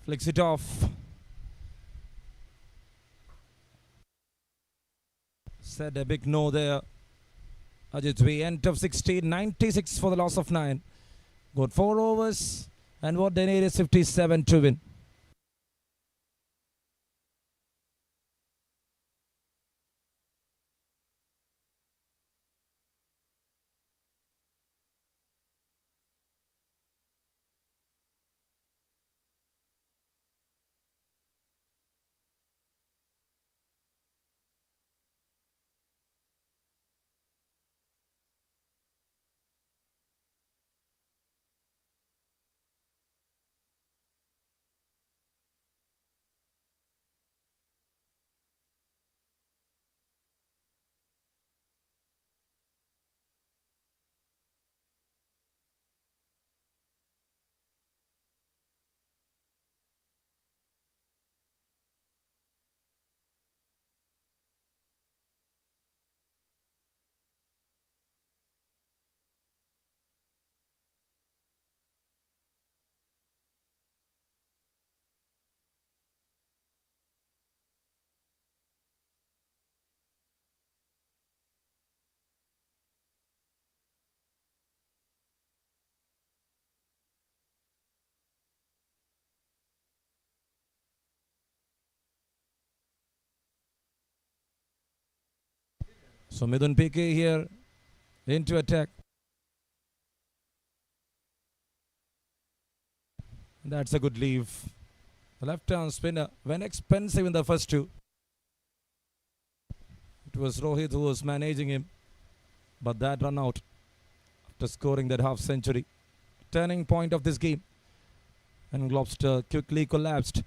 Flicks it off. Said a big no there. Ajit, we end of 16, 96 for the loss of 9. Got 4 overs, and what they need is 57 to win. So Midun PK here into attack. That's a good leave. The left-arm spinner went expensive in the first two. It was Rohit who was managing him. But that run out after scoring that half century. Turning point of this game. And Globster quickly collapsed.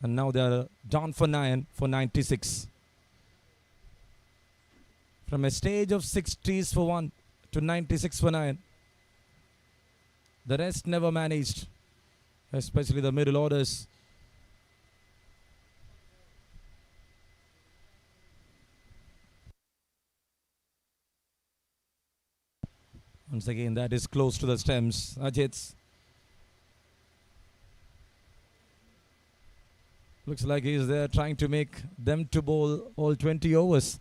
And now they are down for 9 for 96. From a stage of 60s for 1 to 96 for 9. The rest never managed. Especially the middle orders. Once again, that is close to the stems. Ajit's. Looks like he is there trying to make them to bowl all 20 overs.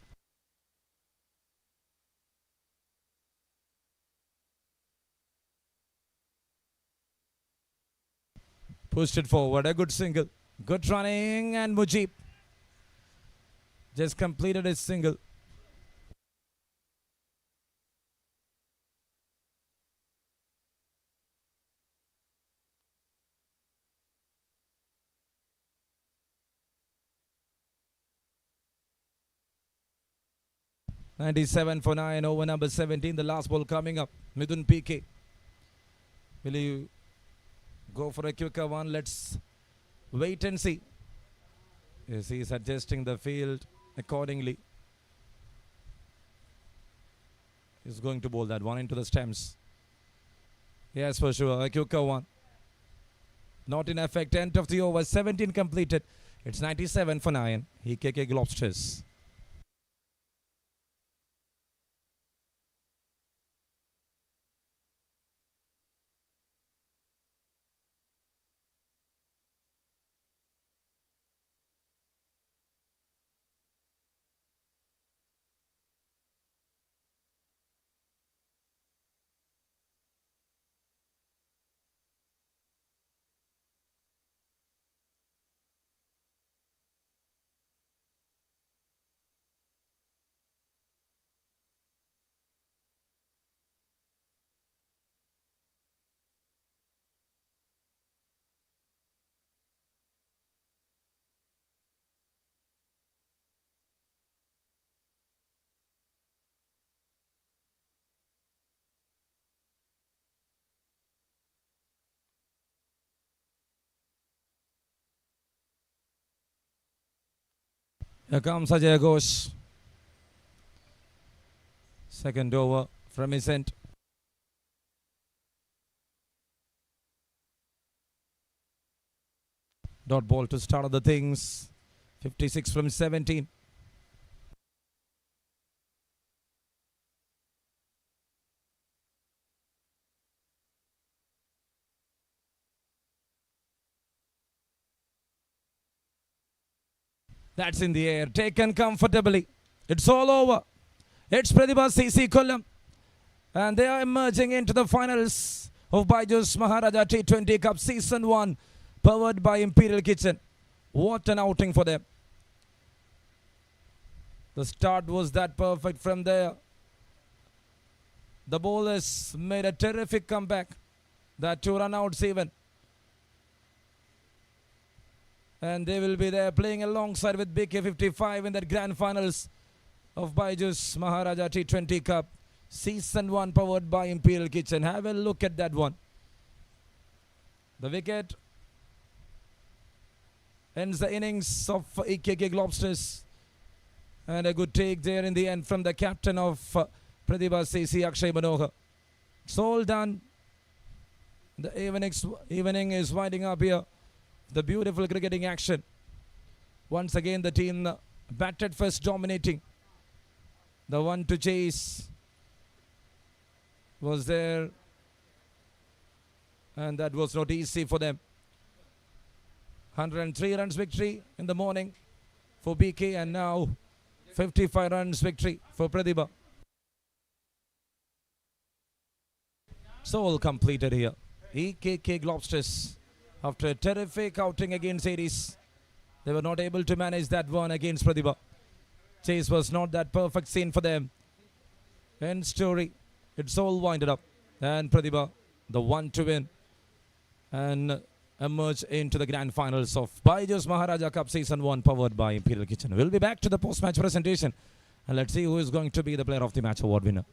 Pushed it forward. A good single. Good running. And Mujib just completed his single. (97 for 9) over number 17. The last ball coming up. Midun PK. Will you go for a quicker one? Let's wait and see. Yes, he is adjusting the field accordingly. He's going to bowl that one into the stems. Yes, for sure. A quicker one. Not in effect. End of the over. 17 completed. It's 97 for 9. EKK Globsters. Here comes Ajay Ghosh. Second over from his end. Dot ball to start of the things. 56 from 17. That's in the air, taken comfortably. It's all over. It's Praiba CC KOLLAM. And they are emerging into the finals of Baiju'S Maharaja T20 Cup Season 1, powered by Imperial Kitchen. What an outing for them. The start was that perfect from there. The bowlers made a terrific comeback. That 2 run-outs even. And they will be there playing alongside with BK55 in the grand finals of Baiju'S Maharaja T20 Cup Season 1, powered by Imperial Kitchen. Have a look at that one. The wicket ends the innings of EKK Globsters. And a good take there in the end from the captain of Praiba CC, Akshay Manohar. It's all done. The evening is winding up here. The beautiful cricketing action. Once again, the team batted first, dominating. The one to chase was there. And that was not easy for them. 103 runs victory in the morning for BK. And now 55 runs victory for Pratibha. So all completed here. EKK Globsters. After a terrific outing against Aries, they were not able to manage that one against Pratibha. Chase was not that perfect scene for them. End story. It's all winded up. And Pratibha, the one to win and emerge into the grand finals of Baiju'S Maharaja Cup Season 1 powered by Imperial Kitchen. We'll be back to the post-match presentation and let's see who is going to be the player of the match award winner.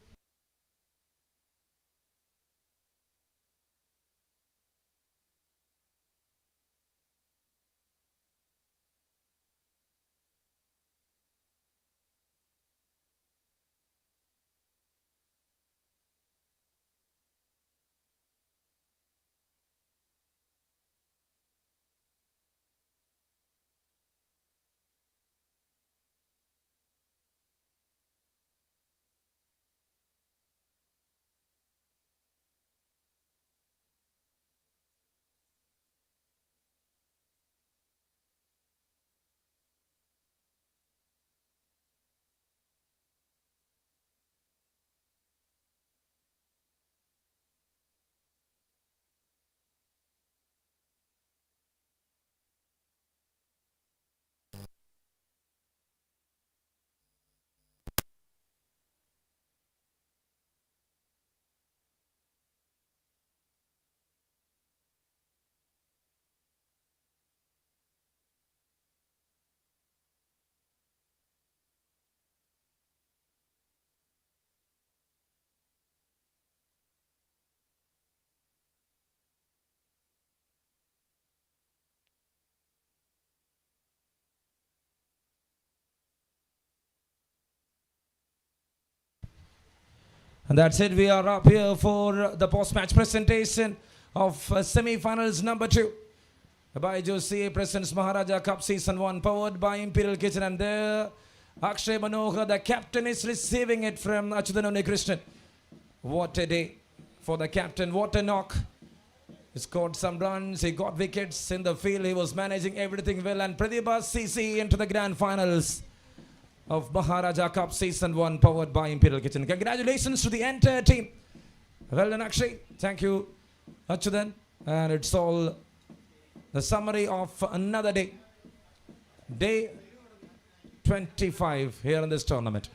And that's it. We are up here for the post-match presentation of semi-finals number 2. Baiju'S CA presents Maharaja Cup Season 1 powered by Imperial Kitchen. And there, Akshay Manohar, the captain, is receiving it from Achyutan Unnikrishnan. What a day for the captain. What a knock. He scored some runs. He got wickets in the field. He was managing everything well. And Praiba CC into the grand finals of Maharaja Cup Season 1 powered by Imperial Kitchen. Congratulations to the entire team. Well done, Akshay. Thank you, Achyutan. And it's all the summary of another day. Day 25 here in this tournament.